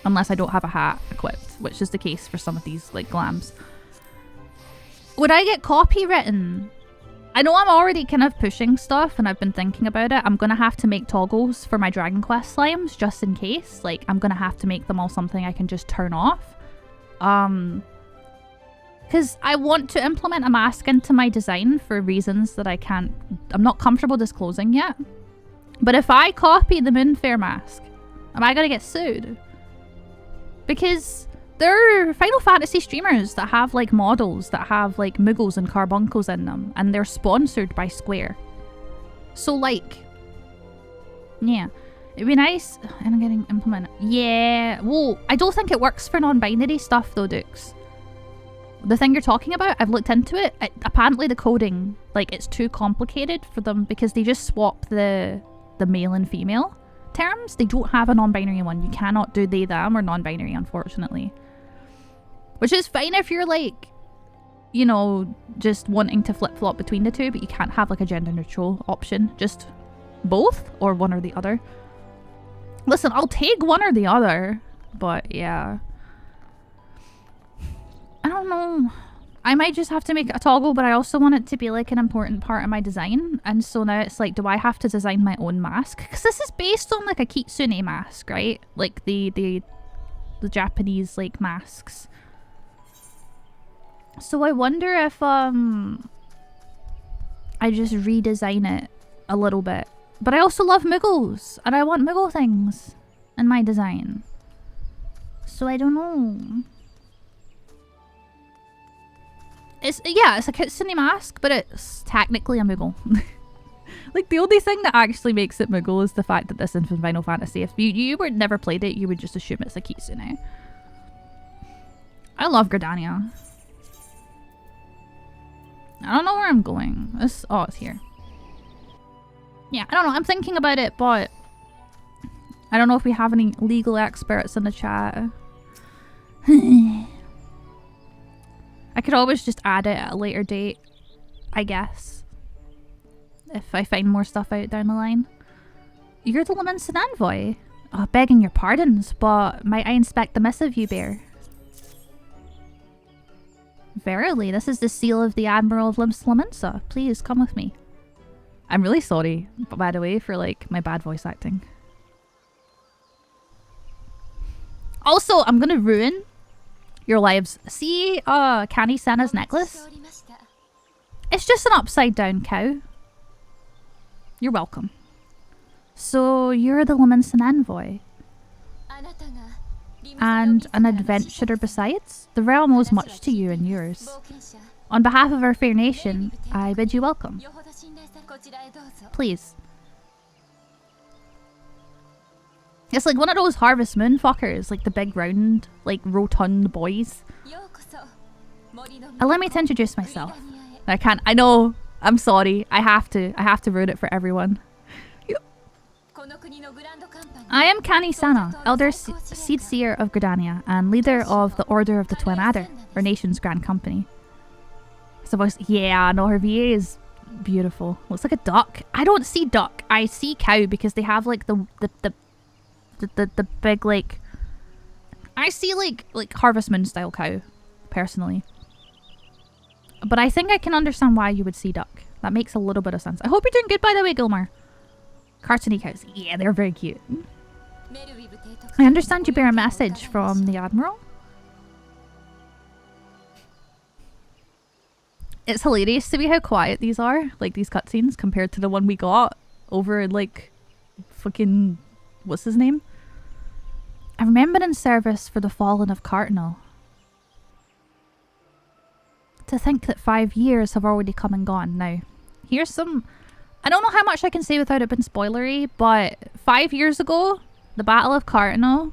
Unless I don't have a hat equipped, which is the case for some of these like glams. Would I get copywritten? I know I'm already kind of pushing stuff and I've been thinking about it. I'm gonna have to make toggles for my Dragon Quest slimes just in case. Like, I'm gonna have to make them all something I can just turn off. Because I want to implement a mask into my design for reasons that I'm not comfortable disclosing yet. But if I copy the Moonfair mask, am I gonna get sued? Because there are Final Fantasy streamers that have like models that have like Muggles and carbuncles in them, and they're sponsored by Square. So like, yeah, it'd be nice. And I'm getting implemented. Yeah, well, I don't think it works for non-binary stuff though, Dukes. The thing you're talking about, I've looked into it. Apparently the coding, like, it's too complicated for them because they just swap the male and female terms. They don't have a non-binary one. You cannot do they, them, or non-binary, unfortunately. Which is fine if you're like, you know, just wanting to flip-flop between the two, but you can't have like a gender-neutral option. Just both or one or the other. Listen, I'll take one or the other, but yeah. I don't know. I might just have to make it a toggle, but I also want it to be like an important part of my design. And so now it's like, do I have to design my own mask? Because this is based on like a kitsune mask, right? Like the Japanese like masks. So I wonder if I just redesign it a little bit. But I also love Muggles, and I want Muggle things in my design. So I don't know. It's a kitsune mask, but it's technically a Moogle. Like, the only thing that actually makes it Moogle is the fact that this is in Final Fantasy. If you were never played it, you would just assume it's a kitsune. I love Gridania. I don't know where I'm going. Oh, it's here. Yeah, I don't know. I'm thinking about it, but I don't know if we have any legal experts in the chat. I could always just add it at a later date, I guess. If I find more stuff out down the line. You're the Lamented Envoy. Oh, begging your pardons, but might I inspect the missive you bear? Verily, this is the seal of the Admiral of Lamensa. Please, come with me. I'm really sorry, by the way, for, like, my bad voice acting. Also, I'm gonna ruin your lives. See, Canny Senna's necklace? It's just an upside-down cow. You're welcome. So, you're the Lamented Envoy. And an adventurer besides? The realm owes much to you and yours. On behalf of our fair nation, I bid you welcome. Please. It's like one of those Harvest Moon fuckers, like the big round, like rotund boys. Allow me to introduce myself. I can't, I know, I'm sorry, I have to ruin it for everyone. I am Canny Sana, Elder Seed Seer of Gridania, and leader of the Order of the Twin Adder, our nation's grand company. I suppose, yeah, no, her VA is beautiful. Looks like a duck. I don't see duck, I see cow because they have like the big like... I see like Harvest Moon style cow, personally. But I think I can understand why you would see duck. That makes a little bit of sense. I hope you're doing good, by the way, Gilmar. Cartoony cows. Yeah, they're very cute. I understand you bear a message from the Admiral. It's hilarious to me how quiet these are, like these cutscenes, compared to the one we got over like fucking... what's his name? I remember in service for the fallen of Cardinal. To think that 5 years have already come and gone now. Here's some... I don't know how much I can say without it being spoilery, but 5 years ago, the Battle of Cardinal,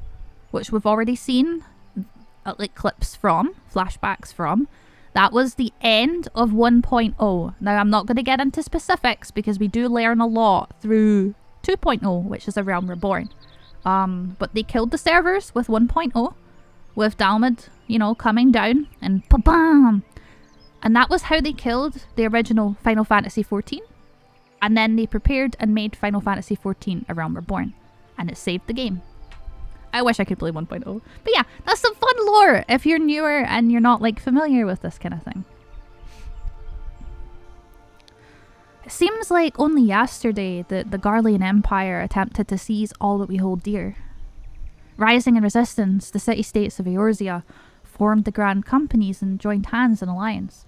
which we've already seen like clips from, flashbacks from, that was the end of 1.0. Now, I'm not going to get into specifics because we do learn a lot through 2.0, which is A Realm Reborn. But they killed the servers with 1.0, with Dalmud, you know, coming down and ba-bam! And that was how they killed the original Final Fantasy XIV. And then they prepared and made Final Fantasy XIV A Realm Reborn. And it saved the game. I wish I could play 1.0. But yeah, that's some fun lore if you're newer and you're not like familiar with this kind of thing. It seems like only yesterday that the Garlean Empire attempted to seize all that we hold dear. Rising in resistance, the city-states of Eorzea formed the Grand Companies and joined hands in alliance.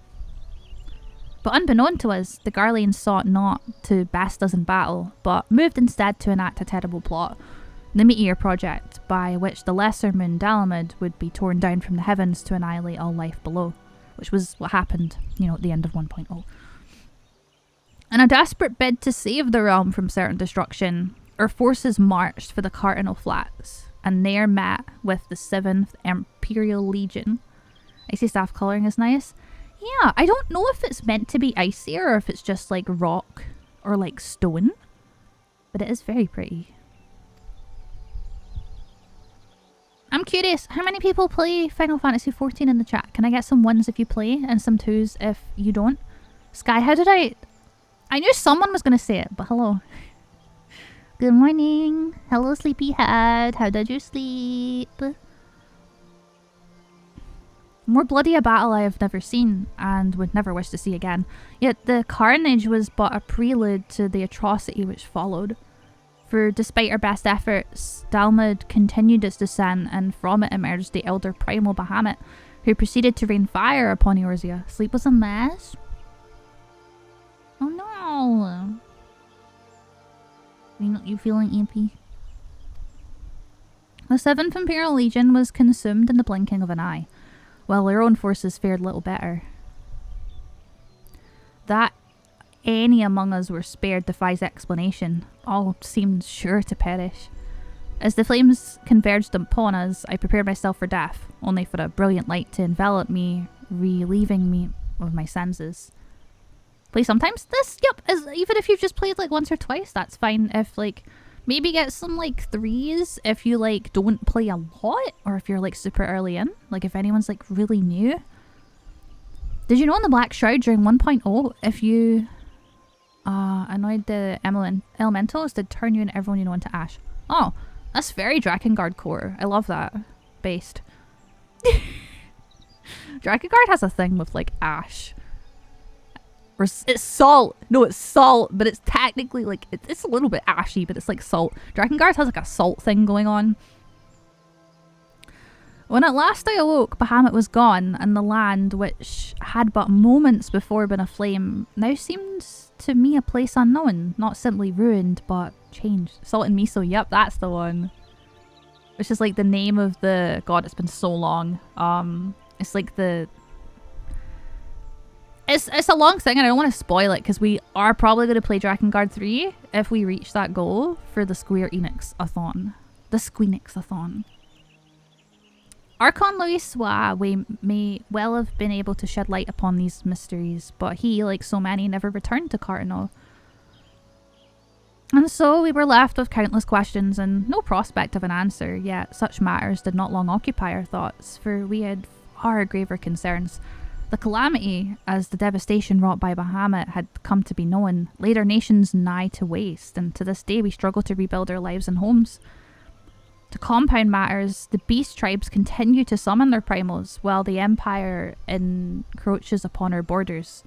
But unbeknown to us, the Garleans sought not to best us in battle, but moved instead to enact a terrible plot, the Meteor Project, by which the lesser moon Dalamud would be torn down from the heavens to annihilate all life below, which was what happened, you know, at the end of 1.0. In a desperate bid to save the realm from certain destruction, our forces marched for the Cardinal Flats, and there met with the 7th Imperial Legion. Icy staff colouring is nice. Yeah, I don't know if it's meant to be icy or if it's just like rock or like stone, but it is very pretty. I'm curious, how many people play Final Fantasy XIV in the chat? Can I get some ones if you play and some twos if you don't? Sky, how did I knew someone was going to say it, but hello. Good morning. Hello, sleepyhead. How did you sleep? More bloody a battle I have never seen, and would never wish to see again. Yet the carnage was but a prelude to the atrocity which followed. For despite our best efforts, Dalmud continued its descent, and from it emerged the elder primal Bahamut, who proceeded to rain fire upon Eorzea. Sleep was a mess? Oh no! You feeling impy? The 7th Imperial Legion was consumed in the blinking of an eye, while their own forces fared little better. That any among us were spared defies explanation. All seemed sure to perish. As the flames converged upon us, I prepared myself for death, only for a brilliant light to envelop me, relieving me of my senses. Play sometimes? This, yep, even if you've just played like once or twice, that's fine. If like, maybe get some like 3s if you like don't play a lot, or if you're like super early in. Like if anyone's like really new. Did you know in the Black Shroud during 1.0, if you annoyed the elementals, they'd turn you and everyone you know into ash? Oh, that's very Drakengard core. I love that. Based. Drakengard has a thing with like ash. Or it's salt. No, it's salt, but it's technically like it's a little bit ashy, but it's like salt. Drakengard has like a salt thing going on. When at last I awoke, Bahamut was gone, and the land, which had but moments before been aflame, now seemed to me a place unknown, not simply ruined, but changed. Salt and miso, yep, that's the one. Which is like the name of the god. It's been so long. It's like the... It's a long thing, and I don't want to spoil it, because we are probably going to play Drakengard 3 if we reach that goal for the Square Enix-a-thon. The Squeenix-a-thon. Archon Louis Sois may well have been able to shed light upon these mysteries, but he, like so many, never returned to Carteneau. And so we were left with countless questions and no prospect of an answer, yet such matters did not long occupy our thoughts, for we had far graver concerns. The calamity, as the devastation wrought by Bahamut had come to be known, laid our nations nigh to waste, and to this day we struggle to rebuild our lives and homes. To compound matters, the beast tribes continue to summon their primals, while the Empire encroaches upon our borders,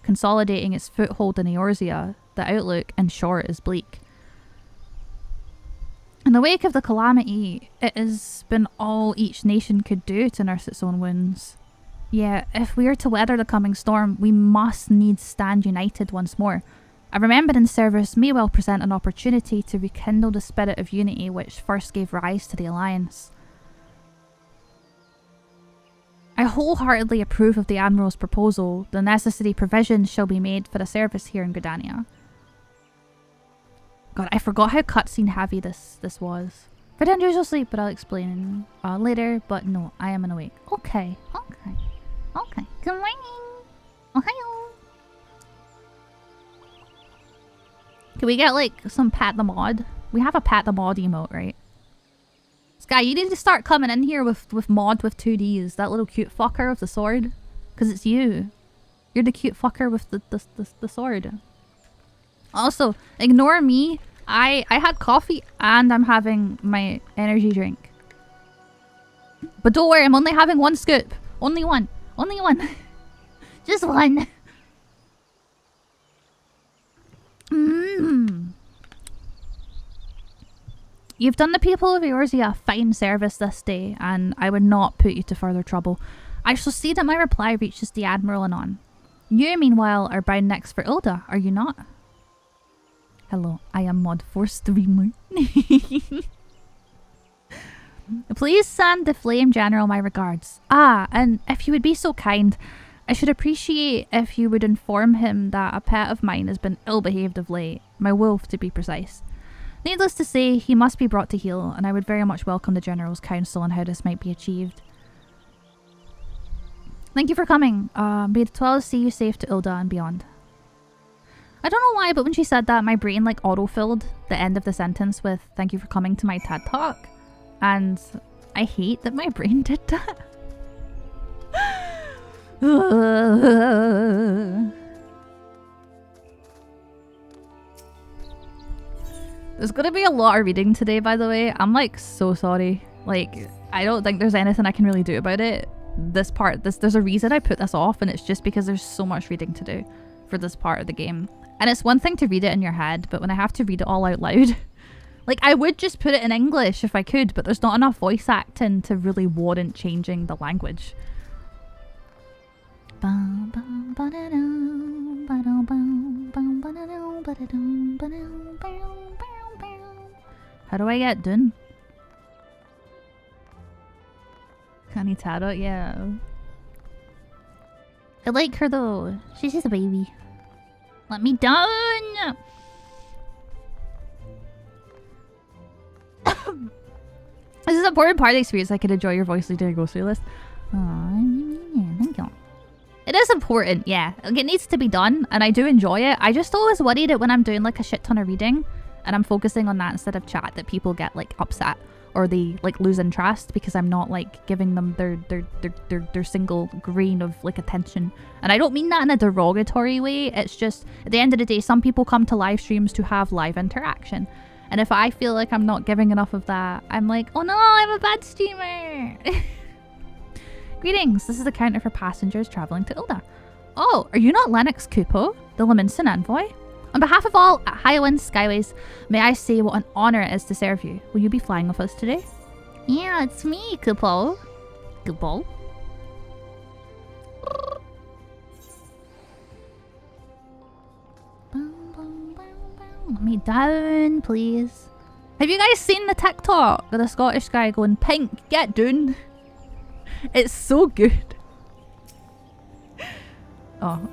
consolidating its foothold in Eorzea. The outlook, in short, is bleak. In the wake of the calamity, it has been all each nation could do to nurse its own wounds. Yet, if we are to weather the coming storm, we must needs stand united once more. A remembrance service may well present an opportunity to rekindle the spirit of unity which first gave rise to the Alliance. I wholeheartedly approve of the Admiral's proposal. The necessary provisions shall be made for the service here in Gridania. God, I forgot how cutscene heavy this was. Pretenders will sleep, but I'll explain later. But no, I am awake. Okay. Good morning. Ohio. Can we get like some Pat the Mod? We have a Pat the Mod emote, right? Sky, you need to start coming in here with Mod with 2Ds. That little cute fucker with the sword. Because it's you. You're the cute fucker with the sword. Also, ignore me. I had coffee and I'm having my energy drink. But don't worry, I'm only having one scoop. Only one. Only one. Just one. You've done the people of Eorzea a fine service this day, and I would not put you to further trouble. I shall see that my reply reaches the Admiral anon. You, meanwhile, are bound next for Ilda, are you not? Hello, I am Mod 4 Streamer. Please send the Flame General my regards. Ah, and if you would be so kind, I should appreciate if you would inform him that a pet of mine has been ill-behaved of late. My wolf, to be precise. Needless to say, he must be brought to heel, and I would very much welcome the General's counsel on how this might be achieved. Thank you for coming. May the 12 see you safe to Ilda and beyond. I don't know why, but when she said that, my brain like auto-filled the end of the sentence with thank you for coming to my TED Talk. And I hate that my brain did that. There's gonna be a lot of reading today, by the way. I'm like so sorry. Like, I don't think there's anything I can really do about it. This part, there's a reason I put this off, and it's just because there's so much reading to do for this part of the game. And it's one thing to read it in your head, but when I have to read it all out loud, like I would just put it in English if I could, but there's not enough voice acting to really warrant changing the language. How do I get done? Kanitaro, yeah. I like her though. She's just a baby. Let me down! This is an important part of the experience. I can enjoy your voice during grocery list. Aww, thank you. It is important, yeah. Like, it needs to be done, and I do enjoy it. I just always worry that when I'm doing like a shit ton of reading, And I'm focusing on that instead of chat, that people get like upset or they like lose interest because I'm not like giving them their single grain of like attention. And I don't mean that in a derogatory way. It's just at the end of the day, some people come to live streams to have live interaction. And if I feel like I'm not giving enough of that, I'm like, oh no, I'm a bad streamer. Greetings, this is the counter for passengers traveling to Ilda. Oh, are you not Lennox Kupo, the Leminson envoy? On behalf of all at Highlands Skyways, may I say what an honour it is to serve you. Will you be flying with us today? Yeah, it's me, Kupo. Kupo? Let me down, please. Have you guys seen the TikTok of the Scottish guy going, Pink, get down? It's so good. Oh,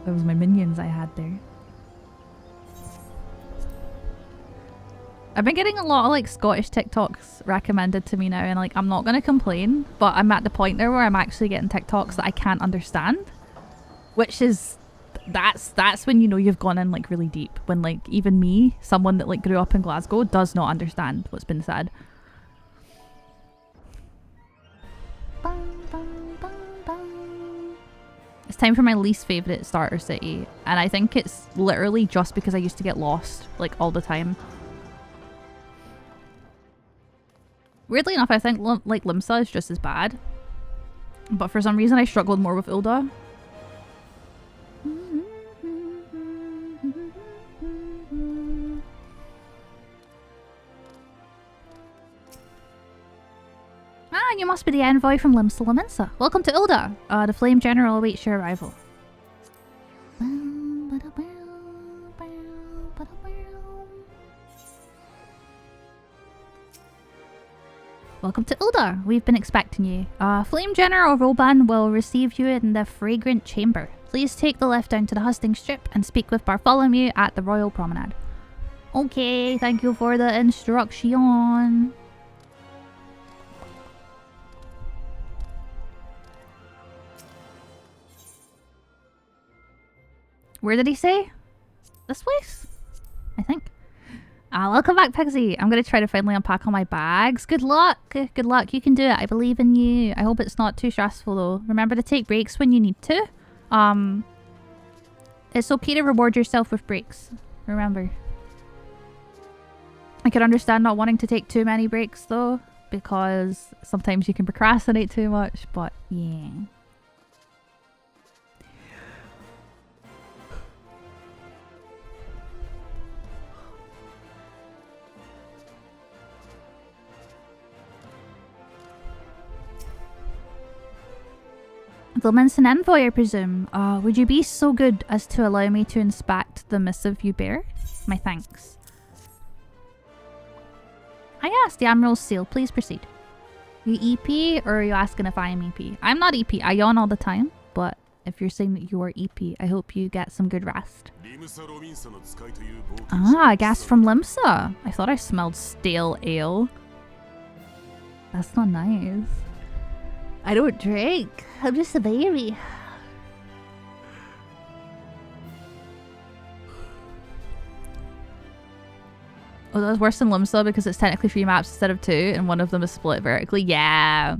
that was my minions I had there. I've been getting a lot of like Scottish TikToks recommended to me now, and like I'm not gonna complain, but I'm at the point there where I'm actually getting TikToks that I can't understand, which is that's when you know you've gone in like really deep. When like even me, someone that like grew up in Glasgow, does not understand what's been said. It's time for my least favourite starter city, and I think it's literally just because I used to get lost like all the time. Weirdly enough, I think like Limsa is just as bad, but for some reason I struggled more with Ilda. Ah, you must be the envoy from Limsa Leminsa. Welcome to Ilda. The Flame General awaits your arrival. Welcome to Ilda. We've been expecting you. Flame General Roban will receive you in the Fragrant Chamber. Please take the lift down to the Hustings Strip and speak with Bartholomew at the Royal Promenade. Okay, thank you for the instruction. Where did he say? This place? I think. Welcome back, Pixie. I'm going to try to finally unpack all my bags. Good luck. Good luck. You can do it. I believe in you. I hope it's not too stressful, though. Remember to take breaks when you need to. It's okay to reward yourself with breaks. Remember. I can understand not wanting to take too many breaks, though, because sometimes you can procrastinate too much, but yeah. The Leminson envoy, I presume. Would you be so good as to allow me to inspect the missive you bear? My thanks. I asked the Admiral's seal. Please proceed. You EP, or are you asking if I am EP? I'm not EP. I yawn all the time, but if you're saying that you are EP, I hope you get some good rest. Ah, gas from Limsa. I thought I smelled stale ale. That's not nice. I don't drink. I'm just a baby. Oh, that's worse than Limsa because it's technically 3 maps instead of 2 and one of them is split vertically. Yeah.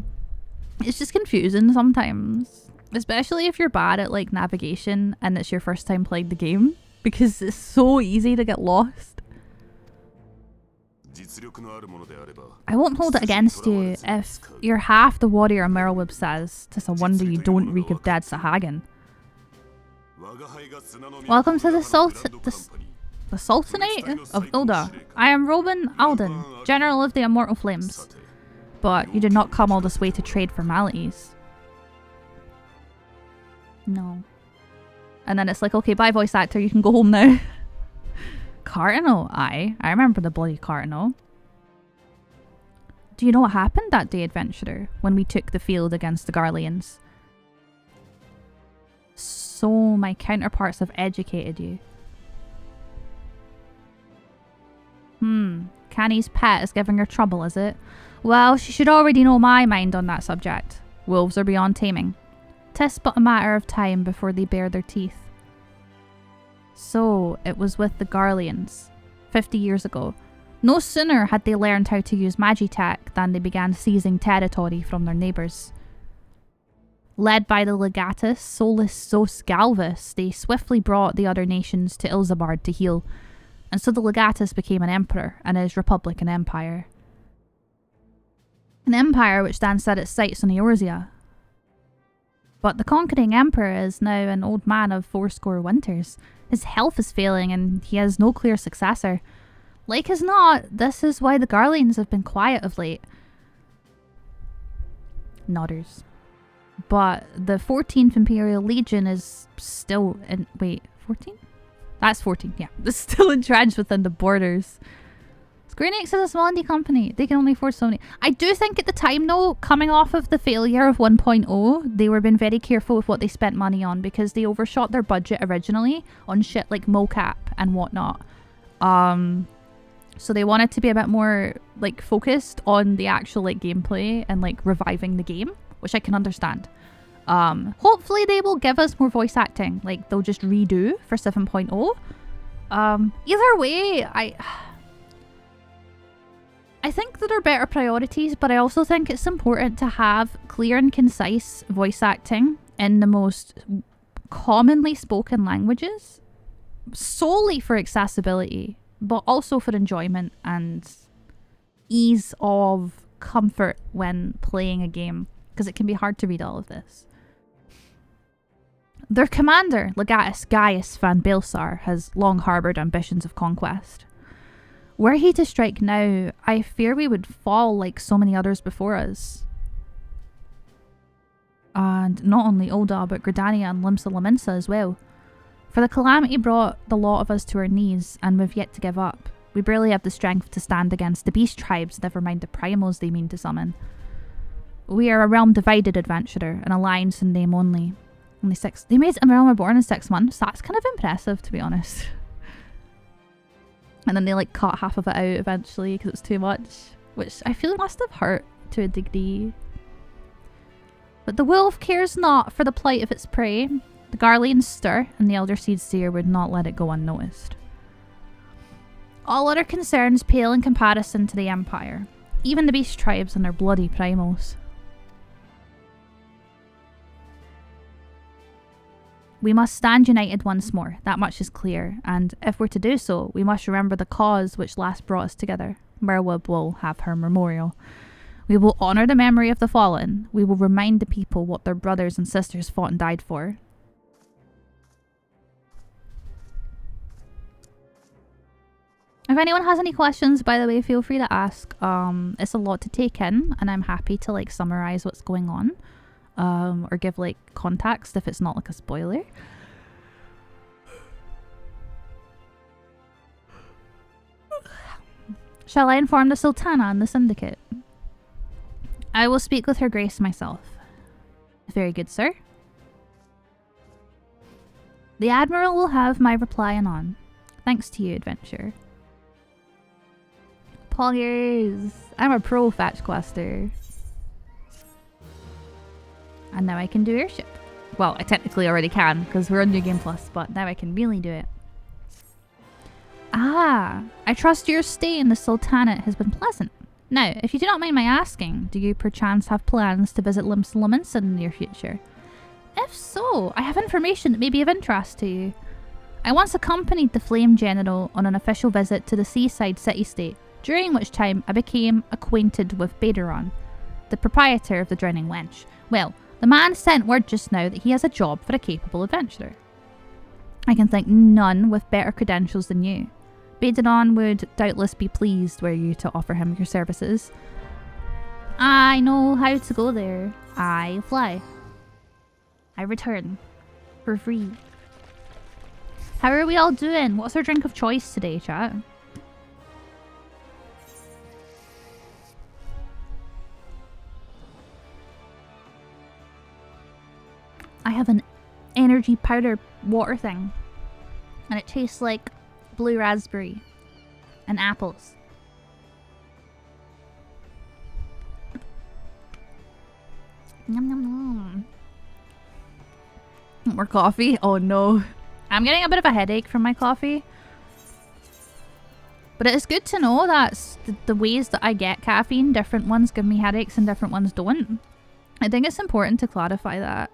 It's just confusing sometimes. Especially if you're bad at like navigation and it's your first time playing the game. Because it's so easy to get lost. I won't hold it against you if you're half the warrior Merylwib says. 'Tis a wonder you don't reek of dead Sahagin. Welcome to the Sultanate of Ilda. I am Robin Alden, General of the Immortal Flames. But you did not come all this way to trade formalities. No. And then it's like, okay, bye voice actor, you can go home now. Cardinal, I remember the bloody Cardinal. Do you know what happened that day, adventurer, when we took the field against the Garleans? So my counterparts have educated you. Canny's pet is giving her trouble, is it? Well, she should already know my mind on that subject. Wolves are beyond taming. 'Tis but a matter of time before they bare their teeth. So, it was with the Garleans. 50 years ago. No sooner had they learned how to use magitech than they began seizing territory from their neighbours. Led by the legatus Solus Zos Galvus, they swiftly brought the other nations to Ilzabard to heal, and so the legatus became an emperor and his republic an empire. An empire which then set its sights on Eorzea. But the conquering emperor is now an old man of 80 winters. His health is failing and he has no clear successor. Like as not, this is why the Garleans have been quiet of late. Nodders. But the 14th Imperial Legion is still in... Wait, 14? That's 14, yeah. It's still entrenched within the borders. Square Enix is a small indie company. They can only afford so many. I do think at the time, though, coming off of the failure of 1.0, they were being very careful with what they spent money on because they overshot their budget originally on shit like mocap and whatnot. So they wanted to be a bit more, like, focused on the actual, like, gameplay and, like, reviving the game, which I can understand. Hopefully they will give us more voice acting. Like, they'll just redo for 7.0. Either way, I think there are better priorities, but I also think it's important to have clear and concise voice acting in the most commonly spoken languages, solely for accessibility, but also for enjoyment and ease of comfort when playing a game, because it can be hard to read all of this. Their commander, Legatus Gaius van Baelsar, has long harboured ambitions of conquest. Were he to strike now, I fear we would fall like so many others before us. And not only Ul'dah, but Gridania and Limsa Lominsa as well. For the calamity brought the lot of us to our knees, and we've yet to give up. We barely have the strength to stand against the beast tribes, never mind the primals they mean to summon. We are a realm divided adventurer, an alliance in name only. Only 6. They made a realm reborn in 6 months. That's kind of impressive, to be honest. And then they like cut half of it out eventually because it was too much, which I feel must have hurt to a degree. But the wolf cares not for the plight of its prey. The Garleans stir, and the Elder Seedseer would not let it go unnoticed. All other concerns pale in comparison to the Empire, even the beast tribes and their bloody primals. We must stand united once more, that much is clear, and if we're to do so, we must remember the cause which last brought us together. Merweb will have her memorial. We will honour the memory of the fallen. We will remind the people what their brothers and sisters fought and died for. If anyone has any questions, by the way, feel free to ask. It's a lot to take in, and I'm happy to like summarise what's going on. Or give like context if it's not like a spoiler. Shall I inform the Sultana and the Syndicate? I will speak with her grace myself. Very good, sir. The Admiral will have my reply anon. Thanks to you, adventurer. Poggers! I'm a pro fetch quester. And now I can do airship. Well, I technically already can, because we're on New Game Plus, but now I can really do it. Ah, I trust your stay in the Sultanate has been pleasant. Now, if you do not mind my asking, do you perchance have plans to visit Limsa Lominsa in the near future? If so, I have information that may be of interest to you. I once accompanied the Flame General on an official visit to the seaside city-state, during which time I became acquainted with Baderon, the proprietor of the Drowning Wench. Well, the man sent word just now that he has a job for a capable adventurer. I can think none with better credentials than you. Baderon would doubtless be pleased were you to offer him your services. I know how to go there. I fly. I return. For free. How are we all doing? What's our drink of choice today, chat? I have an energy powder water thing. And it tastes like blue raspberry and apples. Yum, yum, yum. More coffee? Oh no. I'm getting a bit of a headache from my coffee. But it is good to know that the ways that I get caffeine, different ones give me headaches and different ones don't. I think it's important to clarify that.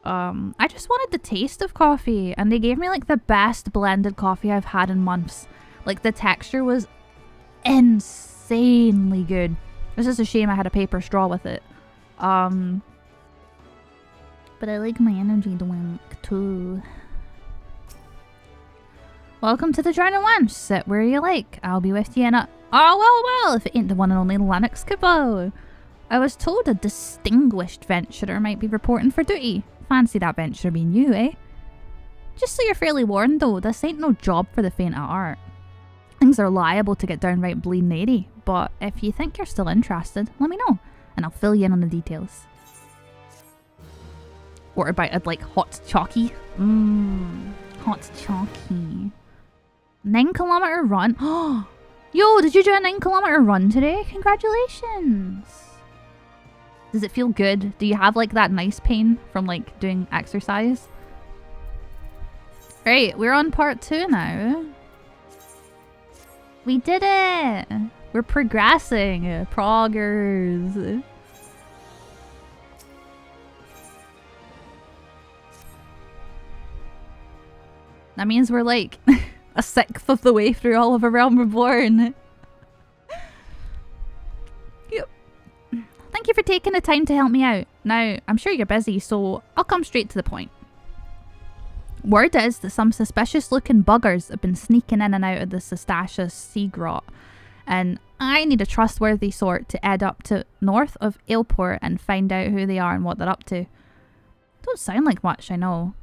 I just wanted the taste of coffee, and they gave me like the best blended coffee I've had in months. Like the texture was insanely good. It's just a shame I had a paper straw with it. But I like my energy drink too. Welcome to the Drowning Wench. Sit where you like. I'll be with you in a... Oh, well, if it ain't the one and only Lennox Cabot. I was told a distinguished venturer might be reporting for duty. Fancy that venture being you, eh? Just so you're fairly warned though, this ain't no job for the faint at heart. Things are liable to get downright bleeding airy, but if you think you're still interested, let me know, and I'll fill you in on the details. What about I'd like hot chalky? Hot chalky. 9-kilometer run. Oh, yo, did you do a 9-kilometer run today? Congratulations. Does it feel good? Do you have like that nice pain from like doing exercise? Right, we're on part 2 now. We did it! We're progressing. Proggers. That means we're like a sixth of the way through all of A Realm Reborn. Yep. Thank you for taking the time to help me out. Now, I'm sure you're busy, so I'll come straight to the point. Word is that some suspicious looking buggers have been sneaking in and out of the Sestasha Sea Grot, and I need a trustworthy sort to head up to north of Ailport and find out who they are and what they're up to. Don't sound like much, I know.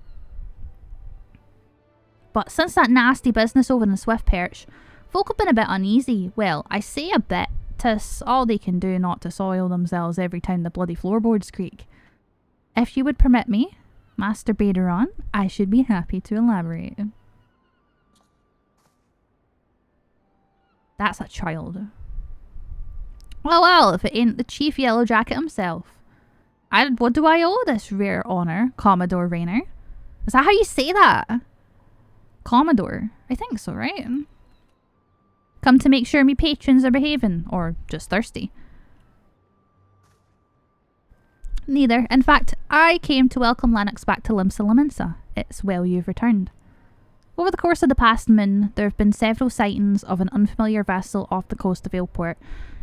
But since that nasty business over in the Swift Perch, folk have been a bit uneasy. Well, I say a bit, 'tis all they can do not to soil themselves every time the bloody floorboards creak. If you would permit me, Master Baderon, I should be happy to elaborate. That's a child. Well, if it ain't the Chief Yellow Jacket himself. What do I owe this rare honour, Commodore Raynor? Is that how you say that? Commodore? I think so, right? Come to make sure me patrons are behaving, or just thirsty. Neither. In fact, I came to welcome Lennox back to Limsa Laminsa. It's well you've returned. Over the course of the past moon, there have been several sightings of an unfamiliar vessel off the coast of Ailport,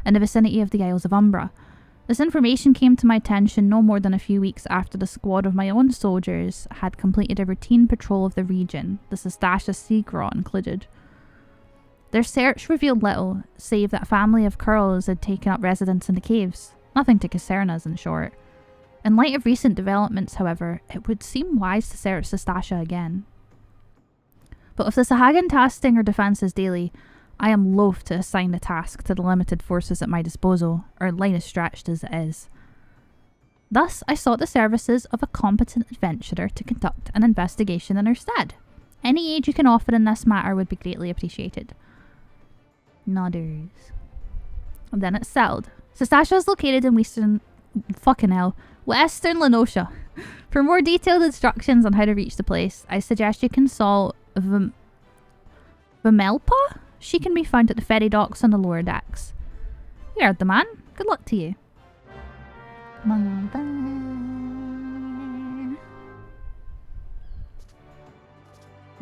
in the vicinity of the Isles of Umbra. This information came to my attention no more than a few weeks after the squad of my own soldiers had completed a routine patrol of the region, the Sestasha Sea Grot included. Their search revealed little, save that a family of Curls had taken up residence in the caves. Nothing to concern us, in short. In light of recent developments, however, it would seem wise to search Sestasha again. But if the Sahagan tasking our defences daily, I am loath to assign the task to the limited forces at my disposal, our line is stretched as it is. Thus, I sought the services of a competent adventurer to conduct an investigation in our stead. Any aid you can offer in this matter would be greatly appreciated. Nodders. And then it's settled. Sestasha is located in Western Lenosha. For more detailed instructions on how to reach the place, I suggest you consult Vimelpa? She can be found at the ferry docks on the lower decks. You heard the man. Good luck to you.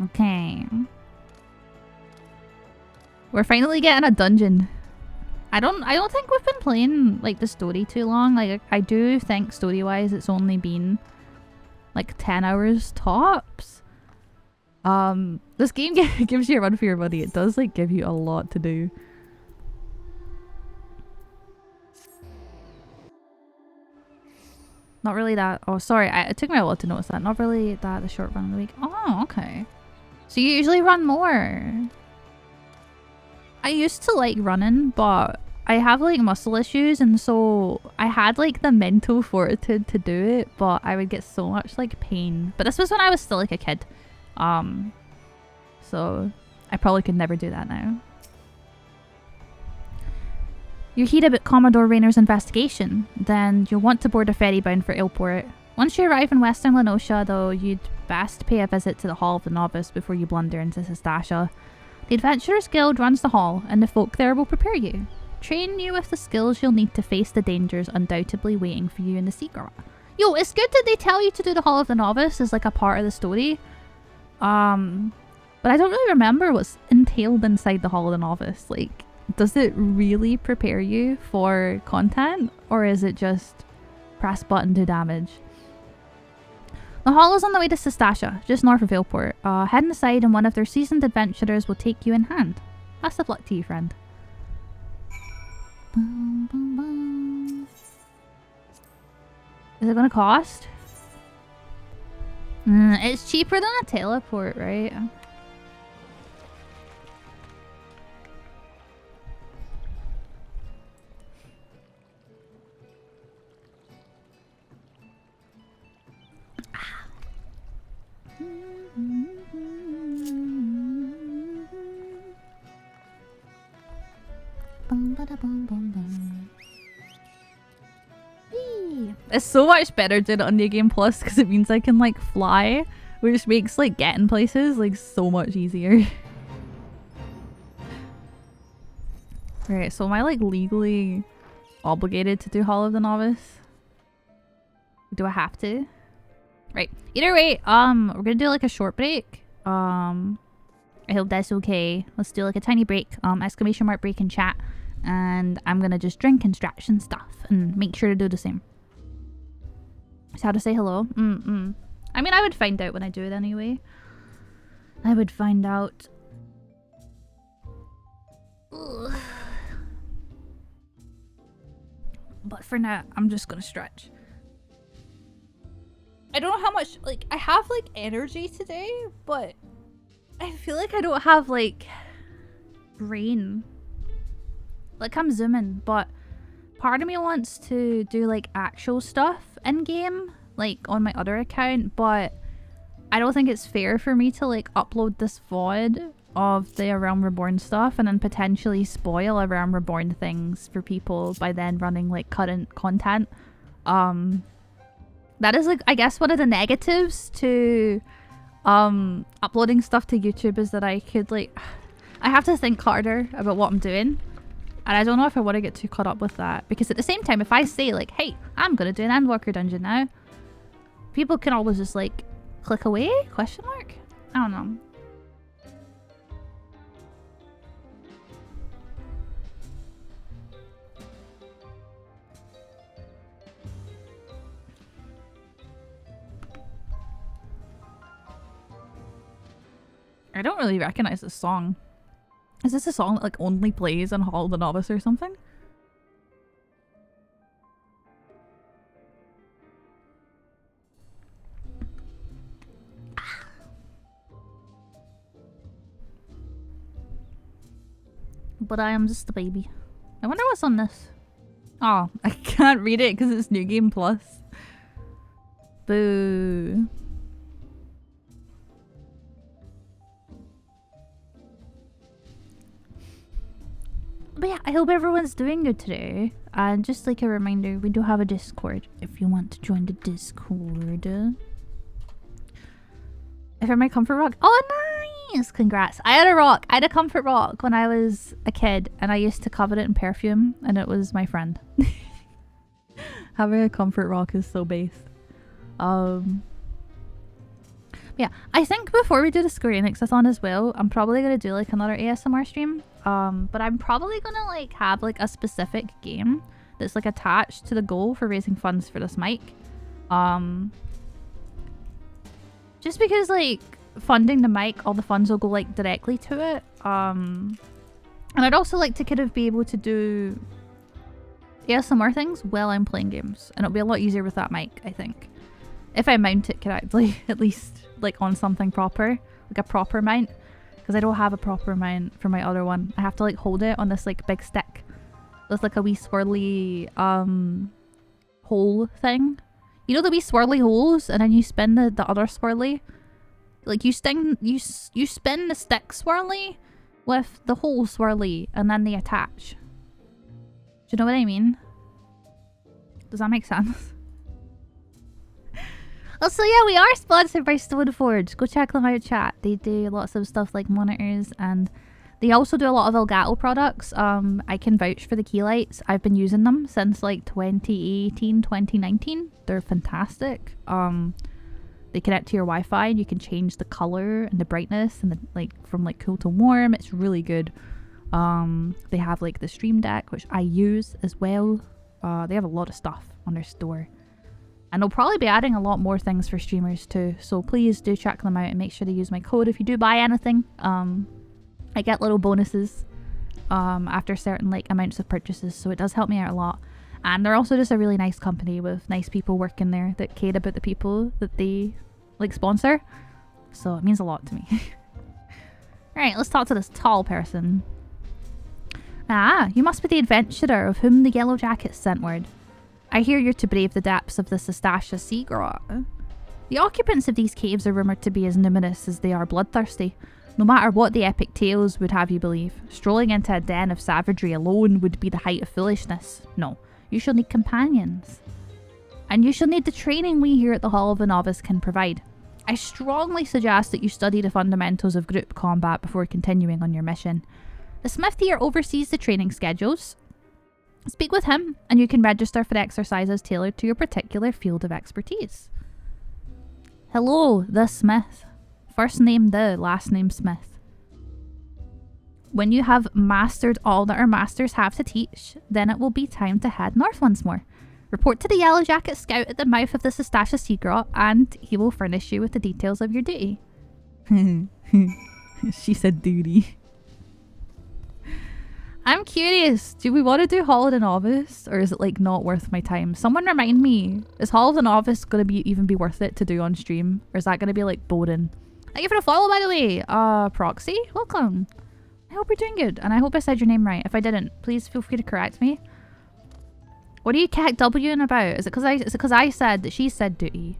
Okay. We're finally getting a dungeon. I don't think we've been playing like the story too long. Like I do think story-wise it's only been like 10 hours tops. This game gives you a run for your money. It does like give you a lot to do. Not really that. Oh, sorry. It took me a while to notice that. Not really that the short run of the week. Oh, okay. So you usually run more. I used to like running, but I have like muscle issues, and so I had like the mental fortitude to do it, but I would get so much like pain. But this was when I was still like a kid. So I probably could never do that now. You're here about Commodore Raynor's investigation. Then you'll want to board a ferry bound for Ailport. Once you arrive in Western Lenosha, though, you'd best pay a visit to the Hall of the Novice before you blunder into Sestasha. The Adventurers Guild runs the hall, and the folk there will prepare you. Train you with the skills you'll need to face the dangers undoubtedly waiting for you in the secret. Yo, it's good that they tell you to do the Hall of the Novice as like a part of the story. But I don't really remember what's entailed inside the Hall of the Novice. Like, does it really prepare you for content? Or is it just press button, do damage? The hall is on the way to Sestasha, just north of Valeport. Head inside and one of their seasoned adventurers will take you in hand. Best of luck to you, friend. Is it gonna cost? It's cheaper than a teleport, right? It's so much better doing it on New Game Plus because it means I can like fly, which makes like getting places like so much easier. Right, so am I like legally obligated to do Hall of the Novice? Do I have to? Right. Either way, we're gonna do like a short break. I hope that's okay. Let's do like a tiny break. Exclamation mark break in chat. And I'm gonna just drink and stretch and stuff and make sure to do the same. So how to say hello? I mean, I would find out when I do it anyway. I would find out. Ugh. But for now, I'm just gonna stretch. I don't know how much, like, I have like energy today, but I feel like I don't have like brain. Like, I'm zooming, but part of me wants to do like actual stuff in game, like on my other account, but I don't think it's fair for me to like upload this VOD of the A Realm Reborn stuff and then potentially spoil A Realm Reborn things for people by then running like current content. That is like, I guess, one of the negatives to uploading stuff to YouTube is that I could like, I have to think harder about what I'm doing. And I don't know if I want to get too caught up with that. Because at the same time, if I say like, hey, I'm going to do an Endwalker dungeon now, people can always just like click away? Question mark? I don't know. I don't really recognize this song. Is this a song that like only plays in Hall of the Novice or something? But I am just a baby. I wonder what's on this. Oh, I can't read it because it's New Game Plus. Boo. But yeah, I hope everyone's doing good today. And just like a reminder, we do have a Discord if you want to join the Discord. I found my comfort rock. Oh, nice! Congrats. I had a rock. I had a comfort rock when I was a kid, and I used to cover it in perfume, and it was my friend. Having a comfort rock is so based. Yeah, I think before we do the Square Enix-a-thon as well, I'm probably gonna do like another ASMR stream. But I'm probably gonna like have like a specific game that's like attached to the goal for raising funds for this mic. Just because like funding the mic, all the funds will go like directly to it. And I'd also like to kind of be able to do ASMR things while I'm playing games, and it'll be a lot easier with that mic, I think. If I mount it correctly, at least like on something proper, like a proper mount, because I don't have a proper mount for my other one. I have to like hold it on this like big stick with like a wee swirly hole thing. You know the wee swirly holes, and then you spin the other swirly. Like you spin the stick swirly with the hole swirly, and then they attach. Do you know what I mean? Does that make sense? Also, yeah, we are sponsored by Stoneforge. Go check them out, chat. They do lots of stuff like monitors and They also do a lot of Elgato products. I can vouch for the key lights. I've been using them since like 2018, 2019. They're fantastic. They connect to your Wi-Fi and you can change the color and the brightness and the, like from like cool to warm. It's really good. They have like the Stream Deck, which I use as well. They have a lot of stuff on their store. And they'll probably be adding a lot more things for streamers too. So please do check them out and make sure to use my code if you do buy anything. I get little bonuses after certain like amounts of purchases, so it does help me out a lot. And they're also just a really nice company with nice people working there that care about the people that they like sponsor. So it means a lot to me. Alright, let's talk to this tall person. Ah, you must be the adventurer of whom the Yellow Jackets sent word. I hear you're to brave the depths of the Sestasha Sea Grot. The occupants of these caves are rumoured to be as numerous as they are bloodthirsty. No matter what the epic tales would have you believe, strolling into a den of savagery alone would be the height of foolishness. No, you shall need companions. And you shall need the training we here at the Hall of the Novice can provide. I strongly suggest that you study the fundamentals of group combat before continuing on your mission. The smith here oversees the training schedules. Speak with him, and you can register for exercises tailored to your particular field of expertise. Hello, the smith. First name the, last name Smith. When you have mastered all that our masters have to teach, then it will be time to head north once more. Report to the Yellow Jacket Scout at the mouth of the Sestasha Sea Grot, and he will furnish you with the details of your duty. She said duty. I'm curious, do we want to do Hall of the Novice, or is it like not worth my time? Someone remind me, is Hall of the Novice going to even be worth it to do on stream? Or is that going to be like boring? Thank you for the follow, by the way. Proxy, welcome. I hope you're doing good, and I hope I said your name right. If I didn't, please feel free to correct me. What are you Wing about? Is it because I said that she said duty?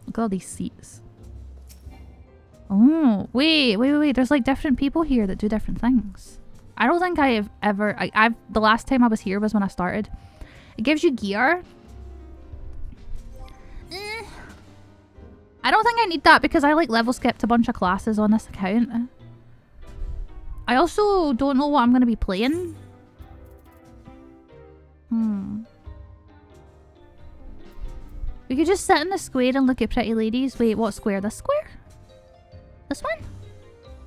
Look at all these seats. Oh, wait. There's like different people here that do different things. I don't think I have ever... the last time I was here was when I started. It gives you gear. I don't think I need that because I like level skipped a bunch of classes on this account. I also don't know what I'm going to be playing. We could just sit in the square and look at pretty ladies. Wait, what square? This square? This one?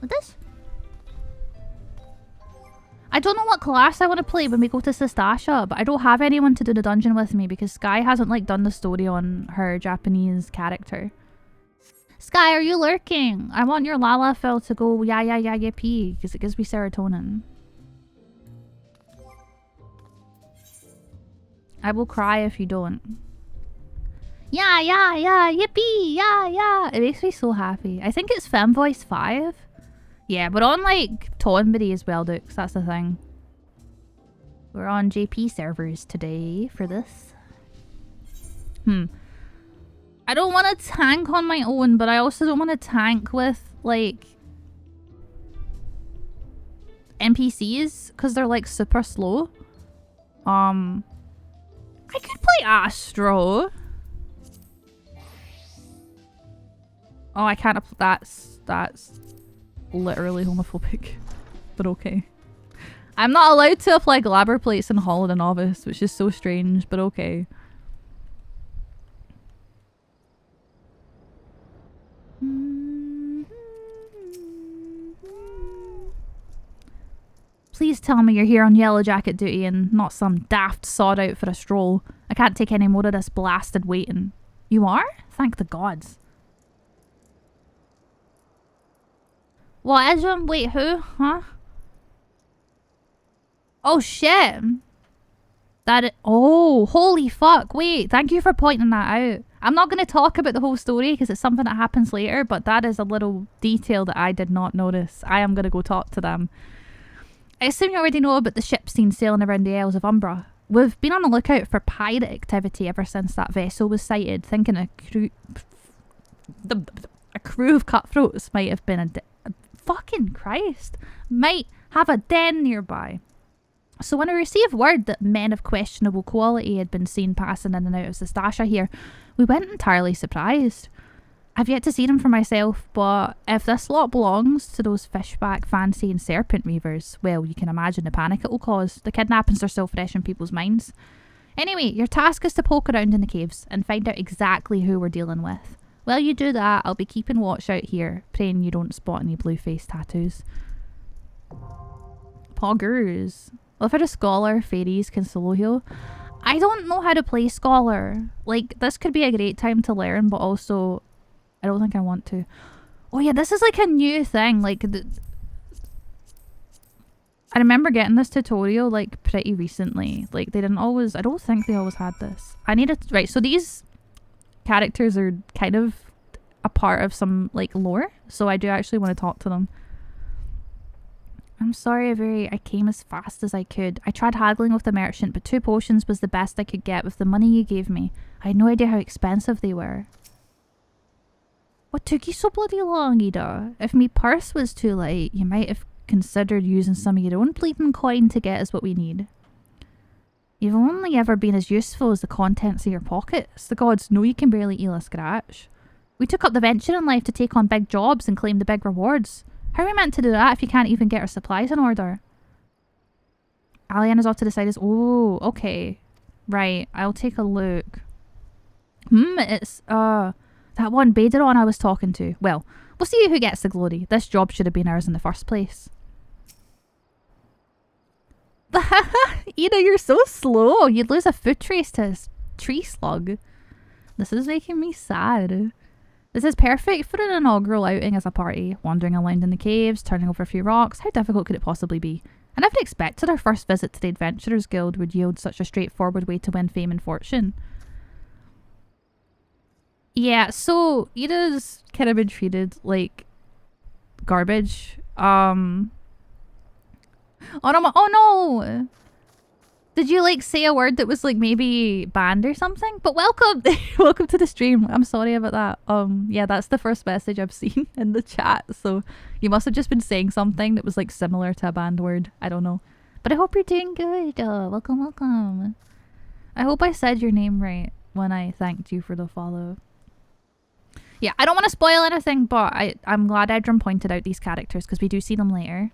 Like this? I don't know what class I want to play when we go to Sestasha, but I don't have anyone to do the dungeon with me because Sky hasn't like done the story on her Japanese character. Sky, are you lurking? I want your Lalafell to go yippee because it gives me serotonin. I will cry if you don't. Yeah, yippee, yeah. It makes me so happy. I think it's Femvoice 5. Yeah, we're on like Tonberry as well, Dukes. That's the thing. We're on JP servers today for this. I don't want to tank on my own, but I also don't want to tank with like NPCs because they're like super slow. I could play Astro. Oh, I can't. That's literally homophobic, but okay. I'm not allowed to apply glabber plates in Hall of the Novice, which is so strange, but okay. Please tell me you're here on Yellow Jacket duty and not some daft sod out for a stroll. I can't take any more of this blasted waiting. You are? Thank the gods. What is him? Wait, who? Huh? Oh shit. Oh, holy fuck. Wait, thank you for pointing that out. I'm not going to talk about the whole story because it's something that happens later, but that is a little detail that I did not notice. I am going to go talk to them. I assume you already know about the ship seen sailing around the Isles of Umbra. We've been on the lookout for pirate activity ever since that vessel was sighted, thinking a crew of cutthroats might have been fucking Christ, might have a den nearby. So when we received word that men of questionable quality had been seen passing in and out of Sestasha here, we went entirely surprised. I've yet to see them for myself, but if this lot belongs to those fishback, fancy and serpent reavers, well, you can imagine the panic it will cause. The kidnappings are still fresh in people's minds. Anyway, your task is to poke around in the caves and find out exactly who we're dealing with. While you do that, I'll be keeping watch out here, praying you don't spot any blue face tattoos. Poggers. Well, if I had a scholar, fairies can solo heal. I don't know how to play scholar. Like, this could be a great time to learn, but also I don't think I want to. Oh yeah, this is like a new thing. Like, I remember getting this tutorial like pretty recently. Like, they didn't always, I don't think they always had this. I need to, right, so these characters are kind of a part of some like lore. So I do actually want to talk to them. I'm sorry, I came as fast as I could. I tried haggling with the merchant, but 2 potions was the best I could get with the money you gave me. I had no idea how expensive they were. What took you so bloody long, Ida? If me purse was too light, you might have considered using some of your own bleeding coin to get us what we need. You've only ever been as useful as the contents of your pockets. The gods know you can barely heal a scratch. We took up the venture in life to take on big jobs and claim the big rewards. How are we meant to do that if you can't even get our supplies in order? Aliana's off to the side. Oh, okay. Right, I'll take a look. It's, that one Baderon I was talking to. Well, we'll see who gets the glory. This job should have been ours in the first place. Ida, you're so slow. You'd lose a foot race to a tree slug. This is making me sad. This is perfect for an inaugural outing as a party. Wandering around in the caves, turning over a few rocks. How difficult could it possibly be? I never expected our first visit to the Adventurers Guild would yield such a straightforward way to win fame and fortune. Yeah, so Ida's kind of been treated like garbage. Oh no! Did you like say a word that was like maybe banned or something? But welcome! Welcome to the stream. I'm sorry about that. Yeah, that's the first message I've seen in the chat. So you must have just been saying something that was like similar to a banned word. I don't know. But I hope you're doing good. Welcome, welcome. I hope I said your name right when I thanked you for the follow. Yeah, I don't want to spoil anything, but I'm glad Edrum pointed out these characters because we do see them later.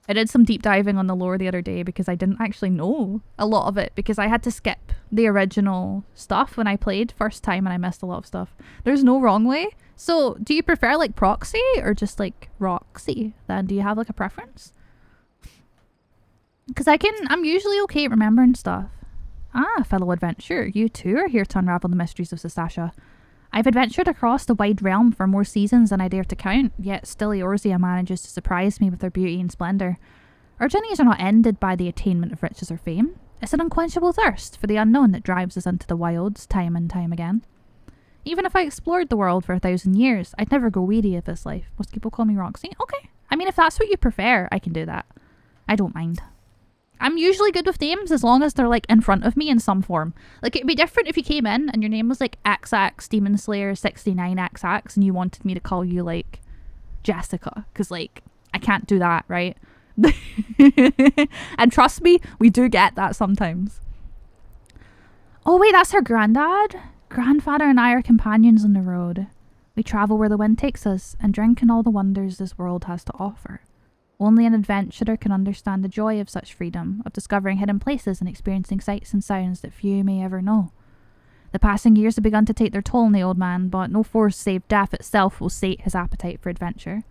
I did some deep diving on the lore the other day because I didn't actually know a lot of it because I had to skip the original stuff when I played first time and I missed a lot of stuff. There's no wrong way. So do you prefer like proxy or just like Roxy? Then do you have like a preference? Because I'm usually okay at remembering stuff. Ah, fellow adventurer, you too are here to unravel the mysteries of Sastasha. I've adventured across the wide realm for more seasons than I dare to count, yet still Eorzea manages to surprise me with her beauty and splendour. Our journeys are not ended by the attainment of riches or fame. It's an unquenchable thirst for the unknown that drives us into the wilds time and time again. Even if I explored the world for 1,000 years, I'd never grow weary of this life. Most people call me Roxy. Okay. I mean, if that's what you prefer, I can do that. I don't mind. I'm usually good with names as long as they're like in front of me in some form. Like it'd be different if you came in and your name was like XX Demon Slayer 69XX and you wanted me to call you like Jessica, because like I can't do that, right? And trust me, we do get that sometimes. Oh wait, that's her granddad? Grandfather and I are companions on the road. We travel where the wind takes us and drink in all the wonders this world has to offer. Only an adventurer can understand the joy of such freedom, of discovering hidden places and experiencing sights and sounds that few may ever know. The passing years have begun to take their toll on the old man, but no force save death itself will sate his appetite for adventure.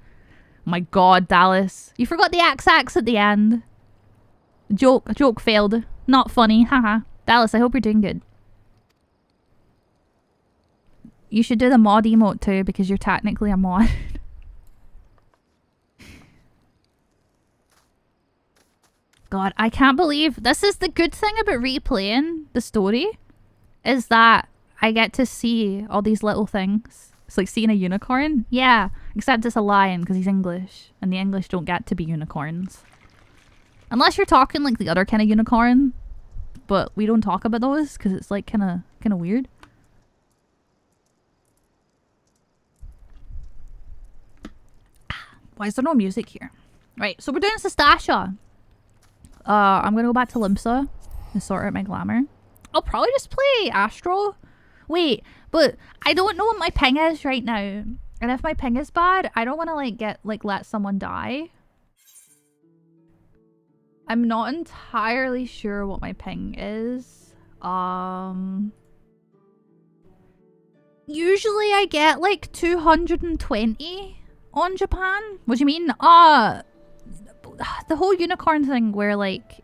My god, Dallas. You forgot the XX at the end. Joke failed. Not funny, haha. Dallas, I hope you're doing good. You should do the mod emote too, because you're technically a mod. God, I can't believe this is the good thing about replaying the story, is that I get to see all these little things. It's like seeing a unicorn. Yeah, except it's a lion because he's English and the English don't get to be unicorns. Unless you're talking like the other kind of unicorn, but we don't talk about those because it's like kind of weird. Why is there no music here? Right, so we're doing Sastasha. I'm gonna go back to Limsa and sort out my glamour. I'll probably just play Astro. Wait, but I don't know what my ping is right now. And if my ping is bad, I don't want to like let someone die. I'm not entirely sure what my ping is. Usually I get like 220 on Japan. What do you mean? The whole unicorn thing where like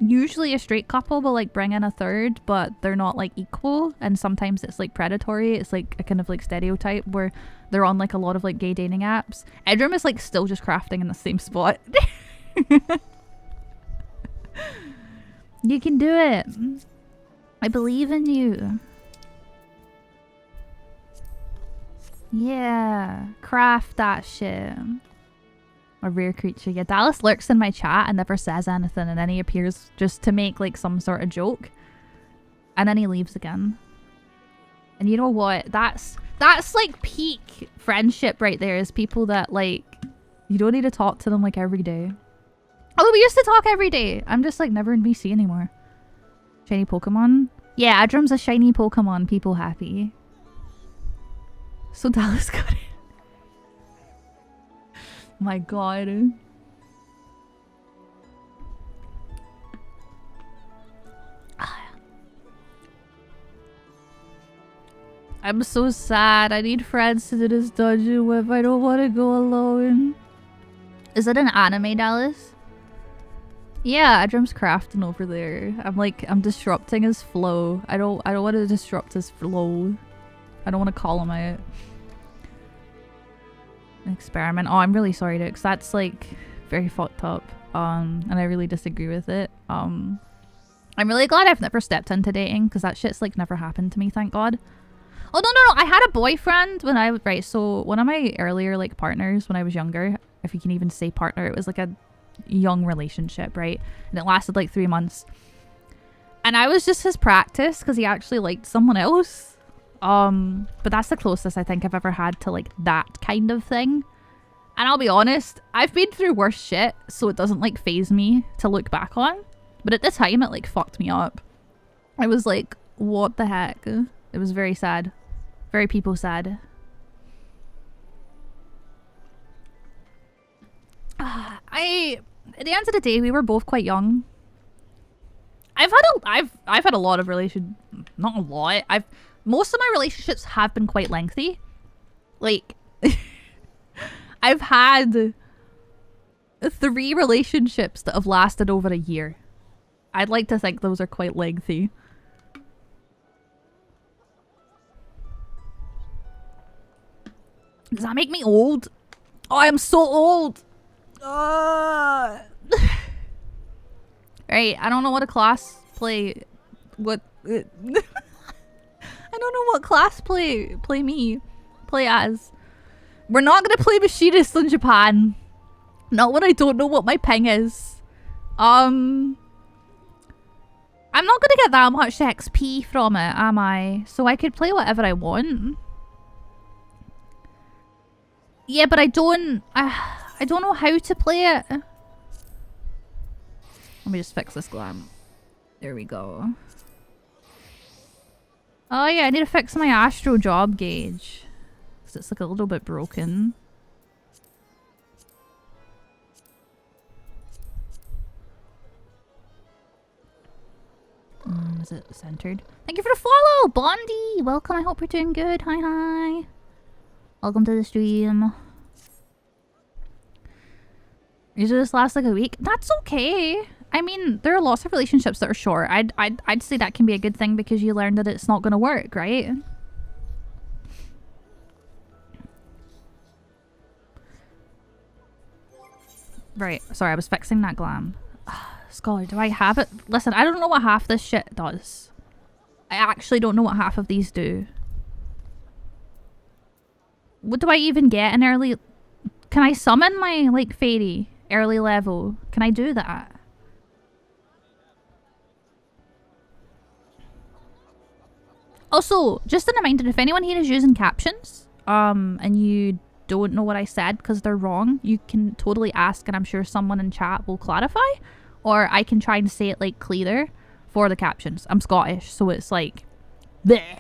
usually a straight couple will like bring in a third, but they're not like equal, and sometimes it's like predatory. It's like a kind of like stereotype where they're on like a lot of like gay dating apps. Edrum is like still just crafting in the same spot. You can do it. I believe in you. Yeah, craft that shit. A rare creature. Yeah, Dallas lurks in my chat and never says anything, and then he appears just to make like some sort of joke, and then he leaves again. And you know what? That's like peak friendship right there, is people that like you don't need to talk to them like every day. Although we used to talk every day. I'm just like never in VC anymore. Shiny Pokemon? Yeah, Adrum's a shiny Pokemon. People happy. So Dallas got it. My god. I'm so sad. I need friends to do this dungeon with. I don't want to go alone. Is it an anime, Dallas? Yeah, Adrum's crafting over there. I'm disrupting his flow. I don't want to disrupt his flow. I don't want to call him out. An experiment. Oh, I'm really sorry, Dux. That's like very fucked up. And I really disagree with it. I'm really glad I've never stepped into dating, because that shit's like never happened to me, thank God. Oh no, I had a boyfriend when right, so one of my earlier like partners when I was younger, if you can even say partner, it was like a young relationship, right? And it lasted like 3 months. And I was just his practice because he actually liked someone else. But that's the closest I think I've ever had to like that kind of thing. And I'll be honest, I've been through worse shit, so it doesn't like faze me to look back on. But at the time it like fucked me up. I was like, what the heck? It was very sad. Very people sad. At the end of the day, we were both quite young. I've had a lot of not a lot. Most of my relationships have been quite lengthy. Like I've had 3 relationships that have lasted over a year. I'd like to think those are quite lengthy. Does that make me old? Oh, I am so old. Right, I don't know what a class play. I don't know what class play as. We're not gonna play machinist in Japan. Not when I don't know what my ping is. I'm not gonna get that much XP from it, am I? So I could play whatever I want. Yeah, but I don't know how to play it. Let me just fix this glam. There we go. Oh yeah, I need to fix my Astro job gauge, because it's like a little bit broken. Is it centered? Thank you for the follow, Bondi! Welcome, I hope you're doing good. Hi. Welcome to the stream. Usually this lasts like a week. That's okay. I mean, there are lots of relationships that are short. I'd say that can be a good thing because you learn that it's not going to work, right? Right. Sorry, I was fixing that glam. Scholar, do I have it? Listen, I don't know what half this shit does. I actually don't know what half of these do. What do I even get in early... Can I summon my, like, fairy early level? Can I do that? Also, just a reminder, if anyone here is using captions, and you don't know what I said because they're wrong, you can totally ask and I'm sure someone in chat will clarify. Or I can try and say it, like, clearer for the captions. I'm Scottish, so it's, like, Bleh.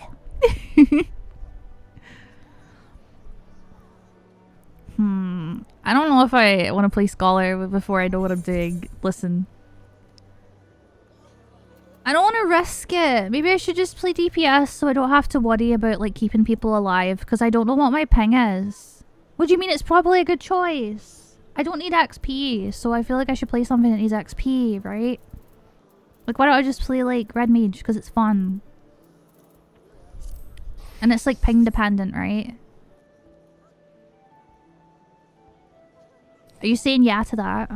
I don't know if I want to play Scholar before I know what I'm doing. Listen. I don't want to risk it. Maybe I should just play DPS so I don't have to worry about like keeping people alive because I don't know what my ping is. What do you mean? It's probably a good choice. I don't need XP, so I feel like I should play something that needs XP, right? Like, why don't I just play like Red Mage because it's fun? And it's like ping dependent, right? Are you saying yeah to that?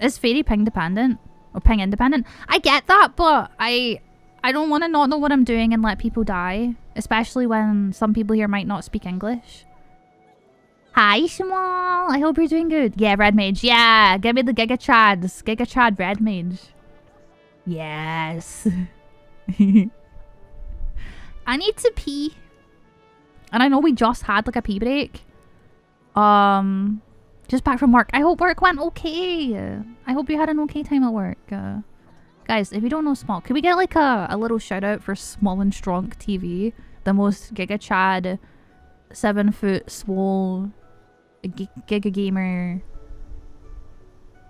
Is Fairy ping dependent? Or ping independent? I get that, but I don't want to not know what I'm doing and let people die. Especially when some people here might not speak English. Hi, Shmal. I hope you're doing good. Yeah, Red Mage. Yeah, give me the Giga Chads. Giga Chad Red Mage. Yes. I need to pee. And I know we just had like a pee break. Just back from work. I hope work went okay. I hope you had an okay time at work. Guys, if you don't know Small, can we get like a little shout out for Small and Strong TV? The most Giga Chad, 7 foot swole, Giga Gamer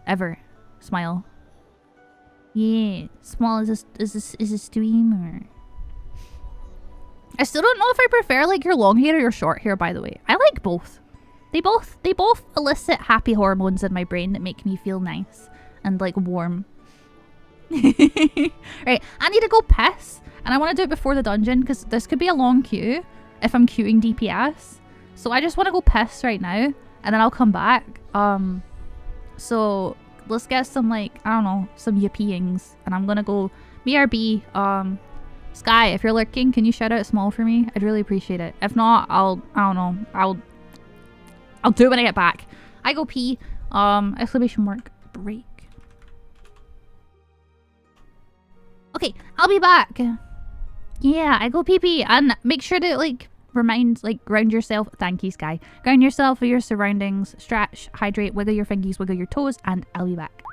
ever. Smile. Yeah, Small is a streamer. I still don't know if I prefer like your long hair or your short hair, by the way. I like both. They both elicit happy hormones in my brain that make me feel nice and like warm. Right, I need to go piss and I want to do it before the dungeon because this could be a long queue if I'm queuing DPS. So I just want to go piss right now and then I'll come back. So let's get some like, I don't know, some yippieings and I'm gonna go BRB. Sky, if you're lurking, can you shout out Small for me? I'd really appreciate it. If not, I don't know, I'll do it when I get back. I go pee. Exclamation mark break. Okay, I'll be back. Yeah, I go pee pee and make sure to like ground yourself. Thank you, Sky. Ground yourself with your surroundings. Stretch, hydrate, wiggle your fingies, wiggle your toes, and I'll be back.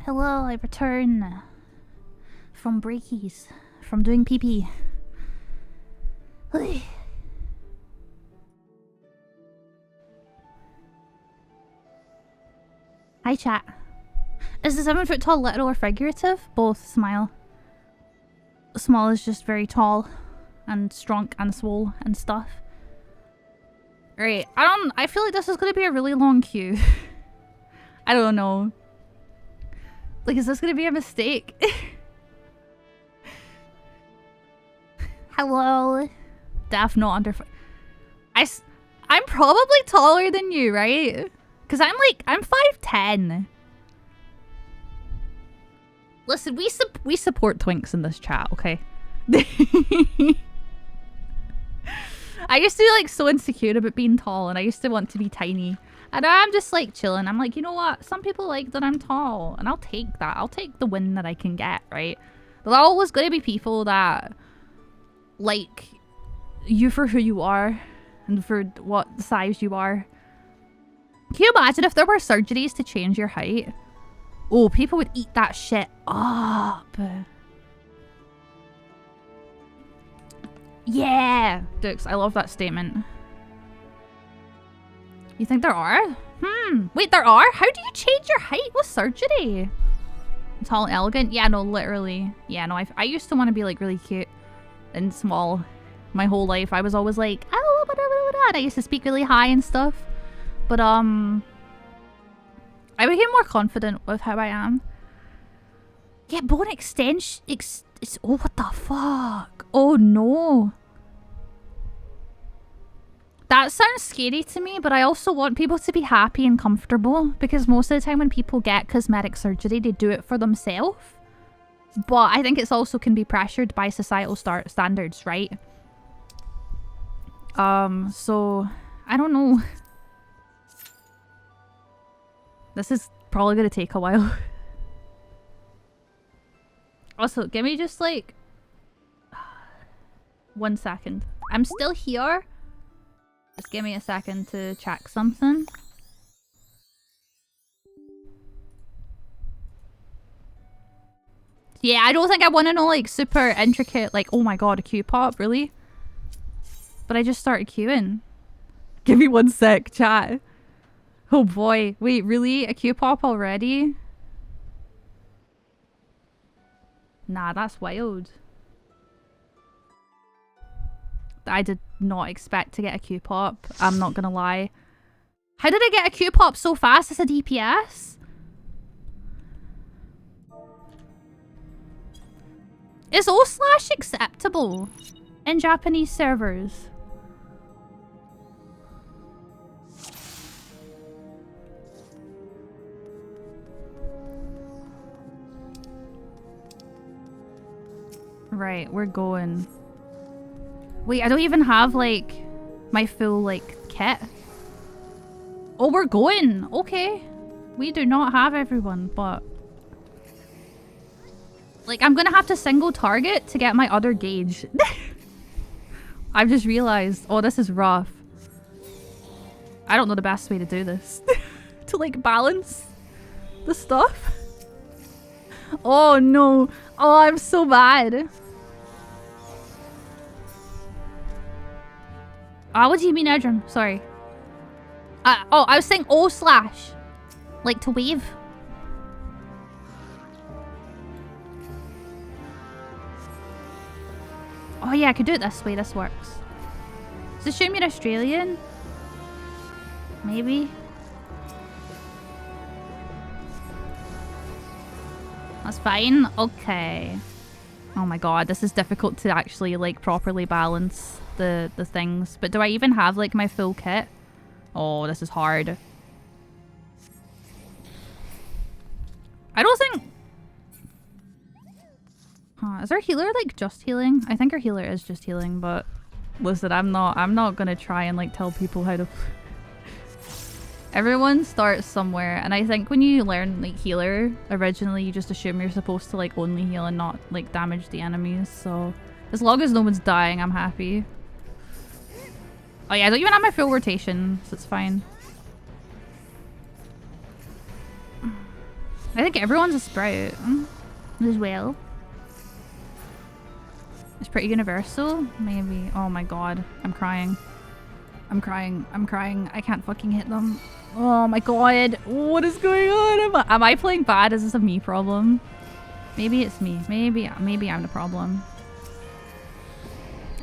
Hello, I return from breakies, from doing pee-pee. Hi, chat. Is the 7 foot tall literal or figurative? Both. Smile. Small is just very tall and strong and swole and stuff. Right. I feel like this is gonna be a really long queue. I don't know. Like, is this gonna be a mistake? Hello. Daff not under... I'm probably taller than you, right? Because I'm 5'10". Listen, we support twinks in this chat, okay? I used to be like so insecure about being tall, and I used to want to be tiny. And I'm just like chilling. I'm like, you know what? Some people like that I'm tall, and I'll take that. I'll take the win that I can get, right? There's always going to be people that like you for who you are and for what size you are. Can you imagine if there were surgeries to change your height? Oh, people would eat that shit up. Yeah! Dukes, I love that statement. You think there are? Wait, there are? How do you change your height with surgery? Tall and elegant? Yeah, no, literally. Yeah, no, I used to want to be like really cute and small my whole life. I was always like, oh, blah, blah, blah, blah. And I used to speak really high and stuff. But, I became more confident with how I am. Yeah, bone extension. Oh, what the fuck? Oh, no. That sounds scary to me, but I also want people to be happy and comfortable, because most of the time when people get cosmetic surgery, they do it for themselves. But I think it's also can be pressured by societal standards, right? So I don't know. This is probably gonna take a while. Also, give me just like 1 second. I'm still here. Just give me a second to check something. Yeah, I don't think I want to know like super intricate, like, oh my god, a Q pop, really? But I just started queuing. Give me 1 sec, chat. Oh boy, wait, really? A Q pop already? Nah, that's wild. I did not expect to get a Q pop. I'm not gonna lie. How did I get a Q pop so fast as a DPS? Is O/ acceptable in Japanese servers? Right, we're going. Wait, I don't even have, like, my full, like, kit. Oh, we're going! Okay. We do not have everyone, but... Like, I'm gonna have to single target to get my other gauge. I've just realized, oh, this is rough. I don't know the best way to do this. To, like, balance the stuff. Oh, no. Oh, I'm so bad. What do you mean, Edrin? Sorry. Oh, I was saying O/. Like, to wave. Oh, yeah, I could do it this way. This works. Does it assume you're Australian? Maybe. That's fine. Okay. Oh my god, this is difficult to actually, like, properly balance the things. But do I even have, like, my full kit? Oh, this is hard. I don't think... is our healer, like, just healing? I think our healer is just healing, but... Listen, I'm not gonna try and, like, tell people how to... Everyone starts somewhere, and I think when you learn, like, healer, originally you just assume you're supposed to, like, only heal and not, like, damage the enemies, so... As long as no one's dying, I'm happy. Oh yeah, I don't even have my full rotation, so it's fine. I think everyone's a sprout as well. It's pretty universal. Maybe. Oh my god. I'm crying. I'm crying. I'm crying. I can't fucking hit them. Oh my god. What is going on? Am I playing bad? Is this a me problem? Maybe it's me. Maybe I'm the problem.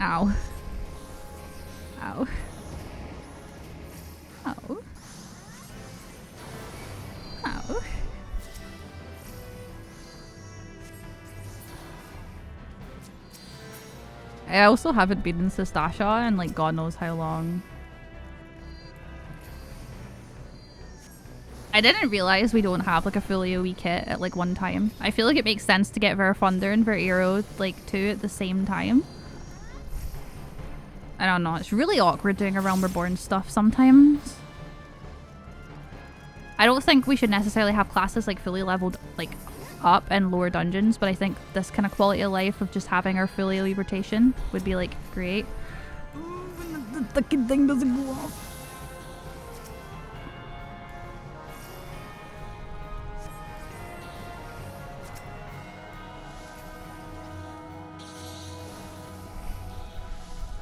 Ow. Ow. Ow. Ow. I also haven't been in Sestasha in like god knows how long. I didn't realize we don't have like a fully AoE kit at like one time. I feel like it makes sense to get Thunder and Verero like two at the same time. I don't know, it's really awkward doing a Realm Reborn stuff sometimes. I don't think we should necessarily have classes like fully leveled like up in lower dungeons, but I think this kind of quality of life of just having our fully AoE rotation would be like great. The fucking thing doesn't go off.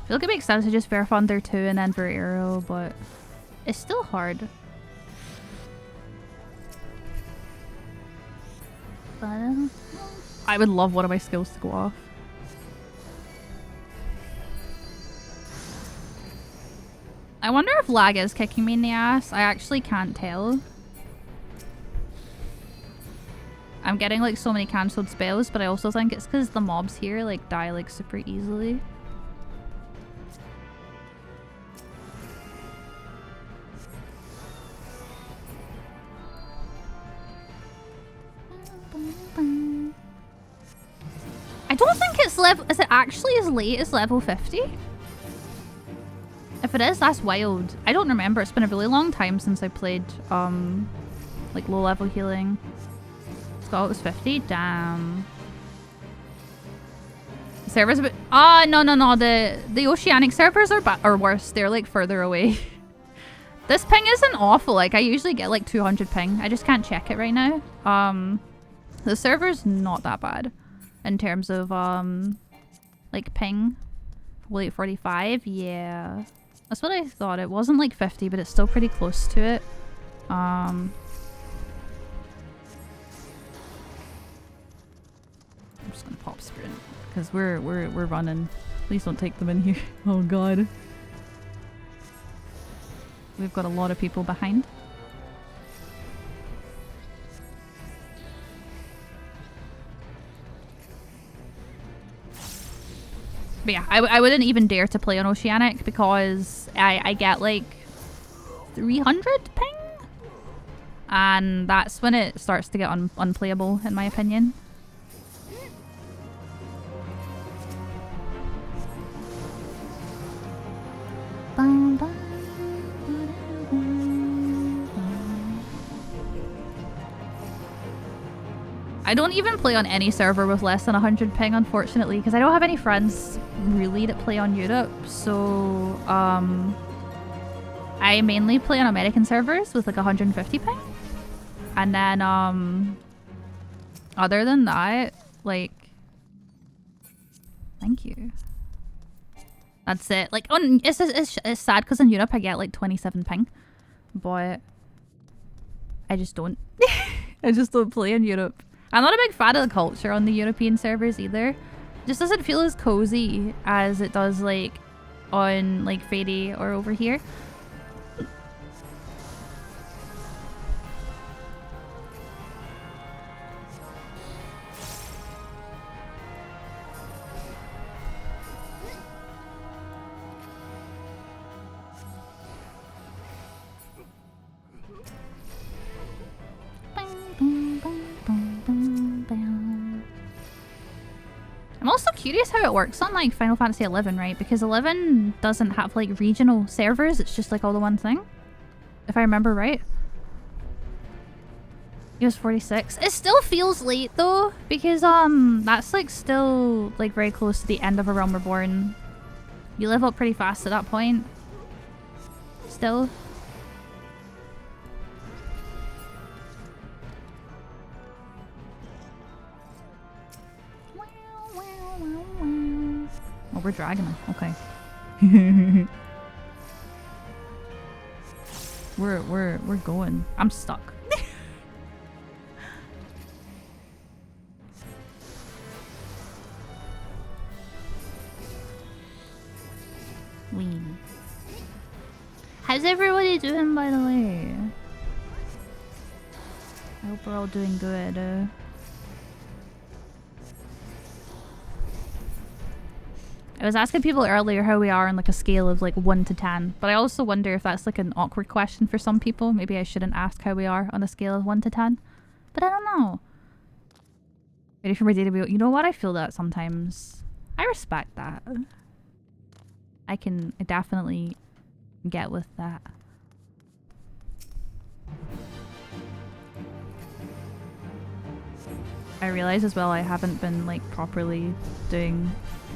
I feel like it makes sense to just Thunder 2 and then Verero, but it's still hard. I would love one of my skills to go off. I wonder if lag is kicking me in the ass. I actually can't tell. I'm getting like so many cancelled spells, but I also think it's because the mobs here like die like super easily. I don't think it's level. Is it actually as late as level 50? If it is, that's wild. I don't remember. It's been a really long time since I played like low level healing. Thought it was 50. Damn. The servers a bit. Ah, no. The oceanic servers are worse. They're like further away. This ping isn't awful. Like I usually get like 200 ping. I just can't check it right now. The server's not that bad. In terms of, like, ping. Late 45? Yeah. That's what I thought. It wasn't, like, 50, but it's still pretty close to it. I'm just gonna pop sprint. Because we're running. Please don't take them in here. Oh, God. We've got a lot of people behind. But yeah, I wouldn't even dare to play on Oceanic because I get like 300 ping. And that's when it starts to get unplayable, in my opinion. I don't even play on any server with less than 100 ping, unfortunately, because I don't have any friends really that play on Europe. So, I mainly play on American servers with like 150 ping. And then, other than that, like, thank you. That's it. Like, it's sad because in Europe I get like 27 ping, but I just don't. I just don't play in Europe. I'm not a big fan of the culture on the European servers either. It just doesn't feel as cozy as it does like on like Fade or over here. I'm also curious how it works on like Final Fantasy XI, right? Because 11 doesn't have like regional servers. It's just like all the one thing. If I remember right. It was 46. It still feels late though, because that's like still like very close to the end of A Realm Reborn. You live up pretty fast at that point. Still. we're dragging them. Okay. We're going. I'm stuck. Wee. How's everybody doing, by the way? I hope we're all doing good. I was asking people earlier how we are on like a scale of like 1 to 10, but I also wonder if that's like an awkward question for some people. Maybe I shouldn't ask how we are on a scale of 1 to 10, but I don't know. Ready for my day to be... You know what? I feel that sometimes. I respect that. I definitely get with that. I realize as well I haven't been like properly doing...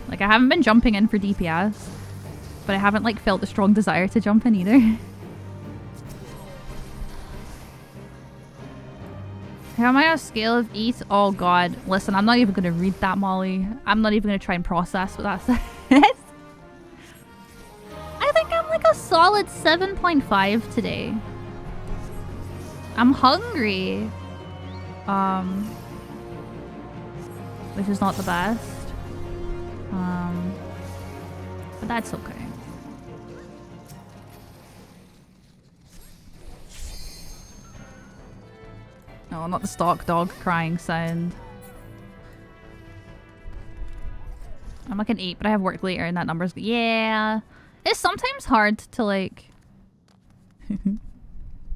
Like I haven't been jumping in for DPS, but I haven't like felt the strong desire to jump in either. How am I on a scale of 8? Oh god. Listen, I'm not even going to read that, Molly. I'm not even going to try and process what that says. I think I'm like a solid 7.5 today. I'm hungry. Which is not the best. But that's okay. No, not the stock dog crying sound. I'm like an 8, but I have work later and that number's... Yeah. It's sometimes hard to like...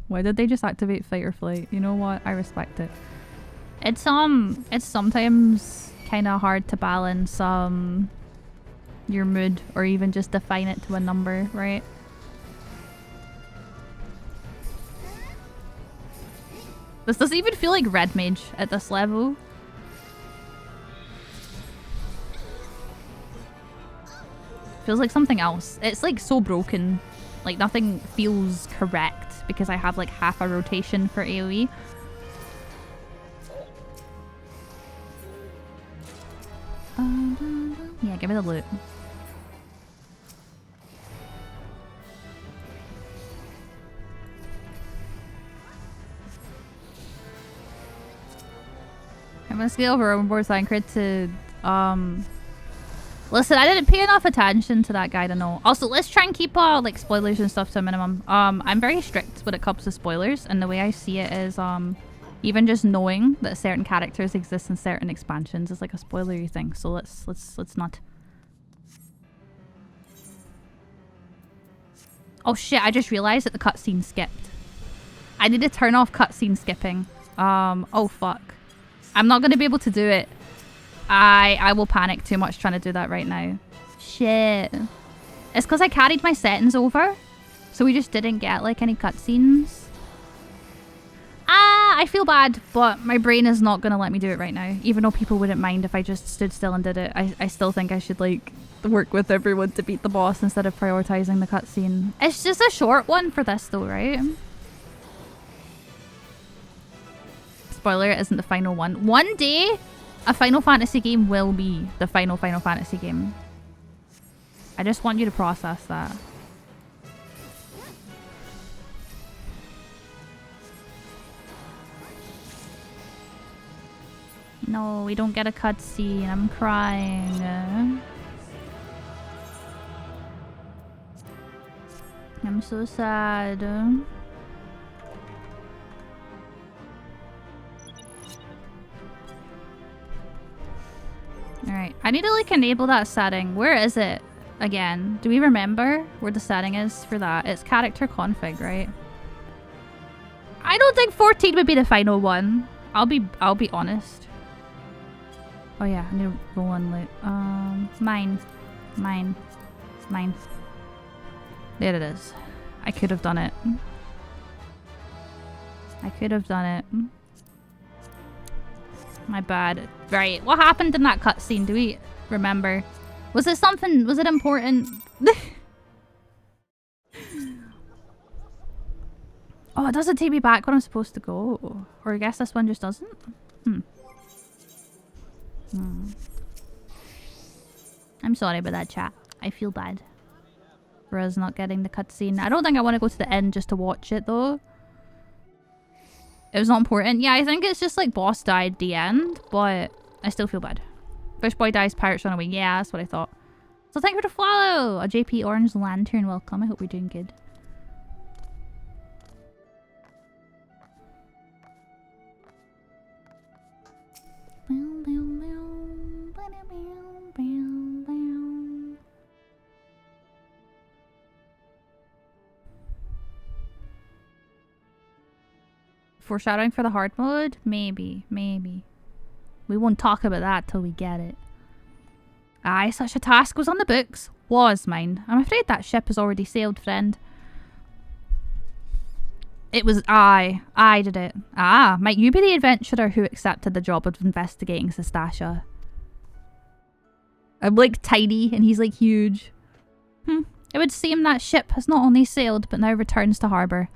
Why did they just activate fight or flight? You know what? I respect it. It's sometimes kind of hard to balance your mood or even just define it to a number, right? This doesn't even feel like red mage at this level. Feels like something else. It's like so broken. Like nothing feels correct because I have like half a rotation for AoE. Yeah, give me the loot. I'm gonna scale over Overboard Thancred to listen, I didn't pay enough attention to that guy to know. Also, let's try and keep like spoilers and stuff to a minimum. I'm very strict when it comes to spoilers, and the way I see it is even just knowing that certain characters exist in certain expansions is like a spoilery thing. So let's not. Oh shit, I just realized that the cutscene skipped. I need to turn off cutscene skipping. Oh fuck. I'm not gonna be able to do it. I will panic too much trying to do that right now. Shit. It's because I carried my settings over, so we just didn't get like any cutscenes. I feel bad, but my brain is not gonna let me do it right now. Even though people wouldn't mind if I just stood still and did it. I still think I should like work with everyone to beat the boss instead of prioritizing the cutscene. It's just a short one for this though, right? Spoiler, it isn't the final one. One day, a Final Fantasy game will be the final Final Fantasy game. I just want you to process that. No, we don't get a cutscene. I'm crying. I'm so sad. Alright, I need to like enable that setting. Where is it again? Do we remember where the setting is for that? It's character config, right? I don't think 14 would be the final one. I'll be honest. Oh yeah, I need to roll on loot. Mine. There it is. I could have done it. My bad. Right, what happened in that cutscene? Do we remember? Was it something? Was it important? Oh, it doesn't take me back when I'm supposed to go. Or I guess this one just doesn't? I'm I'm sorry about that, chat. I feel bad for us not getting the cutscene. I don't think I want to go to the end just to watch it, though. It was not important. Yeah, I think it's just like boss died at the end, but I still feel bad. Fish boy dies, pirates run away. Yeah, that's what I thought. So thank you for the follow! A JP Orange Lantern, welcome. I hope you're doing good. Foreshadowing for the hard mode? Maybe, maybe. We won't talk about that till we get it. Aye, such a task was on the books. Was mine. I'm afraid that ship has already sailed, friend. It was I did it. Ah, might you be the adventurer who accepted the job of investigating Sestasha? I'm like tiny and he's like huge. It would seem that ship has not only sailed but now returns to harbour.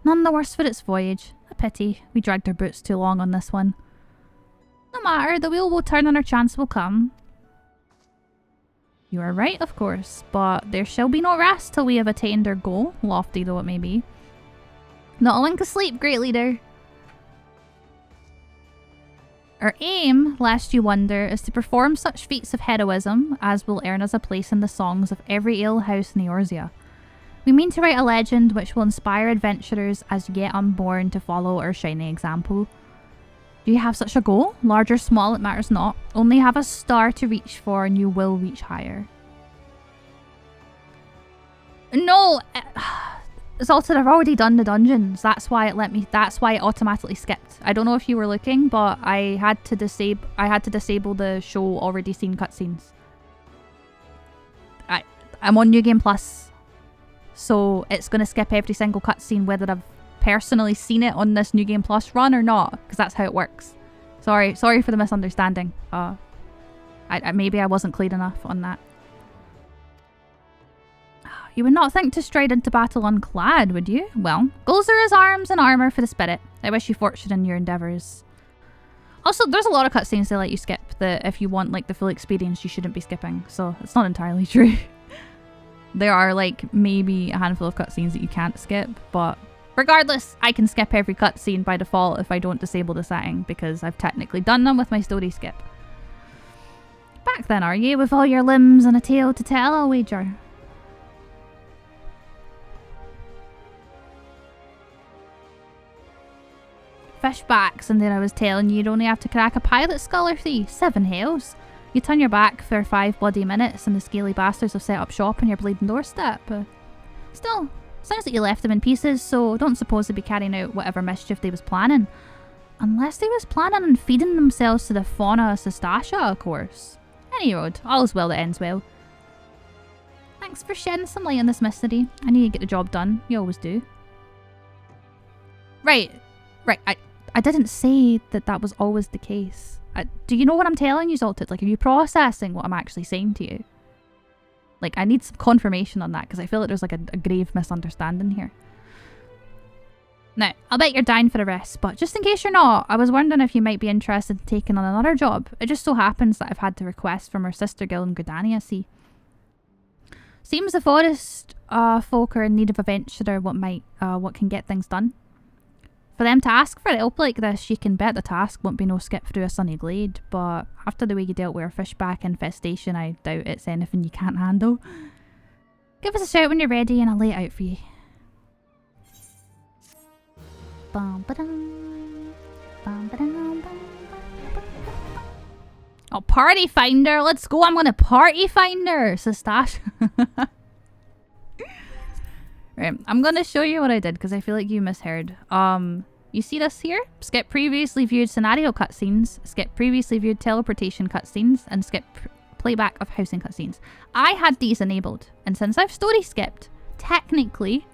None the worse for its voyage. A pity. We dragged our boots too long on this one. No matter, the wheel will turn and our chance will come. You are right, of course, but there shall be no rest till we have attained our goal, lofty though it may be. Not a link asleep, great leader. Our aim, lest you wonder, is to perform such feats of heroism as will earn us a place in the songs of every alehouse in Eorzea. We mean to write a legend which will inspire adventurers as yet unborn to follow our shining example. Do you have such a goal? Large or small, it matters not. Only have a star to reach for and you will reach higher. No! Zoltan, I've already done the dungeons. That's why it let me. That's why it automatically skipped. I don't know if you were looking, but I had to disable the show already seen cutscenes. I'm on New Game Plus, so it's gonna skip every single cutscene whether I've personally seen it on this New Game Plus run or not, because that's how it works. Sorry for the misunderstanding. Maybe I wasn't clear enough on that. You would not think to stride into battle unclad, would you? Well, goals are as arms and armour for the spirit. I wish you fortune in your endeavours. Also, there's a lot of cutscenes they let you skip that if you want like the full experience you shouldn't be skipping, so it's not entirely true. There are like maybe a handful of cutscenes that you can't skip, but regardless, I can skip every cutscene by default if I don't disable the setting, because I've technically done them with my story skip. Back then, are you? With all your limbs and a tale to tell, I'll wager. Fishbacks, and then I was telling you you'd only have to crack a pilot skull or 3. 7 hells. You turn your back for 5 bloody minutes and the scaly bastards have set up shop on your bleeding doorstep. Still, sounds like you left them in pieces, so don't suppose they'd be carrying out whatever mischief they was planning. Unless they was planning on feeding themselves to the fauna of Sestasha, of course. Any road, all's well that ends well. Thanks for shedding some light on this mystery. I knew you'd get the job done. You always do. Right. I didn't say that was always the case. Do you know what I'm telling you, Zoltid? Like, are you processing what I'm actually saying to you? Like, I need some confirmation on that, because I feel like there's like a grave misunderstanding here. Now, I'll bet you're down for a rest, but just in case you're not, I was wondering if you might be interested in taking on another job. It just so happens that I've had the request from our sister guild in Gridania, see. Seems the forest folk are in need of a venturer what can get things done. For them to ask for help like this, you can bet the task won't be no skip through a sunny glade, but after the way you dealt with our fishback infestation, I doubt it's anything you can't handle. Give us a shout when you're ready and I'll lay it out for you. Oh, party finder, let's go. I'm gonna party finder, Sestasha. Right, I'm gonna show you what I did because I feel like you misheard. You see this here? Skip previously viewed scenario cutscenes, skip previously viewed teleportation cutscenes, and skip playback of housing cutscenes. I had these enabled, and since I've story skipped, technically,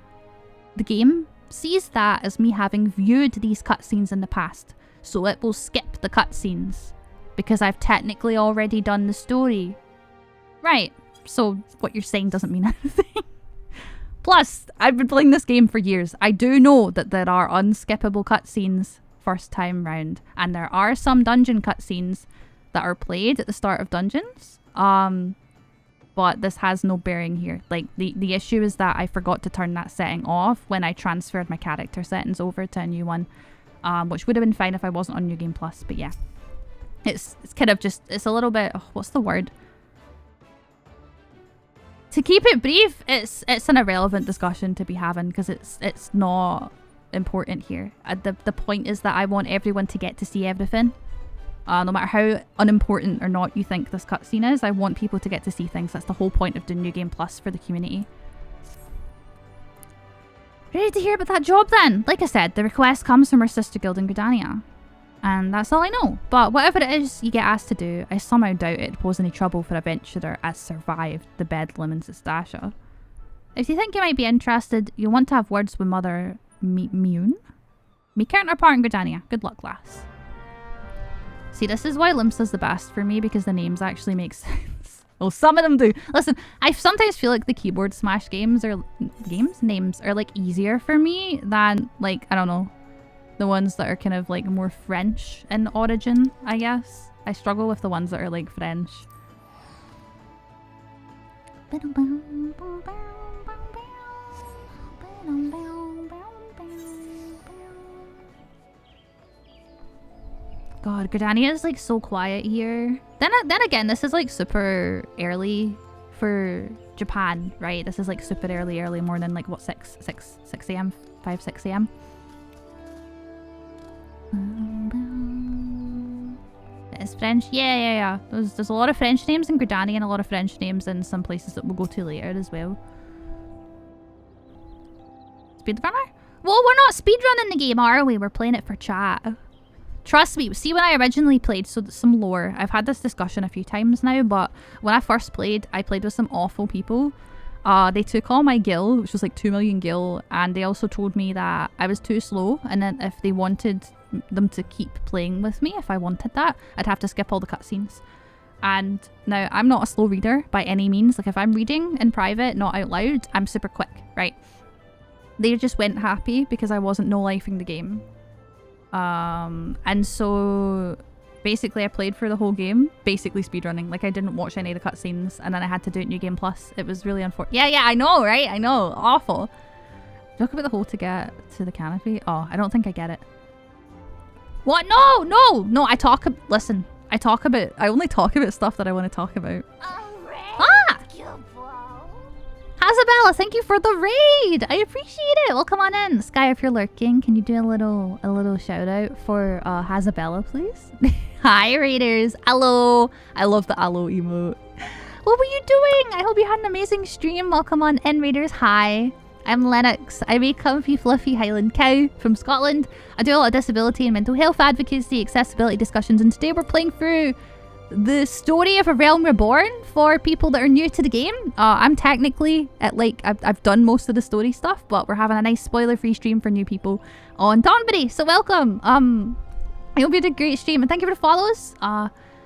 the game sees that as me having viewed these cutscenes in the past, so it will skip the cutscenes because I've technically already done the story. Right, so what you're saying doesn't mean anything. Plus, I've been playing this game for years. I do know that there are unskippable cutscenes first time round. And there are some dungeon cutscenes that are played at the start of dungeons. but this has no bearing here. Like, the issue is that I forgot to turn that setting off when I transferred my character settings over to a new one, which would have been fine if I wasn't on New Game Plus, but yeah. It's kind of just, it's a little bit, oh, what's the word? To keep it brief, it's an irrelevant discussion to be having because it's not important here. The point is that I want everyone to get to see everything. No matter how unimportant or not you think this cutscene is, I want people to get to see things. That's the whole point of doing New Game Plus for the community. Ready to hear about that job then? Like I said, the request comes from our sister guild in Gridania. And that's all I know. But whatever it is you get asked to do, I somehow doubt it pose any trouble for a venturer as survived the bedlam in Sestasha. If you think you might be interested, you'll want to have words with Mother Mune? Me counterpart part in Gridania. Good luck, lass. See, this is why Limsa's the best for me, because the names actually make sense. Well, some of them do. Listen, I sometimes feel like the keyboard smash names are like easier for me than, like, I don't know, the ones that are kind of like more French in origin, I guess. I struggle with the ones that are like French. God, Gridania is like so quiet here. Then again, this is like super early for Japan, right? This is like super early, more than like what, 6 a.m, 6 a.m. It's French. Yeah. There's a lot of French names in Gridania and a lot of French names in some places that we'll go to later as well. Speedrunner? Well, we're not speedrunning the game, are we? We're playing it for chat. Trust me. See, when I originally played, so some lore. I've had this discussion a few times now, but when I first played, I played with some awful people. They took all my gil, which was like 2 million gil, and they also told me that I was too slow, and then if they wanted them to keep playing with me, if I wanted that, I'd have to skip all the cutscenes. And now, I'm not a slow reader by any means. Like, if I'm reading in private, not out loud, I'm super quick, right? They just went happy because I wasn't no-lifing the game. And so basically I played for the whole game, basically speedrunning. Like, I didn't watch any of the cutscenes, and then I had to do it New Game Plus. It was really unfortunate. Yeah, I know, right? I know. Awful. Talk about the hole to get to the canopy. Oh, I don't think I get it. What? No! Listen. I only talk about stuff that I want to talk about. Hazabella, thank you for the raid. I appreciate it. Well, come on in. Sky, if you're lurking, can you do a little shout out for Hazabella, please? Hi, raiders. Hello. I love the hello emote. What were you doing? I hope you had an amazing stream. Welcome on in, raiders. Hi. I'm Lennox. I'm a comfy, fluffy Highland cow from Scotland. I do a lot of disability and mental health advocacy, accessibility discussions, and today we're playing through the story of A Realm Reborn for people that are new to the game. I'm technically at I've done most of the story stuff, but we're having a nice spoiler-free stream for new people on TONBERRY. So welcome. I hope you did a great stream, and thank you for the follows.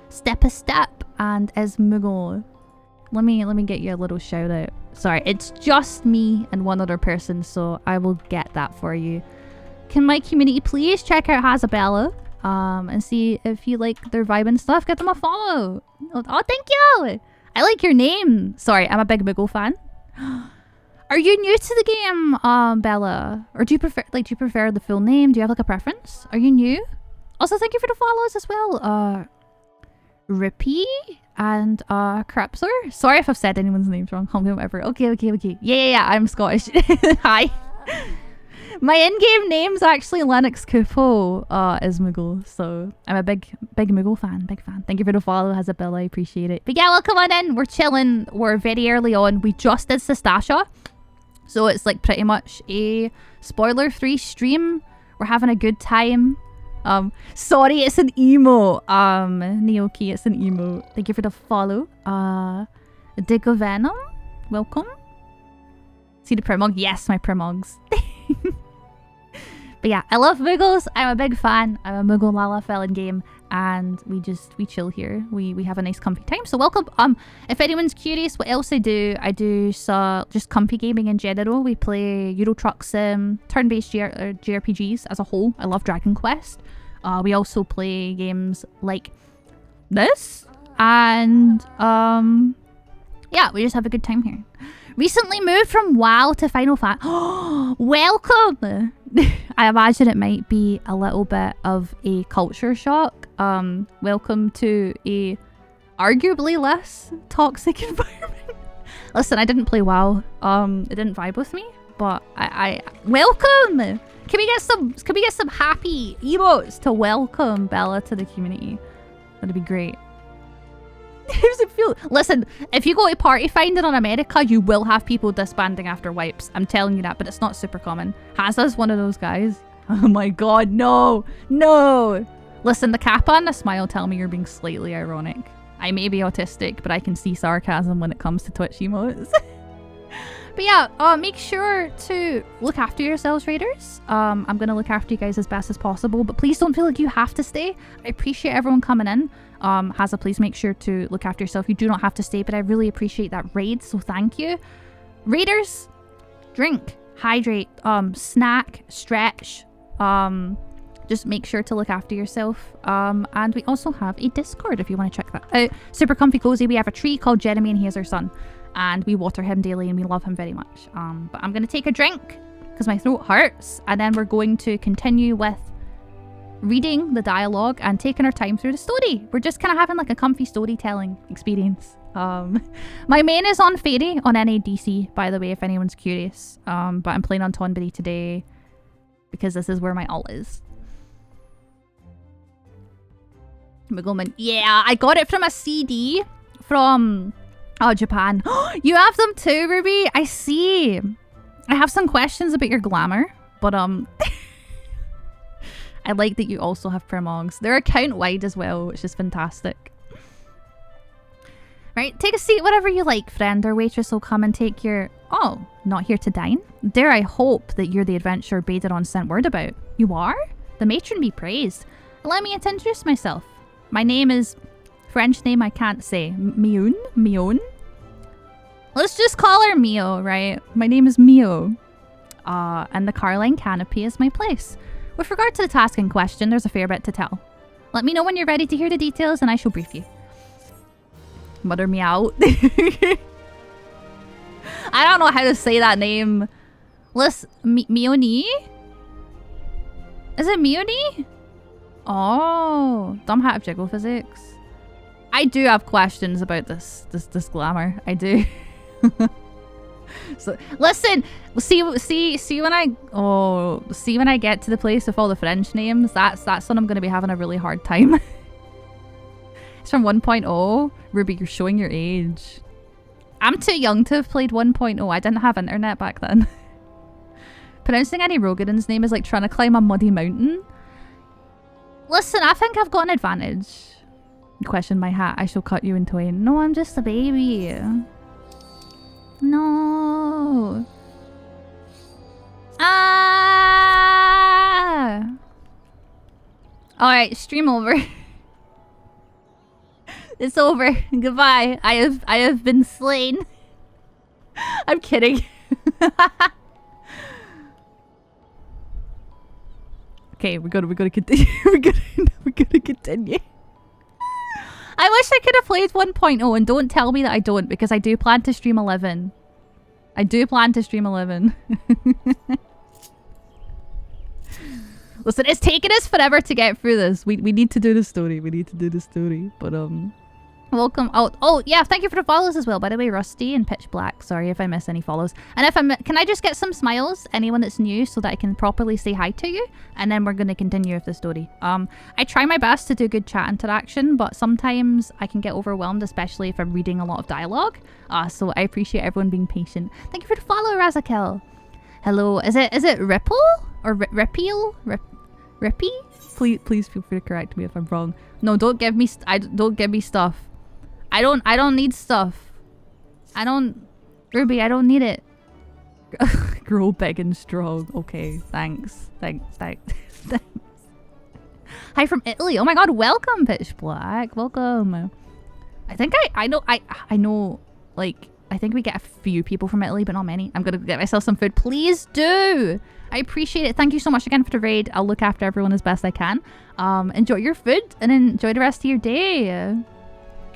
Step a Step and Esmuggle. Let me get you a little shout out. Sorry, it's just me and one other person, so I will get that for you. Can my community please check out Hazabella? And see if you like their vibe and stuff. Get them a follow. Oh, thank you. I like your name. Sorry, I'm a big Moogle fan. Are you new to the game, Bella? Or do you prefer the full name? Do you have like a preference? Are you new? Also, thank you for the follows as well. Rippy and Crapsor. Sorry if I've said anyone's names wrong. Whatever. Okay. Yeah. I'm Scottish. Hi. My in-game name's actually Lennox Kupo, is Moogle, so I'm a big Moogle fan, big fan. Thank you for the follow, Hazabella, I appreciate it. But yeah, well, come on in, we're chilling, we're very early on. We just did Sestasha, so it's like pretty much a spoiler-free stream. We're having a good time. Sorry, it's an emo. Neoki, it's an emo. Thank you for the follow. Digovenom, welcome. See the Primog? Yes, my Primogs. But yeah, I love Moogles. I'm a big fan. I'm a Moogle Lalafell in game, and we chill here. We have a nice comfy time. So welcome. If anyone's curious what else I do just comfy gaming in general. We play Euro Truck Sim, turn-based JRPGs as a whole. I love Dragon Quest. We also play games like this, and yeah, yeah, we just have a good time here. Recently moved from WoW to Final Fantasy. Welcome! I imagine it might be a little bit of a culture shock. Welcome to a arguably less toxic environment. Listen, I didn't play WoW. It didn't vibe with me, but I welcome! Can we get some happy emotes to welcome Bella to the community? That'd be great. How does it feel? Listen, if you go to Party Finder on America, you will have people disbanding after wipes. I'm telling you that, but it's not super common. Haza's one of those guys. Oh my god, no! No! Listen, the kappa and the smile tell me you're being slightly ironic. I may be autistic, but I can see sarcasm when it comes to Twitch emotes. But yeah, make sure to look after yourselves, Raiders. I'm going to look after you guys as best as possible, but please don't feel like you have to stay. I appreciate everyone coming in. Haza, please make sure to look after yourself. You do not have to stay, but I really appreciate that raid, so thank you. Raiders, drink, hydrate, snack, stretch. Just make sure to look after yourself. And we also have a Discord if you want to check that out. Super comfy cozy. We have a tree called Jeremy and he is our son. And we water him daily and we love him very much. But I'm going to take a drink because my throat hurts. And then we're going to continue with reading the dialogue and taking our time through the story. We're just kind of having like a comfy storytelling experience. My main is on Fairy on NADC, by the way, if anyone's curious. But I'm playing on TONBERRY today because this is where my alt is. Yeah, I got it from a CD from Japan. You have them too, Ruby? I see. I have some questions about your glamour, but I like that you also have Premogs. They're account wide as well, which is fantastic. Right, take a seat whatever you like, friend. Our waitress will come and take your... Oh, not here to dine? Dare I hope that you're the adventurer Baderon sent word about. You are? The matron be praised. Allow me to introduce myself. My name is... French name I can't say. Mion? Mion? Let's just call her Mio, right? My name is Mio. And the Carline Canopy is my place. With regard to the task in question, there's a fair bit to tell. Let me know when you're ready to hear the details and I shall brief you. Mother me out. I don't know how to say that name. Mioni? Is it Mioni? Oh, dumb hat of jiggle physics. I do have questions about this glamour. I do. So listen, see when I get to the place with all the French names. That's when I'm gonna be having a really hard time. It's from 1.0. Ruby, you're showing your age. I'm too young to have played 1.0. I didn't have internet back then. Pronouncing any Rogadin's name is like trying to climb a muddy mountain. Listen, I think I've got an advantage. Question my hat. I shall cut you in twain. No, I'm just a baby. No. Ah. All right, stream over. It's over. Goodbye. I have been slain. I'm kidding. Okay, we're gonna continue. we're gonna continue. I wish I could have played 1.0 and don't tell me that I don't, because I do plan to stream 11. I do plan to stream 11. Listen, it's taken us forever to get through this. We need to do the story. We need to do the story. But welcome. Oh yeah, thank you for the follows as well. By the way, Rusty and Pitch Black. Sorry if I miss any follows. And if can I just get some smiles? Anyone that's new, so that I can properly say hi to you, and then we're gonna continue with the story. I try my best to do good chat interaction, but sometimes I can get overwhelmed, especially if I'm reading a lot of dialogue. So I appreciate everyone being patient. Thank you for the follow, Razakel. Hello. Is it Ripple or Ripple? Rippy? Please feel free to correct me if I'm wrong. No, don't give me don't give me stuff. I don't need stuff. Ruby, I don't need it. Grow big and strong. Okay, thanks. Hi from Italy. Oh my god, welcome, Pitch Black. Welcome. I think I know, like, I think we get a few people from Italy, but not many. I'm gonna get myself some food. Please do. I appreciate it. Thank you so much again for the raid. I'll look after everyone as best I can. Enjoy your food and enjoy the rest of your day.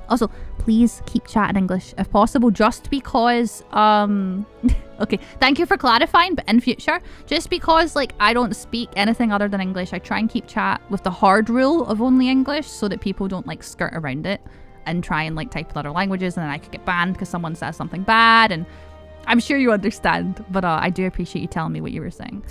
Also, please keep chatting English if possible, just because okay, thank you for clarifying, but in future, just because like I don't speak anything other than English, I try and keep chat with the hard rule of only English so that people don't like skirt around it and try and like type in other languages, and then I could get banned because someone says something bad, and I'm sure you understand, but I do appreciate you telling me what you were saying.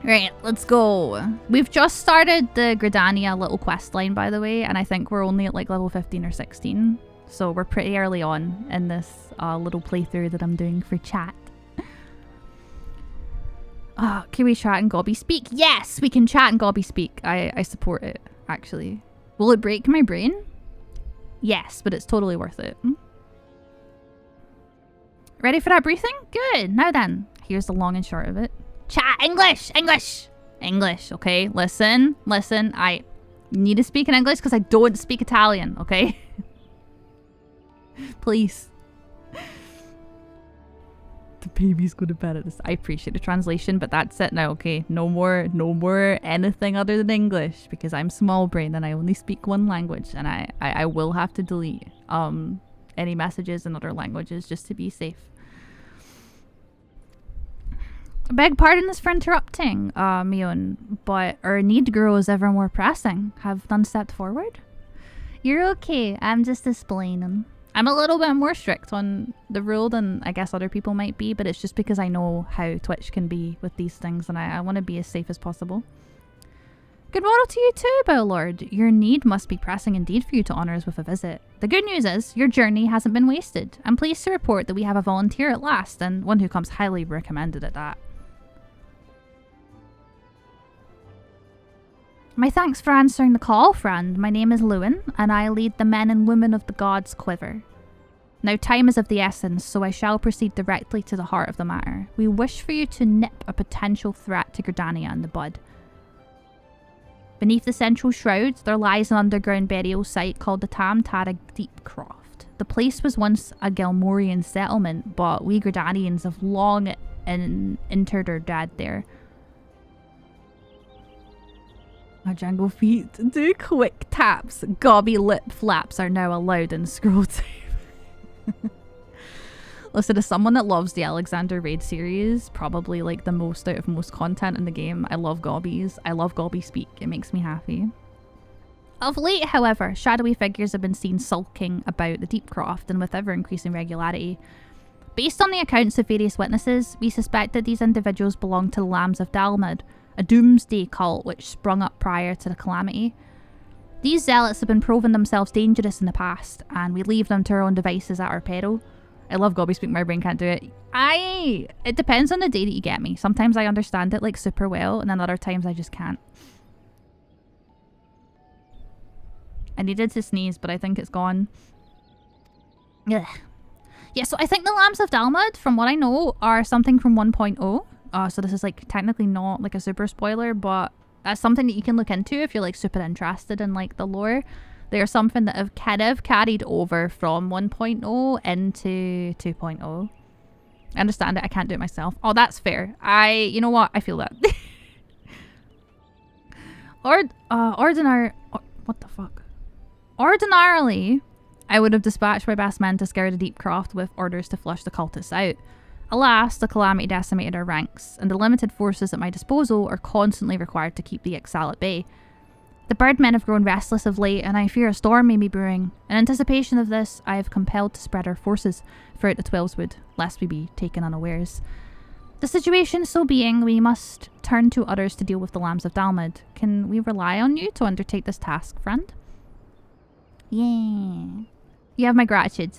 Right, let's go. We've just started the Gridania little quest line, by the way, and I think we're only at like level 15 or 16. So we're pretty early on in this little playthrough that I'm doing for chat. Can we chat and Gobby speak? Yes, we can chat and Gobby speak. I support it, actually. Will it break my brain? Yes, but it's totally worth it. Ready for that briefing? Good. Now then, here's the long and short of it. Chat English! English! English, okay? Listen. I need to speak in English because I don't speak Italian, okay? Please. The baby's going to bed at this. I appreciate the translation, but that's it now, okay? No more anything other than English because I'm small brain and I only speak one language, and I will have to delete any messages in other languages just to be safe. Beg pardon for interrupting, Mion, but our need grows ever more pressing. Have none stepped forward? You're okay, I'm just explaining. I'm a little bit more strict on the rule than I guess other people might be, but it's just because I know how Twitch can be with these things, and I want to be as safe as possible. Good morrow to you too, Bowlord. Your need must be pressing indeed for you to honour us with a visit. The good news is, your journey hasn't been wasted. I'm pleased to report that we have a volunteer at last, and one who comes highly recommended at that. My thanks for answering the call, friend. My name is Lewin, and I lead the men and women of the gods' quiver. Now time is of the essence, so I shall proceed directly to the heart of the matter. We wish for you to nip a potential threat to Gridania in the bud. Beneath the central shroud, there lies an underground burial site called the Tamtara Deepcroft. The place was once a Gelmorian settlement, but we Gridanians have long interred our dead there. My jangle feet do quick taps. Gobby lip flaps are now allowed in scroll time. Listen, as someone that loves the Alexander Raid series, probably like the most out of most content in the game, I love Gobbies. I love Gobby speak. It makes me happy. Of late, however, shadowy figures have been seen sulking about the Deepcroft, and with ever-increasing regularity. Based on the accounts of various witnesses, we suspect that these individuals belong to the Lambs of Dalmud, a doomsday cult which sprung up prior to the calamity. These zealots have been proven themselves dangerous in the past, and we leave them to our own devices at our peril. I love Gobby speak, my brain can't do it. It depends on the day that you get me. Sometimes I understand it like super well, and then other times I just can't. I needed to sneeze, but I think it's gone. Ugh. Yeah, so I think the Lambs of Dalmud, from what I know, are something from 1.0. So this is like technically not like a super spoiler, but that's something that you can look into if you're like super interested in like the lore. They're something that have kind of carried over from 1.0 into 2.0. I understand it. I can't do it myself. Oh, that's fair. You know what? I feel that. What the fuck? Ordinarily, I would have dispatched my best men to scour the Deepcroft with orders to flush the cultists out. Alas, the calamity decimated our ranks, and the limited forces at my disposal are constantly required to keep the Exile at bay. The birdmen have grown restless of late, and I fear a storm may be brewing. In anticipation of this, I have compelled to spread our forces throughout the Twelveswood, lest we be taken unawares. The situation so being, we must turn to others to deal with the Lambs of Dalmud. Can we rely on you to undertake this task, friend? Yeah. You have my gratitude.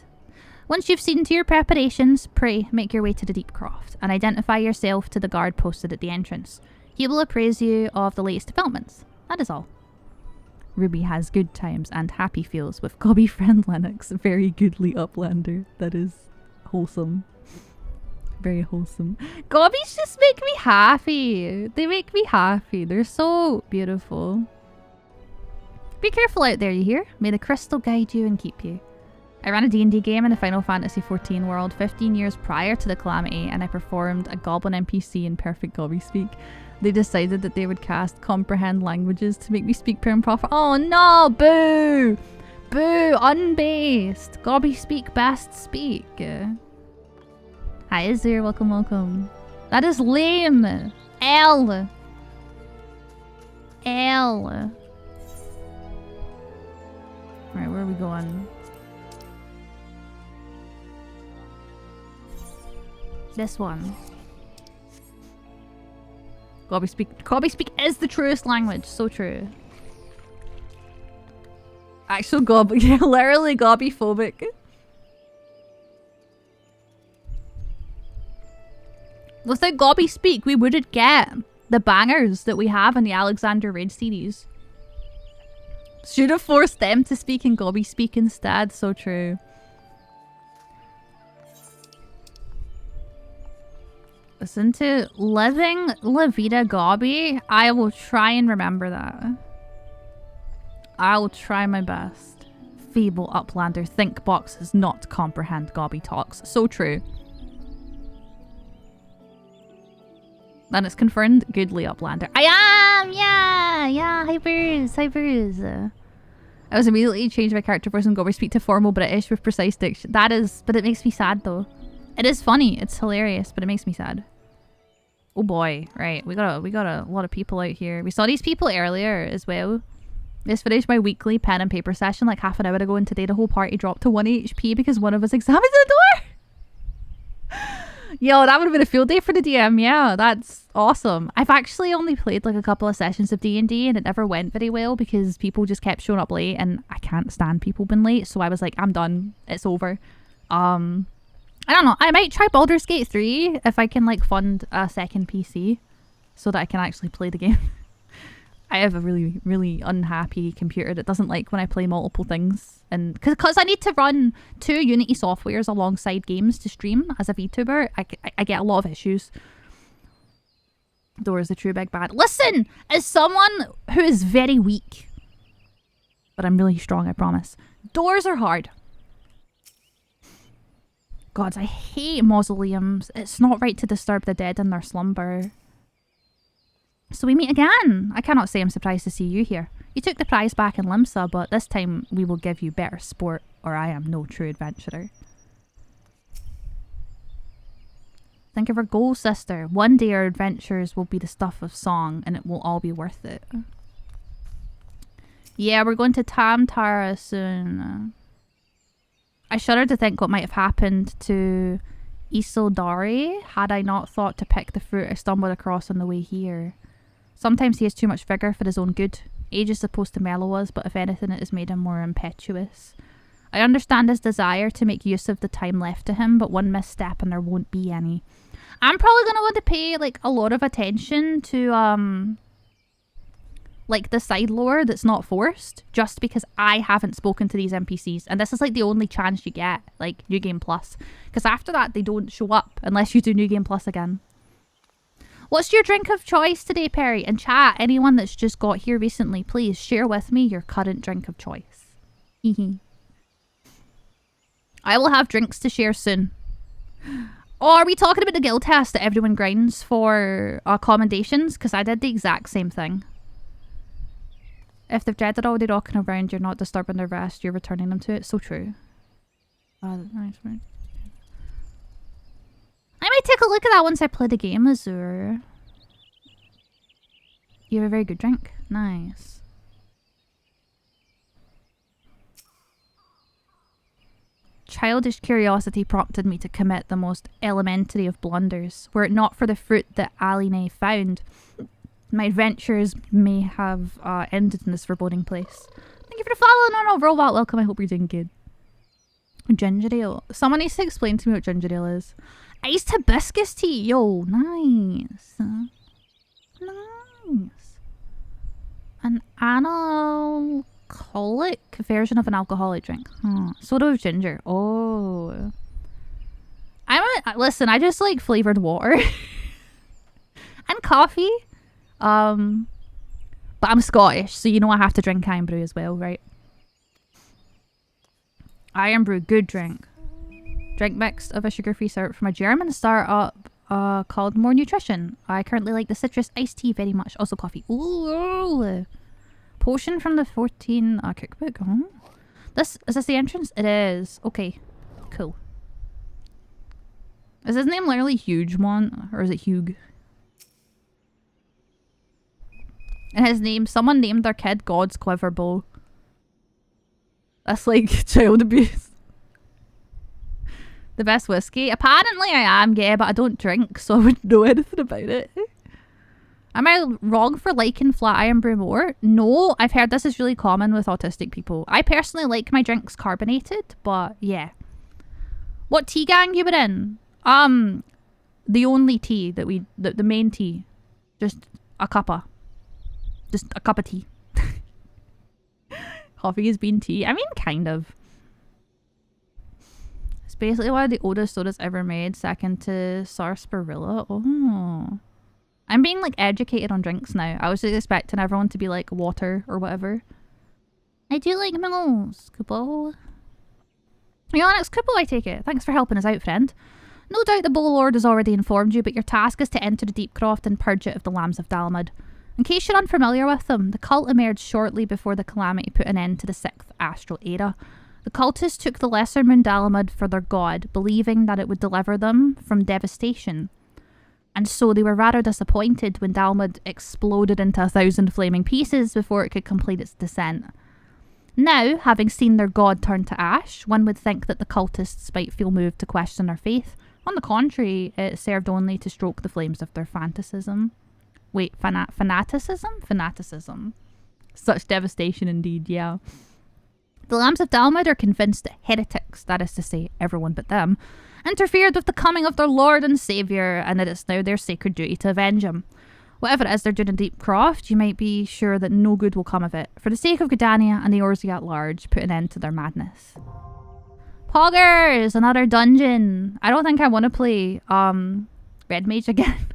Once you've seen to your preparations, pray make your way to the Deepcroft and identify yourself to the guard posted at the entrance. He will appraise you of the latest developments. That is all. Ruby has good times and happy feels with Gobby friend Lennox. Very goodly uplander. That is wholesome. Very wholesome. Gobbies just make me happy. They make me happy. They're so beautiful. Be careful out there, you hear? May the crystal guide you and keep you. I ran a D&D game in the Final Fantasy XIV world 15 years prior to the calamity, and I performed a goblin NPC in perfect Gobby speak. They decided that they would cast comprehend languages to make me speak pure and proper. Oh no, boo! Boo! Unbased! Gobby speak best speak. Hi Azir, welcome, welcome. That is lame! L! L! Alright, where are we going? This one. Gobby speak is the truest language. So true. Actual literally Gobby phobic. Without Gobby speak, we wouldn't get the bangers that we have in the Alexander Raid series. Should have forced them to speak in Gobby speak instead. So true. Listen to Living La Vida Gobby. I will try and remember that. I will try my best. Feeble Uplander think boxes not comprehend Gobby talks. So true. Then it's confirmed. Goodly Uplander. I am! Yeah! Hi Bruce! I was immediately changed my character voice and Gobby speak to formal British with precise diction. That is... But it makes me sad though. It is funny. It's hilarious, but it makes me sad. Oh boy. Right. We got a lot of people out here. We saw these people earlier as well. This finished my weekly pen and paper session like half an hour ago, and today the whole party dropped to 1 HP because one of us examined the door. Yo, that would have been a field day for the DM. Yeah, that's awesome. I've actually only played like a couple of sessions of D&D and it never went very well because people just kept showing up late and I can't stand people being late. So I was like, I'm done. It's over. I don't know. I might try Baldur's Gate 3 if I can like fund a second PC so that I can actually play the game. I have a really, really unhappy computer that doesn't like when I play multiple things. And because I need to run 2 Unity softwares alongside games to stream as a VTuber, I get a lot of issues. Door is the true big bad. Listen, as someone who is very weak, but I'm really strong, I promise. Doors are hard. God, I hate mausoleums. It's not right to disturb the dead in their slumber. So we meet again. I cannot say I'm surprised to see you here. You took the prize back in Limsa, but this time we will give you better sport, or I am no true adventurer. Think of our goal, sister. One day our adventures will be the stuff of song, and it will all be worth it. Yeah, we're going to Tamtara soon. I shudder to think what might have happened to Isildari had I not thought to pick the fruit I stumbled across on the way here. Sometimes he has too much vigour for his own good. Age is supposed to mellow us, but if anything it has made him more impetuous. I understand his desire to make use of the time left to him, but one misstep and there won't be any. I'm probably going to want to pay like a lot of attention to like the side lore that's not forced, just because I haven't spoken to these NPCs, and this is like the only chance you get, like New Game Plus, because after that they don't show up unless you do New Game Plus again. What's your drink of choice today, Perry? And chat, anyone that's just got here recently, please share with me your current drink of choice. I will have drinks to share soon. Oh, are we talking about the guild test that everyone grinds for commendations? Because I did the exact same thing. If the dread are already rocking around, you're not disturbing their rest, you're returning them to it. So true. Nice, right. I might take a look at that once I play the game, Azur. You have a very good drink. Nice. Childish curiosity prompted me to commit the most elementary of blunders. Were it not for the fruit that Aline found, my adventures may have ended in this foreboding place. Thank you for the follow and overall welcome. I hope you're doing good. Ginger ale. Someone needs to explain to me what ginger ale is. Iced hibiscus tea. Yo, nice. Nice. An alcoholic version of an alcoholic drink. Soda with ginger. Oh. Listen, I just like flavored water. And coffee. But I'm Scottish, so you know I have to drink iron brew as well, right? Iron brew, good drink. Drink mix of a sugar-free syrup from a German startup called More Nutrition. I currently like the citrus iced tea very much. Also coffee. Ooh. Potion from the 14 cookbook. Is this the entrance? It is. Okay. Cool. Is his name literally Hugemont? Or is it Hugh? And his name, someone named their kid God's Quiverbow. That's like child abuse. The best whiskey? Apparently I am gay, but I don't drink, so I wouldn't know anything about it. Am I wrong for liking Flatiron Brew more? No, I've heard this is really common with autistic people. I personally like my drinks carbonated, but yeah. What tea gang you were in? The only tea that the main tea. Just a cuppa. Just a cup of tea. Coffee is bean tea. I mean, kind of. It's basically one of the oldest sodas ever made, second to sarsaparilla. Oh. I'm being like educated on drinks now. I was just expecting everyone to be like water or whatever. I do like Mingles, Kubo. You're on next Kubo, I take it. Thanks for helping us out, friend. No doubt the Bowl Lord has already informed you, but your task is to enter the Deepcroft and purge it of the Lambs of Dalamud. In case you're unfamiliar with them, the cult emerged shortly before the Calamity put an end to the 6th Astral Era. The cultists took the Lesser Moon Dalamud for their god, believing that it would deliver them from devastation. And so they were rather disappointed when Dalamud exploded into 1,000 flaming pieces before it could complete its descent. Now, having seen their god turn to ash, one would think that the cultists might feel moved to question their faith. On the contrary, it served only to stoke the flames of their fanaticism. Wait, fanaticism? Fanaticism. Such devastation indeed, yeah. The Lambs of Dalamud are convinced that heretics, that is to say, everyone but them, interfered with the coming of their Lord and Saviour, and that it's now their sacred duty to avenge him. Whatever it is they're doing in Deepcroft, you might be sure that no good will come of it. For the sake of Gridania and the Orzi at large, put an end to their madness. Poggers! Another dungeon! I don't think I want to play, Red Mage again.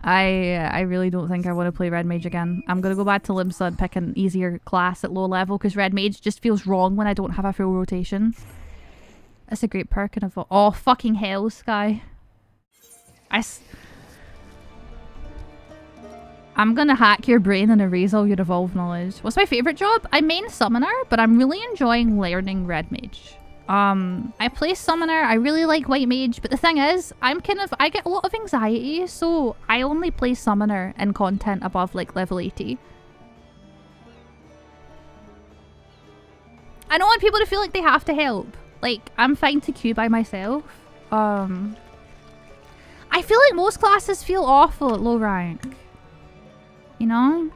I really don't think I want to play Red Mage again. I'm going to go back to Limsa and pick an easier class at low level, because Red Mage just feels wrong when I don't have a full rotation. That's a great perk and a oh, fucking hell, Sky. I'm gonna hack your brain and erase all your evolved knowledge. What's my favourite job? I main Summoner, but I'm really enjoying learning Red Mage. I play Summoner, I really like White Mage, but the thing is, I get a lot of anxiety, so I only play Summoner in content above like level 80. I don't want people to feel like they have to help. Like, I'm fine to queue by myself. I feel like most classes feel awful at low rank. You know?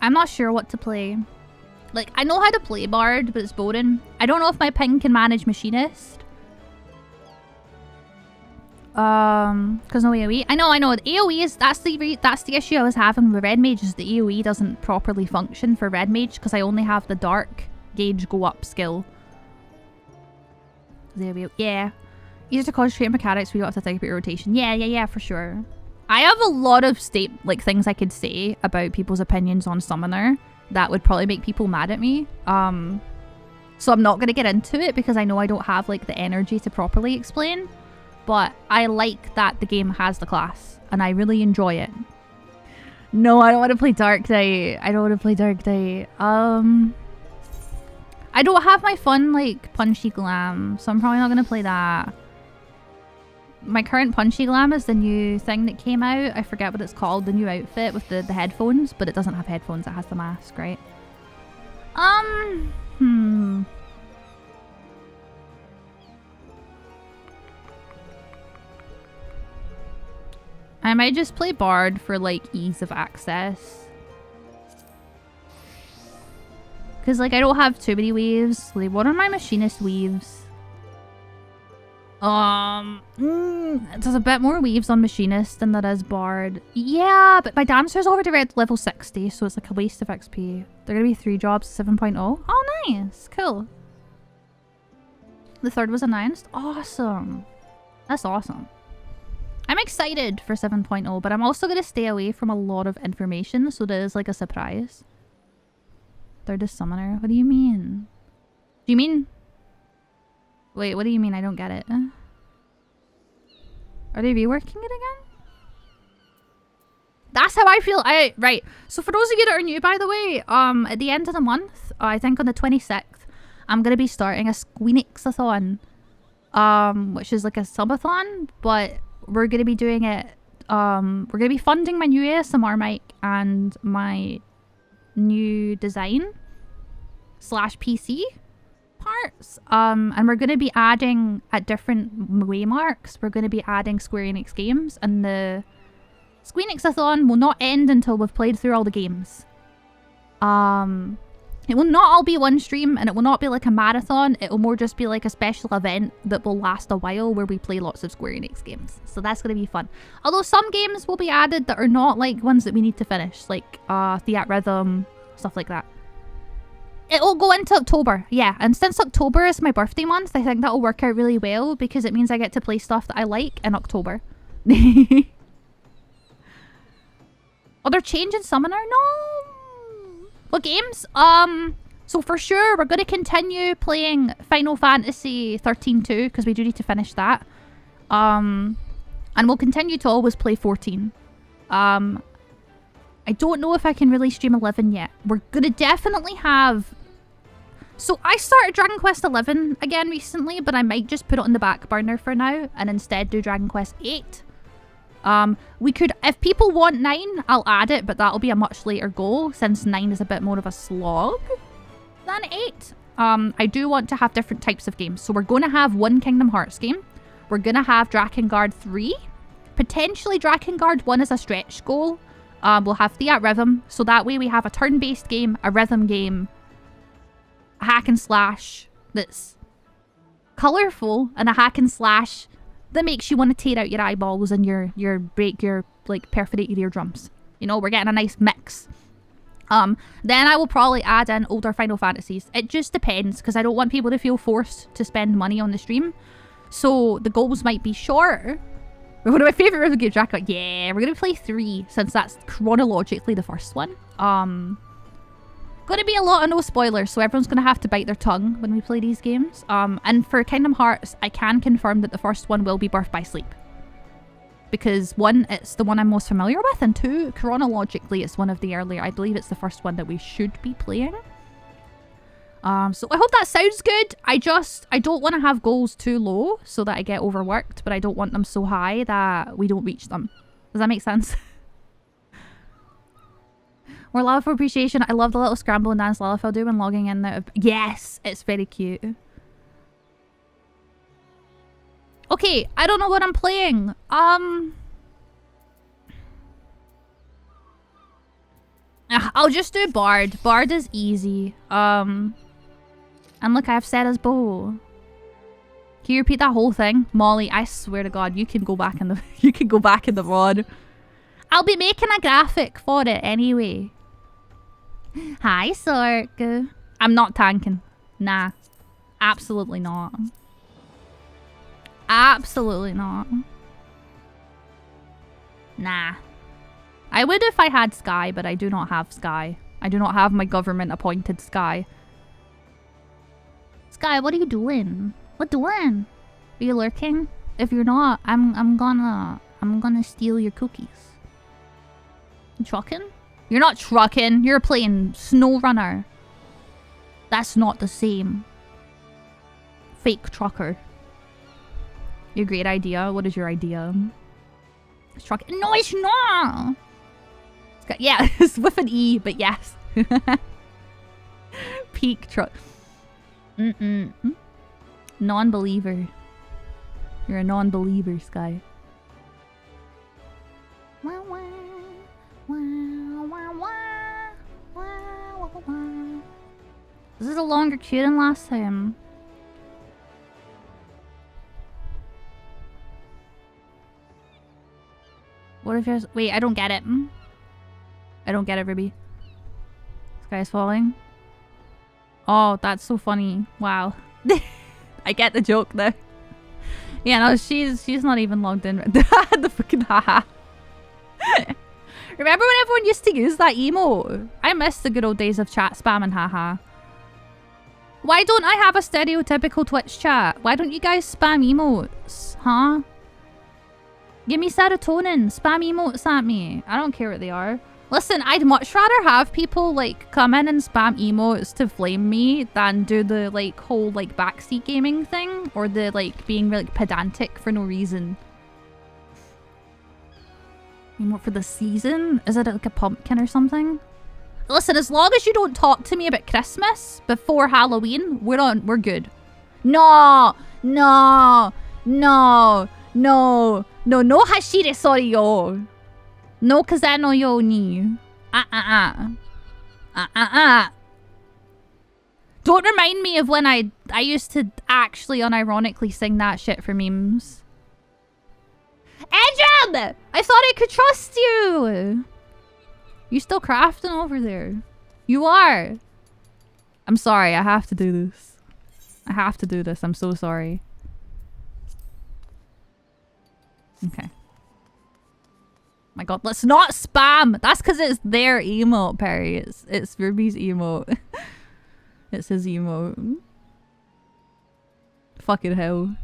I'm not sure what to play. Like, I know how to play Bard, but it's boring. I don't know if my ping can manage Machinist. Because no AoE. I know. The AoE is, that's the issue I was having with Red Mage, is the AoE doesn't properly function for Red Mage, because I only have the Dark Gauge Go Up skill. Yeah. Easier to concentrate on mechanics, we don't have to think about your rotation. Yeah, for sure. I have a lot of things I could say about people's opinions on Summoner that would probably make people mad at me. So I'm not going to get into it because I know I don't have like the energy to properly explain. But I like that the game has the class and I really enjoy it. No, I don't want to play Dark Knight. I don't have my fun like Punchy Glam, so I'm probably not going to play that. My current Punchy Glam is the new thing that came out. I forget what it's called, the new outfit with the headphones, but it doesn't have headphones, it has the mask, right? I might just play Bard for like ease of access. Because like I don't have too many weaves. Like, what are my Machinist weaves? There's a bit more weaves on Machinist than there is Bard. Yeah, but my Dancer's already read level 60, so it's like a waste of XP. They're gonna be 3 jobs 7.0. Oh, nice. Cool. The third was announced. Awesome. That's awesome. I'm excited for 7.0, but I'm also gonna stay away from a lot of information, so that is like a surprise. Third is Summoner. What do you mean? Do you mean... Wait, what do you mean? I don't get it. Are they reworking it again? That's how I feel. Right. So for those of you that are new, by the way, at the end of the month, I think on the 26th, I'm going to be starting a Squeenix-a-thon, which is like a subathon, but we're going to be doing it, we're going to be funding my new ASMR mic and my new design / PC parts, and we're going to be adding at different waymarks, we're going to be adding Square Enix games, and the Squeenix-a-thon will not end until we've played through all the games. It will not all be one stream, and it will not be like a marathon. It will more just be like a special event that will last a while where we play lots of Square Enix games. So that's going to be fun. Although some games will be added that are not like ones that we need to finish, like Theat Rhythm, stuff like that. It will go into October, yeah. And since October is my birthday month, I think that will work out really well because it means I get to play stuff that I like in October. Oh, they're changing Summoner? No! What games? So for sure, we're going to continue playing Final Fantasy 13 too, because we do need to finish that. And we'll continue to always play 14. I don't know if I can really stream 11 yet. We're going to definitely have... So I started Dragon Quest 11 again recently, but I might just put it on the back burner for now and instead do Dragon Quest 8. We could, if people want 9, I'll add it, but that'll be a much later goal since 9 is a bit more of a slog than 8. I do want to have different types of games. So we're going to have one Kingdom Hearts game. We're going to have Drakengard 3. Potentially Drakengard 1 is a stretch goal. We'll have Theat Rhythm. So that way we have a turn-based game, a rhythm game, a hack and slash that's colourful, and a hack and slash that makes you want to tear out your eyeballs and break your, like, perforate your eardrums. You know, we're getting a nice mix. Then I will probably add in older Final Fantasies. It just depends, because I don't want people to feel forced to spend money on the stream. So the goals might be shorter. One of my favourite rhythm games, Dracula. Yeah, we're going to play 3, since that's chronologically the first one. Going to be a lot of no spoilers, so everyone's going to have to bite their tongue when we play these games. And for Kingdom Hearts, I can confirm that the first one will be Birth by Sleep. Because 1, it's the one I'm most familiar with, and 2, chronologically, it's one of the earlier. I believe it's the first one that we should be playing. So I hope that sounds good. I don't want to have goals too low so that I get overworked, but I don't want them so high that we don't reach them. Does that make sense? More love for appreciation. I love the little scramble and dance Lalafell do when logging in there. Yes, it's very cute. Okay, I don't know what I'm playing. I'll just do Bard. Bard is easy. And look, I've said as bow. Can you repeat that whole thing? Molly, I swear to God, you can go back in the you can go back in the VOD. I'll be making a graphic for it anyway. Hi, Sork. I'm not tanking. Nah. Absolutely not. Absolutely not. Nah. I would if I had Sky, but I do not have Sky. I do not have my government-appointed Sky. Sky, what are you doing? What doing? Are you lurking? If you're not, I'm gonna steal your cookies. You trucking? You're not trucking. You're playing SnowRunner. That's not the same. Fake trucker. Your great idea. What is your idea? It's trucking. No, it's not. It's got, yeah, it's with an E, but yes. Peak truck. Non-believer. You're a non-believer, Sky. Wah, wah. This is a longer queue than last time. What if yours? Wait, I don't get it. I don't get it, Ruby. Sky is falling. Oh, that's so funny. Wow. I get the joke though. Yeah, no, she's not even logged in. The fucking haha. Remember when everyone used to use that emote? I miss the good old days of chat spam and haha. Why don't I have a stereotypical Twitch chat? Why don't you guys spam emotes? Huh? Give me serotonin. Spam emotes at me. I don't care what they are. Listen, I'd much rather have people, like, come in and spam emotes to flame me than do the, like, whole, like, backseat gaming thing. Or the, like, being, like, pedantic for no reason. Emote for the season? Is it, like, a pumpkin or something? Listen, as long as you don't talk to me about Christmas before Halloween, we're good. No! No! No! No! No, no hashire sori yo! No kazano yo ni. Don't remind me of when I used to actually unironically sing that shit for memes. Adrian! I thought I could trust you! You still crafting over there? You are! I'm sorry, I have to do this. I have to do this, I'm so sorry. Okay. My god, let's not spam! That's because it's their emote, Perry. It's Ruby's emote. It's his emote. Fucking hell.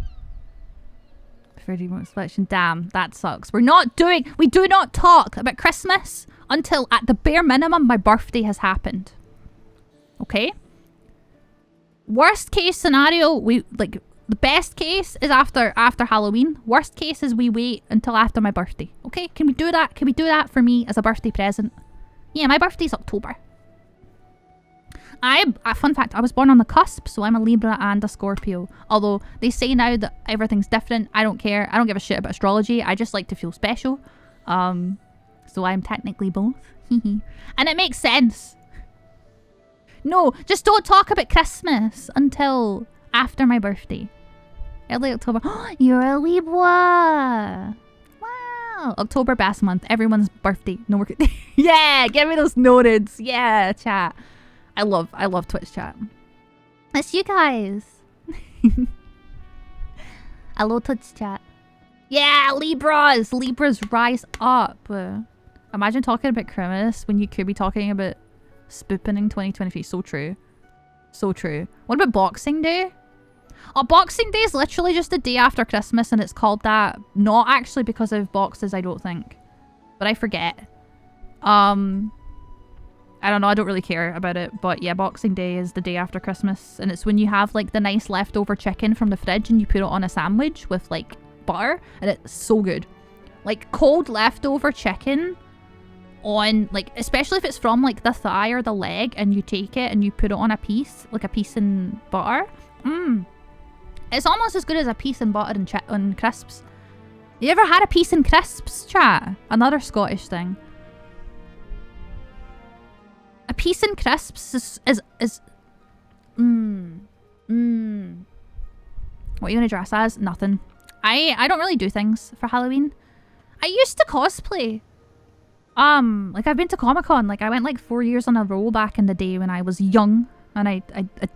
Preferred emote selection. Damn, that sucks. We do not talk about Christmas until at the bare minimum my birthday has happened. Okay? Worst case scenario, the best case is after Halloween. Worst case is we wait until after my birthday. Okay? Can we do that? Can we do that for me as a birthday present? Yeah, my birthday's October. Fun fact, I was born on the cusp, so I'm a Libra and a Scorpio. Although they say now that everything's different. I don't care. I don't give a shit about astrology. I just like to feel special. So I'm technically both. And it makes sense. No, just don't talk about Christmas until after my birthday. Early October. You're a Libra. Wow. October best month. Everyone's birthday. No work. Yeah, give me those notids. Yeah, chat. I love Twitch chat. It's you guys. Hello, Twitch chat. Yeah, Libras. Libras rise up. Imagine talking about Christmas when you could be talking about spooping in 2023. So true. So true. What about Boxing Day? Oh, Boxing Day is literally just the day after Christmas and it's called that. Not actually because of boxes, I don't think. But I forget. I don't know, I don't really care about it. But yeah, Boxing Day is the day after Christmas. And it's when you have like the nice leftover chicken from the fridge and you put it on a sandwich with like butter. And it's so good. Like cold leftover chicken on like, especially if it's from like the thigh or the leg and you take it and you put it on a piece, like a piece in butter. It's almost as good as a piece in butter and crisps. You ever had a piece in crisps, chat? Another Scottish thing. A piece in crisps is What are you gonna dress as? Nothing. I don't really do things for Halloween. I used to cosplay. Like I've been to Comic-Con. Like I went like 4 years in a row back in the day when I was young. And I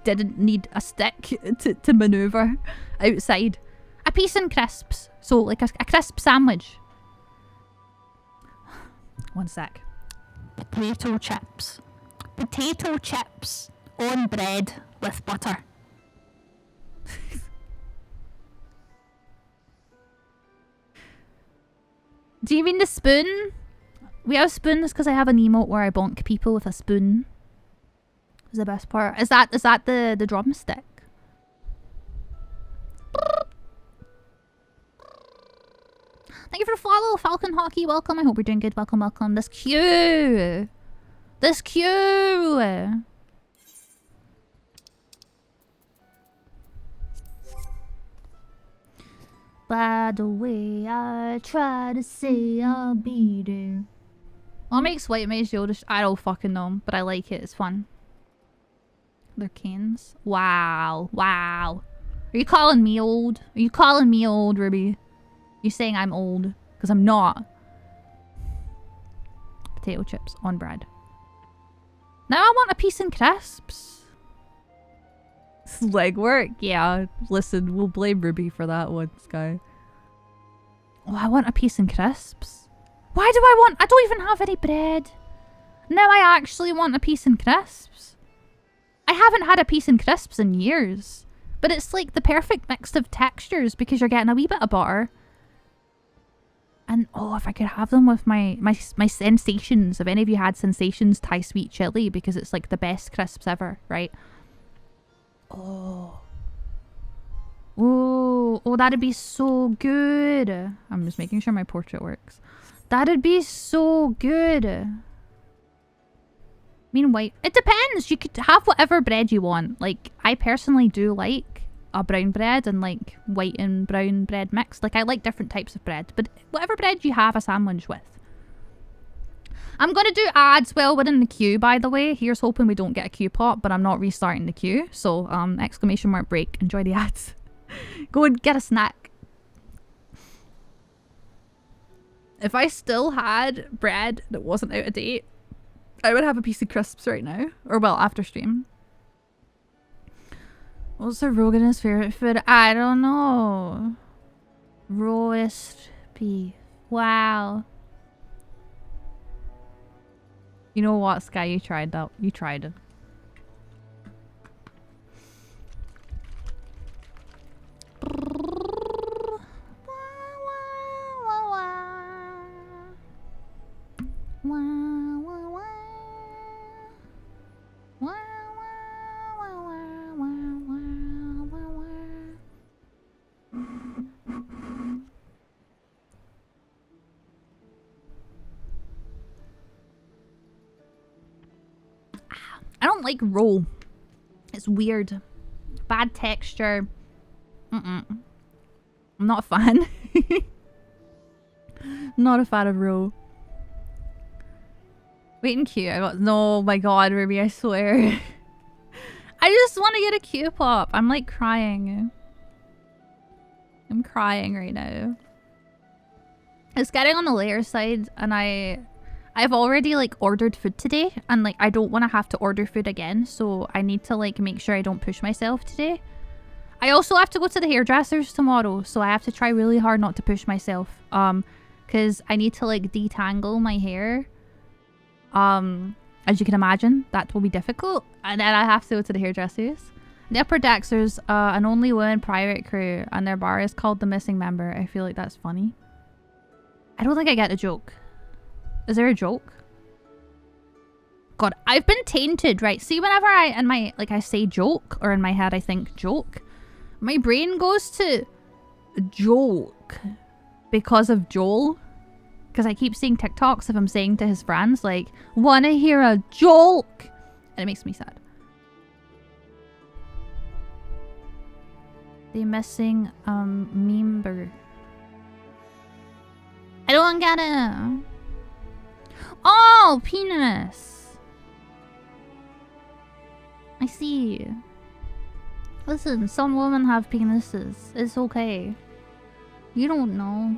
didn't need a stick to maneuver outside. A piece in crisps. So like a crisp sandwich. One sec. Potato chips. Potato chips on bread with butter. Do you mean the spoon? We have spoons because I have an emote where I bonk people with a spoon. Is the best part. Is that the drumstick? Thank you for the follow, Falcon Hockey. Welcome. I hope you're doing good. Welcome, welcome. This queue. This queue. By the way, I try to say I'll be there. What makes White Mage Yoda? I don't fucking know, but I like it. It's fun. They're canes. Wow. Wow. Are you calling me old? Are you calling me old, Ruby? You saying I'm old? Because I'm not. Potato chips on bread. Now I want a piece in crisps. It's legwork. Yeah, listen, we'll blame Ruby for that one, Sky. Oh, I want a piece in crisps. Why do I want... I don't even have any bread. Now I actually want a piece in crisps. I haven't had a piece in crisps in years. But it's like the perfect mix of textures because you're getting a wee bit of butter. And oh, if I could have them with my sensations. If any of you had sensations Thai sweet chili, because it's like the best crisps ever, right? Oh. Oh, that'd be so good. I'm just making sure my portrait works. That'd be so good. Meanwhile, it depends. You could have whatever bread you want. Like, I personally do like a brown bread and like white and brown bread mixed. Like, I like different types of bread, but whatever bread you have a sandwich with. I'm gonna do ads while we're in the queue, by the way. Here's hoping we don't get a queue pop, but I'm not restarting the queue. So, exclamation mark break. Enjoy the ads. Go and get a snack. If I still had bread that wasn't out of date, I would have a piece of crisps right now. Or, well, after stream. What's the Rogan's favorite food? I don't know. Roast beef. Wow. You know what, Sky? You tried that. You tried it. I don't like roll. It's weird. Bad texture. I'm not a fan. Not a fan of roll. Wait in queue. I got no. My God, Ruby! I swear. I just want to get a queue pop. I'm like crying. I'm crying right now. It's getting on the later side, and I've already like ordered food today, and like I don't want to have to order food again, so I need to like make sure I don't push myself today. I also have to go to the hairdressers tomorrow, so I have to try really hard not to push myself. Because I need to like detangle my hair. As you can imagine, that will be difficult, and then I have to go to the hairdressers. The upper decks, there's an only one private crew, and their bar is called the Missing Member. I feel like that's funny. I don't think I get the joke. Is there a joke? God, I've been tainted, right? See, whenever I say joke, or in my head I think joke, my brain goes to joke because of Joel. Because I keep seeing TikToks of him saying to his friends, like, wanna hear a joke? And it makes me sad. The Missing member. I don't get it. Oh, penis. I see. Listen, some women have penises. It's okay. You don't know.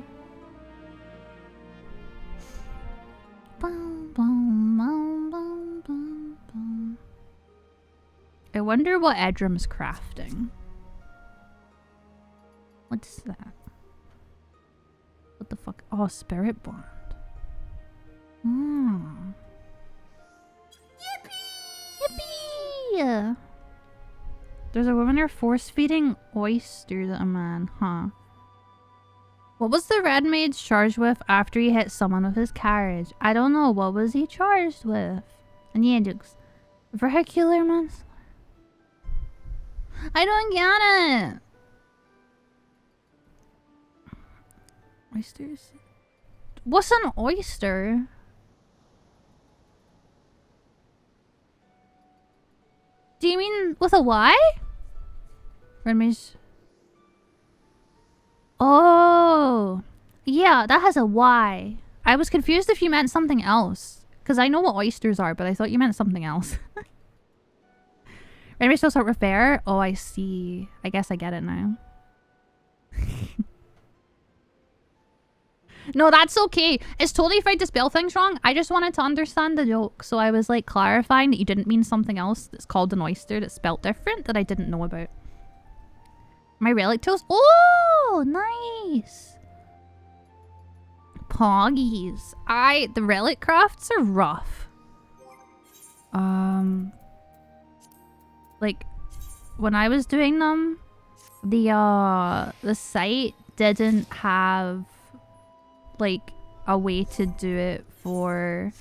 I wonder what Edrum's crafting. What's that? What the fuck? Oh, spirit bond. Yippee! Yippee! There's a woman here force feeding oysters at a man, huh? What was the red maid's charged with after he hit someone with his carriage? I don't know. What was he charged with? And yeah, jokes. Vehicular manslaughter. I don't get it. Oysters? What's an oyster? Do you mean with a Y? Red maid's... Oh, yeah, that has a Y. I was confused if you meant something else. Because I know what oysters are, but I thought you meant something else. Maybe still start with fair? Oh, I see. I guess I get it now. No, that's okay. It's totally fine to spell things wrong. I just wanted to understand the joke. So I was like clarifying that you didn't mean something else that's called an oyster that's spelt different that I didn't know about. My relic tools. Oh, nice. Poggies. The relic crafts are rough. Like when I was doing them, the site didn't have like a way to do it for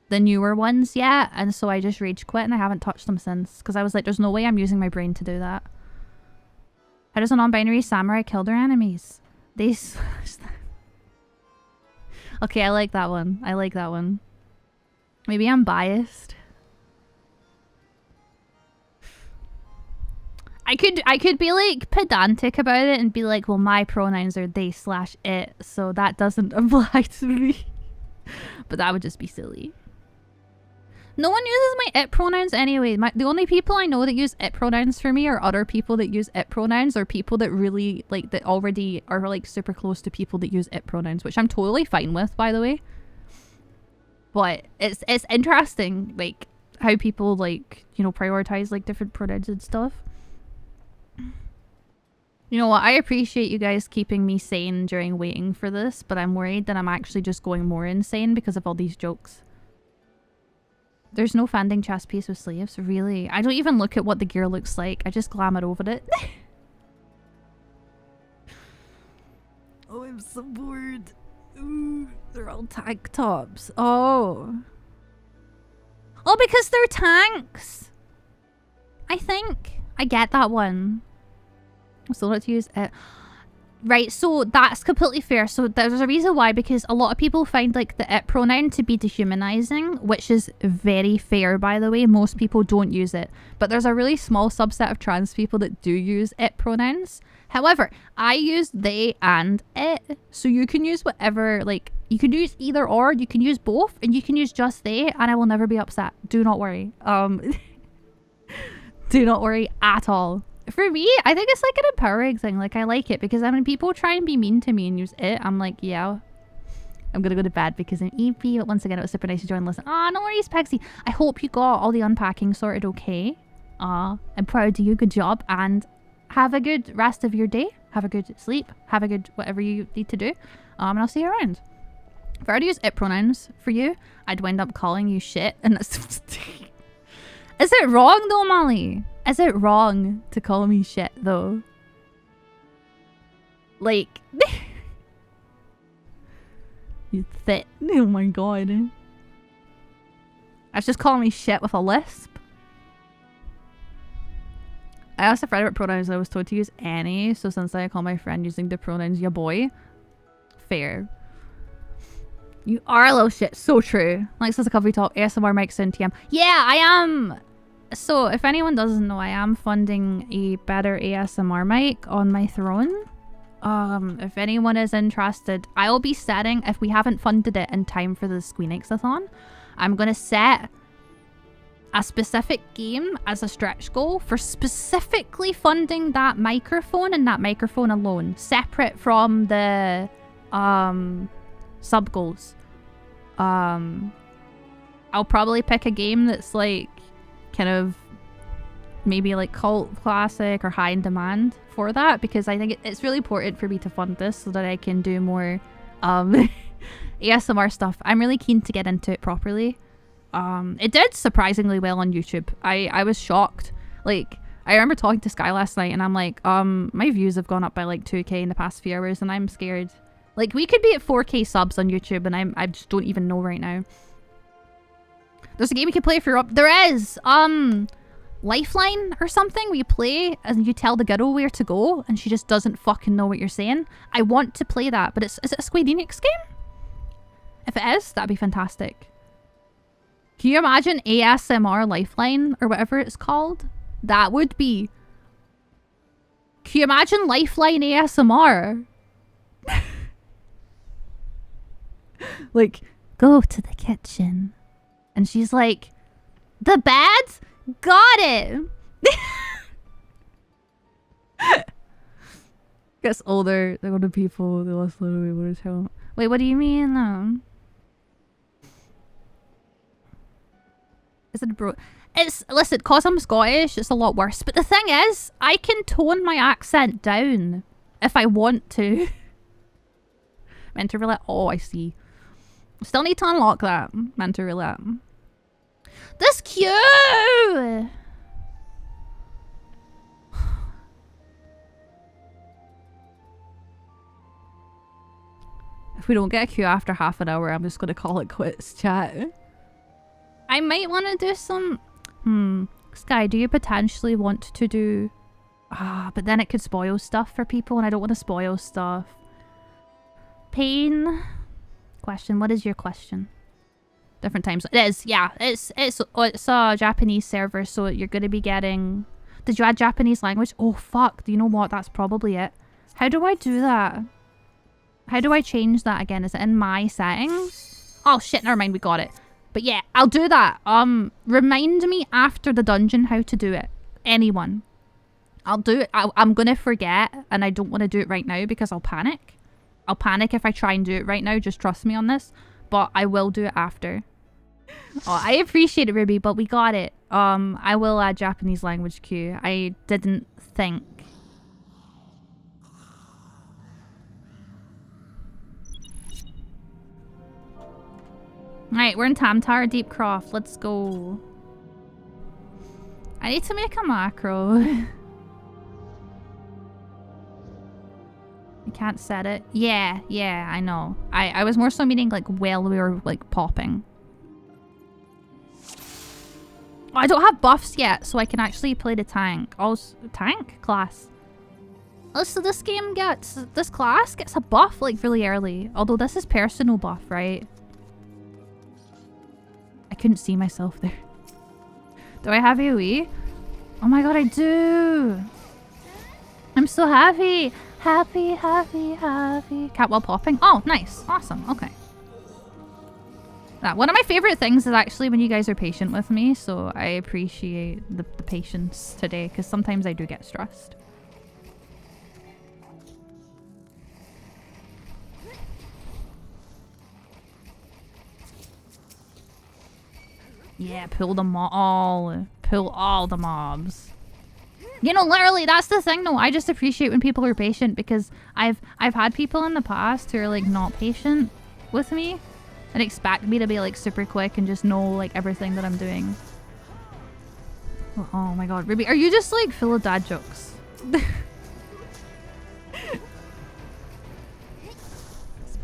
the newer ones yet, and so I just rage quit and I haven't touched them since because I was like, there's no way I'm using my brain to do that. How does a non-binary samurai kill their enemies? They slash them. Okay, I like that one. I like that one. Maybe I'm biased. I could be like pedantic about it and be like, well, my pronouns are they/it, so that doesn't apply to me. But that would just be silly. No one uses my it pronouns anyway. The only people I know that use it pronouns for me are other people that use it pronouns, or people that really like that already are like super close to people that use it pronouns, which I'm totally fine with, by the way. But it's interesting, like how people like, you know, prioritize like different pronouns and stuff. You know what? I appreciate you guys keeping me sane during waiting for this, but I'm worried that I'm actually just going more insane because of all these jokes. There's no fanning chest piece with sleeves, really. I don't even look at what the gear looks like. I just glamour over it. Oh, I'm so bored. Ooh, they're all tank tops. Oh. Oh, because they're tanks. I think. I get that one. I'm still not to use it. Right, so that's completely fair. So there's a reason why, because a lot of people find like the it pronoun to be dehumanizing, which is very fair, by the way. Most people don't use it, but there's a really small subset of trans people that do use it pronouns. However, I use they and it, so you can use whatever, like you can use either or, you can use both, and you can use just they, and I will never be upset. Do not worry. Do not worry at all. For me, I think it's like an empowering thing. Like, I like it because when people try and be mean to me and use it, I'm like, yeah, I'm gonna go to bed because I'm EP. But once again, it was super nice to join and listen. Ah, no worries, Pexy. I hope you got all the unpacking sorted okay. I'm proud of you. Good job. And have a good rest of your day. Have a good sleep. Have a good whatever you need to do. And I'll see you around. If I were to use it pronouns for you, I'd wind up calling you shit. And that's... Is it wrong though, Molly? Is it wrong to call me shit though? Like... You thick. Oh my god. That's just calling me shit with a lisp. I asked a friend about pronouns and I was told to use any, so since I call my friend using the pronouns ya boy. Fair. You are a little shit. So true. Like, says a coffee talk, ASMR mic sound TM. Yeah, I am. So, if anyone doesn't know, I am funding a better ASMR mic on my throne. If anyone is interested, I will be setting, if we haven't funded it in time for the Squeenix-a-thon, I'm going to set a specific game as a stretch goal for specifically funding that microphone and that microphone alone, separate from the sub goals. I'll probably pick a game that's like kind of maybe like cult classic or high in demand for that, because I think it's really important for me to fund this so that I can do more ASMR stuff. I'm really keen to get into it properly. It did surprisingly well on YouTube. I was shocked. Like, I remember talking to Sky last night and I'm like, my views have gone up by like 2k in the past few hours and I'm scared. Like, we could be at 4k subs on YouTube and I just don't even know right now. There's a game you can play if you're up. There is, Lifeline or something where you play and you tell the girl where to go and she just doesn't fucking know what you're saying. I want to play that, but is it a Square Enix game? If it is, that'd be fantastic. Can you imagine ASMR Lifeline or whatever it's called? That would be... Can you imagine Lifeline ASMR? Like, go to the kitchen. And she's like, the bed? Got it! Gets older, the older people, they lost a little bit more talent. Wait, what do you mean? Is it bro? It's, listen, cause I'm Scottish, it's a lot worse. But the thing is, I can tone my accent down if I want to. Meant to roulette. Oh, I see. Still need to unlock that. Meant to roulette. This queue! If we don't get a queue after half an hour, I'm just gonna call it quits, chat. I might want to do some... Sky, do you potentially want to do... but then it could spoil stuff for people, and I don't want to spoil stuff. Pain... Question. What is your question? Different times. It is, yeah. It's a Japanese server, so you're going to be getting... Did you add Japanese language? Oh, fuck. Do you know what? That's probably it. How do I do that? How do I change that again? Is it in my settings? Oh, shit. Never mind. We got it. But yeah, I'll do that. Remind me after the dungeon how to do it. Anyone. I'll do it. I'm going to forget, and I don't want to do it right now because I'll panic. I'll panic if I try and do it right now. Just trust me on this. But I will do it after. Oh, I appreciate it, Ruby, but we got it. I will add Japanese language queue. I didn't think. Alright, we're in Tamtar, Deepcroft. Let's go. I need to make a macro. I can't set it. Yeah, I know. I was more so meaning like while we were like popping. Oh, I don't have buffs yet, so I can actually play the tank. Also, tank class. Oh, so this game gets... This class gets a buff like really early. Although this is personal buff, right? I couldn't see myself there. Do I have AoE? Oh my god, I do! I'm so happy! Happy. Cat while popping? Oh, nice. Awesome. Okay. One of my favorite things is actually when you guys are patient with me, so I appreciate the patience today, because sometimes I do get stressed. Yeah, pull them all. Pull all the mobs. You know, literally, that's the thing, though. I just appreciate when people are patient, because I've had people in the past who are, like, not patient with me and expect me to be, like, super quick and just know, like, everything that I'm doing. Oh my god, Ruby, are you just, like, full of dad jokes?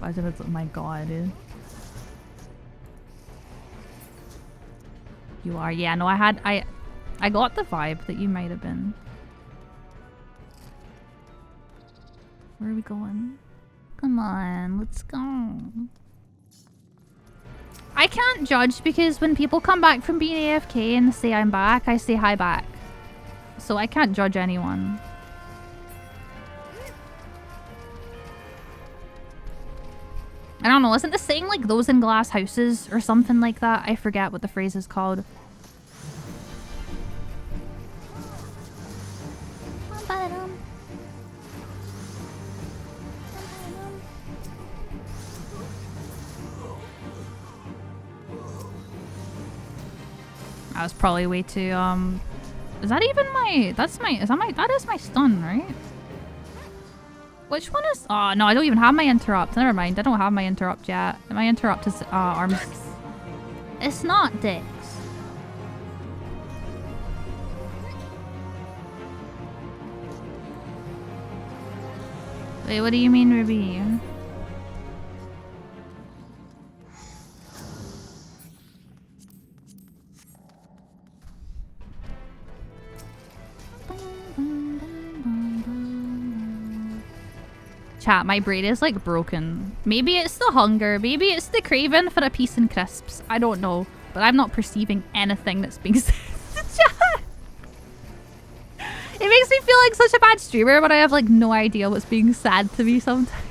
Oh my god, dude. You are, yeah, no, I got the vibe that you might have been. Where are we going? Come on, let's go. I can't judge because when people come back from being AFK and say I'm back, I say hi back. So I can't judge anyone. I don't know, isn't this saying like those in glass houses or something like that? I forget what the phrase is called. That was probably way too, is that even my, that is my stun, right? Which one is, oh no, I don't even have my interrupt. Never mind, I don't have my interrupt yet. My interrupt is, arms. It's not Dix. Wait, what do you mean, Ruby? Chat, my brain is like broken. Maybe it's the hunger, maybe it's the craving for a piece and crisps. I don't know, but I'm not perceiving anything that's being said to chat. It makes me feel like such a bad streamer, but I have like no idea what's being said to me sometimes.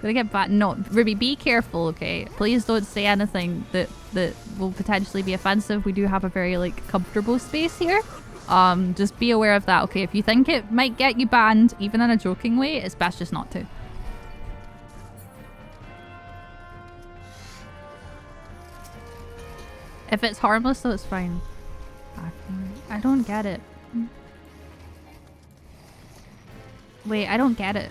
Gonna get back. No, Ruby, be careful, okay? Please don't say anything that will potentially be offensive. We do have a very like comfortable space here. Just be aware of that, okay? If you think it might get you banned, even in a joking way, it's best just not to. If it's harmless, though, it's fine. I don't get it. Wait, I don't get it.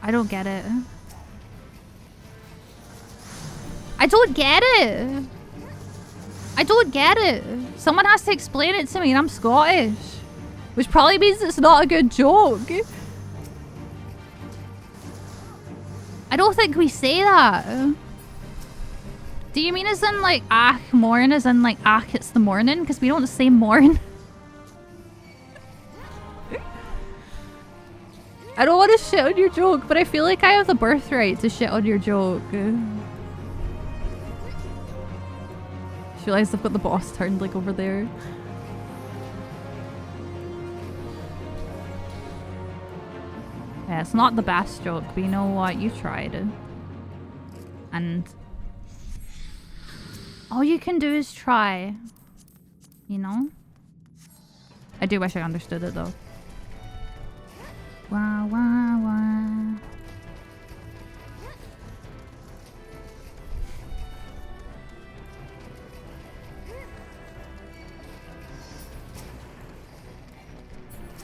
I don't get it. I don't get it! I don't get it. Someone has to explain it to me, and I'm Scottish. Which probably means it's not a good joke. I don't think we say that. Do you mean as in like, ach, morn, as in like, ach, it's the morning? Because we don't say morn. I don't want to shit on your joke, but I feel like I have the birthright to shit on your joke. Just realized I've got the boss turned like over there. Yeah, it's not the best joke, but you know what? You tried it. And all you can do is try. You know? I do wish I understood it though. Wah, wah, wah.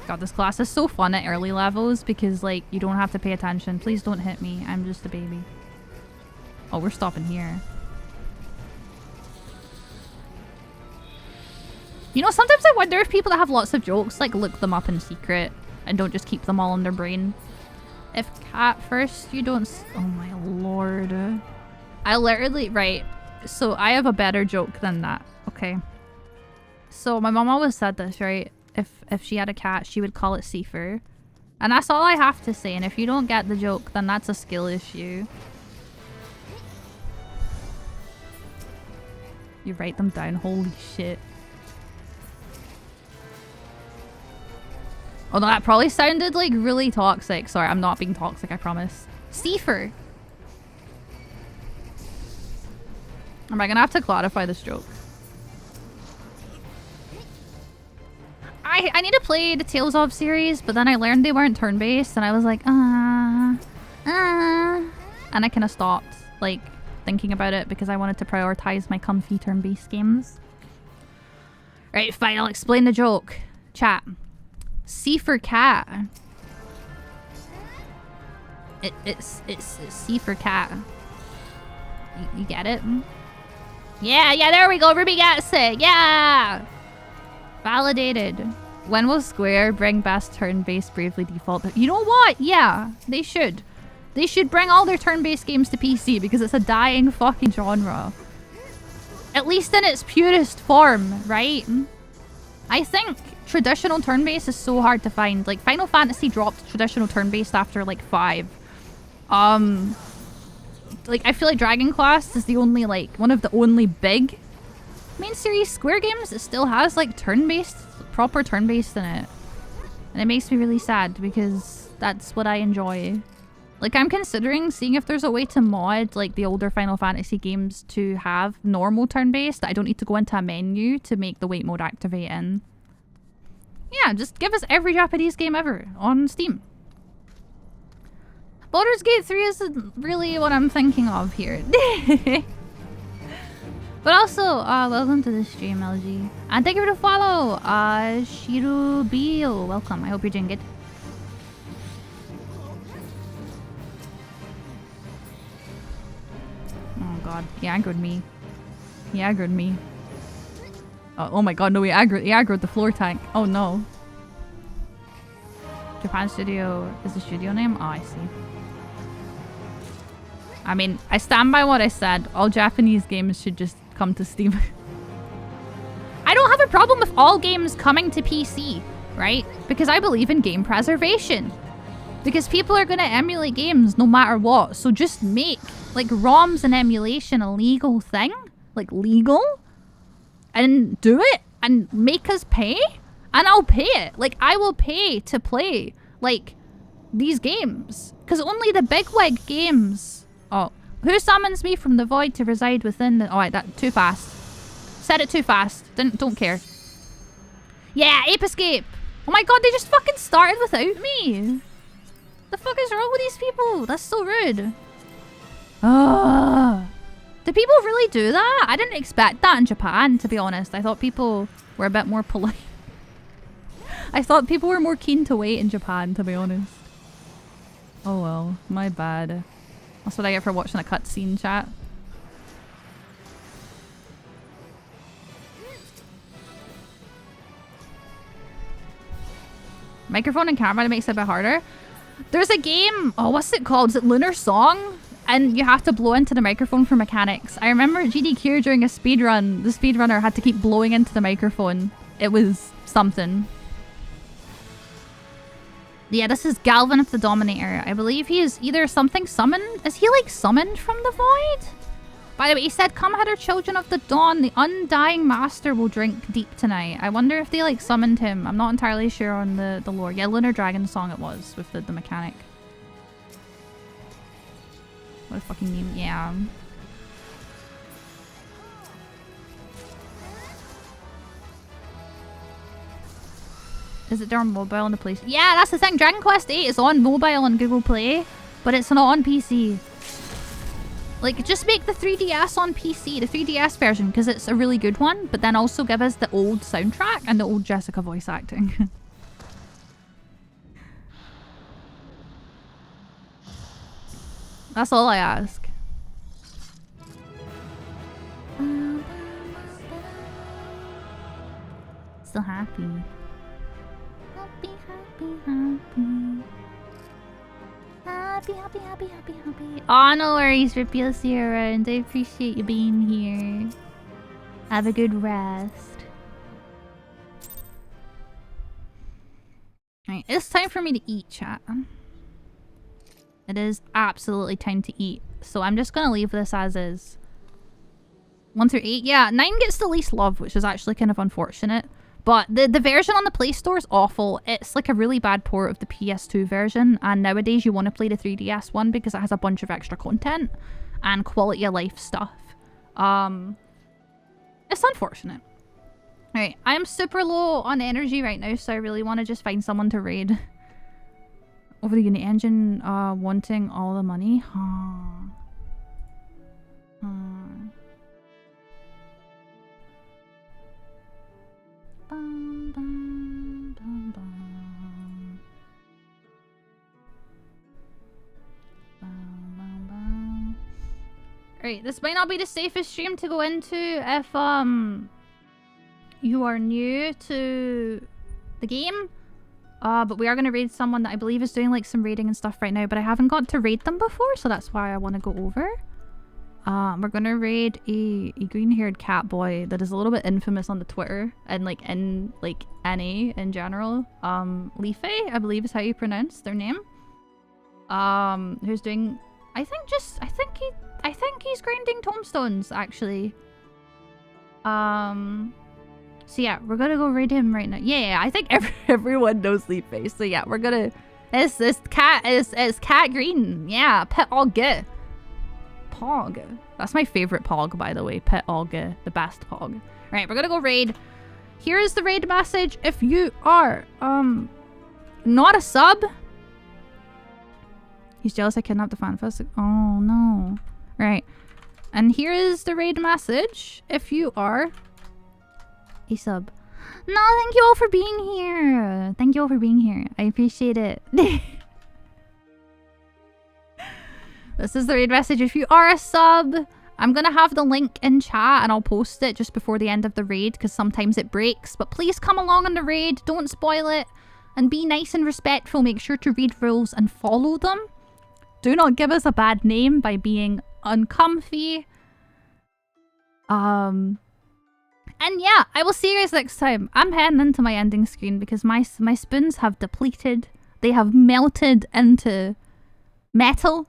God, this class is so fun at early levels because, like, you don't have to pay attention. Please don't hit me. I'm just a baby. Oh, we're stopping here. You know, sometimes I wonder if people that have lots of jokes, like, look them up in secret and don't just keep them all in their brain. If cat first, you don't... Oh, my lord. I literally... Right. So, I have a better joke than that. Okay. So, my mom always said this, right? If she had a cat, she would call it Seifer. And that's all I have to say. And if you don't get the joke, then that's a skill issue. You write them down. Holy shit. Oh no, that probably sounded like really toxic. Sorry, I'm not being toxic, I promise. Seifer. Am I gonna have to clarify this joke? I need to play the Tales of series, but then I learned they weren't turn-based, and I was like, and I kind of stopped, like, thinking about it because I wanted to prioritize my comfy turn-based games. Right, fine, I'll explain the joke. Chat. C for cat. It's C for cat. You get it? Yeah, there we go. Ruby gets it. Yeah! Validated. When will Square bring best turn-based Bravely Default? You know what? Yeah, they should. They should bring all their turn-based games to PC because it's a dying fucking genre. At least in its purest form, right? I think traditional turn-based is so hard to find. Like, Final Fantasy dropped traditional turn-based after, like, 5. Like, I feel like Dragon Quest is the only, like, one of the only big main series Square games that still has, like, turn-based, proper turn-based in it. And it makes me really sad because that's what I enjoy. Like, I'm considering seeing if there's a way to mod, like, the older Final Fantasy games to have normal turn-based that I don't need to go into a menu to make the wait mode activate in. Yeah, just give us every Japanese game ever on Steam. Baldur's Gate 3 isn't really what I'm thinking of here. But also, welcome to the stream, LG. And thank you for the follow, Shirubio. Welcome. I hope you're doing good. Oh god, he aggroed me. He aggroed me. Oh my god, no, he aggroed the floor tank. Oh no. Japan Studio is the studio name? Oh, I see. I mean, I stand by what I said. All Japanese games should just come to Steam. I don't have a problem with all games coming to PC, right? Because I believe in game preservation. Because people are going to emulate games no matter what. So just make, like, ROMs and emulation a legal thing. Like, legal. And do it. And make us pay. And I'll pay it. Like, I will pay to play, like, these games. Because only the bigwig games... Oh. Who summons me from the void to reside within the... Oh, wait, that... Too fast. Said it too fast. Don't care. Yeah, Ape Escape! Oh my god, they just fucking started without me! The fuck is wrong with these people? That's so rude. Ah. Do people really do that? I didn't expect that in Japan, to be honest. I thought people were a bit more polite. I thought people were more keen to wait in Japan, to be honest. Oh well, my bad. That's what I get for watching a cutscene, chat. Microphone and camera makes it a bit harder. There's a game, oh, what's it called? Is it Lunar Song? And you have to blow into the microphone for mechanics. I remember GDQ during a speedrun, the speedrunner had to keep blowing into the microphone. It was something. Yeah, this is Galvin of the Dominator. I believe he is either something summoned. Is he like summoned from the void? By the way, he said, come hither, children of the dawn. The undying master will drink deep tonight. I wonder if they like summoned him. I'm not entirely sure on the lore. Yeah, Lunar Dragon song it was with the mechanic. What a fucking name. Yeah. Is it there on mobile on the place? Yeah, that's the thing. Dragon Quest VIII is on mobile on Google Play, but it's not on PC. Like, just make the 3DS on PC, the 3DS version, because it's a really good one, but then also give us the old soundtrack and the old Jessica voice acting. That's all I ask. So happy. Happy, happy, happy. Happy, happy, happy, happy, happy. Oh, no worries, Rippy. I'll see you around. I appreciate you being here. Have a good rest. Alright, it's time for me to eat, chat. It is absolutely time to eat. So I'm just gonna leave this as is. 1 through 8. Yeah, 9 gets the least love, which is actually kind of unfortunate. But the version on the Play Store is awful. It's like a really bad port of the PS2 version. And nowadays you want to play the 3DS one because it has a bunch of extra content and quality of life stuff. It's unfortunate. Alright, I am super low on energy right now, so I really want to just find someone to raid. Over the unit engine, wanting all the money. Bum, bum, bum, bum. Bum, bum, bum. Right, this might not be the safest stream to go into if you are new to the game. But we are going to raid someone that I believe is doing like some raiding and stuff right now, but I haven't got to raid them before, so that's why I want to go over. We're going to raid a green-haired cat boy that is a little bit infamous on the Twitter and like in like NA in general. Leafy, I believe is how you pronounce their name. Who's doing I think he's grinding tombstones actually. So yeah, we're gonna go raid him right now. Yeah, I think everyone knows Leafy. So yeah, we're gonna. It's cat green. Yeah, pet Olga. Pog. That's my favorite Pog, by the way. Pet Olga, the best Pog. Right, we're gonna go raid. Here is the raid message. If you are not a sub. He's jealous I kidnapped the fanfest. Oh no. Right, and here is the raid message. If you are a sub. No, thank you all for being here. Thank you all for being here. I appreciate it. This is the raid message. If you are a sub, I'm gonna have the link in chat and I'll post it just before the end of the raid because sometimes it breaks. But please come along on the raid. Don't spoil it. And be nice and respectful. Make sure to read rules and follow them. Do not give us a bad name by being uncomfy. And yeah, I will see you guys next time. I'm heading into my ending screen because my spoons have depleted. They have melted into metal.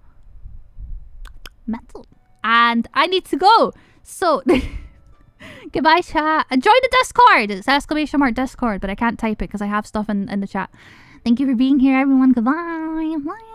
And I need to go. So, goodbye chat. Join the Discord. It's ! Discord, but I can't type it because I have stuff in the chat. Thank you for being here, everyone. Goodbye. Bye.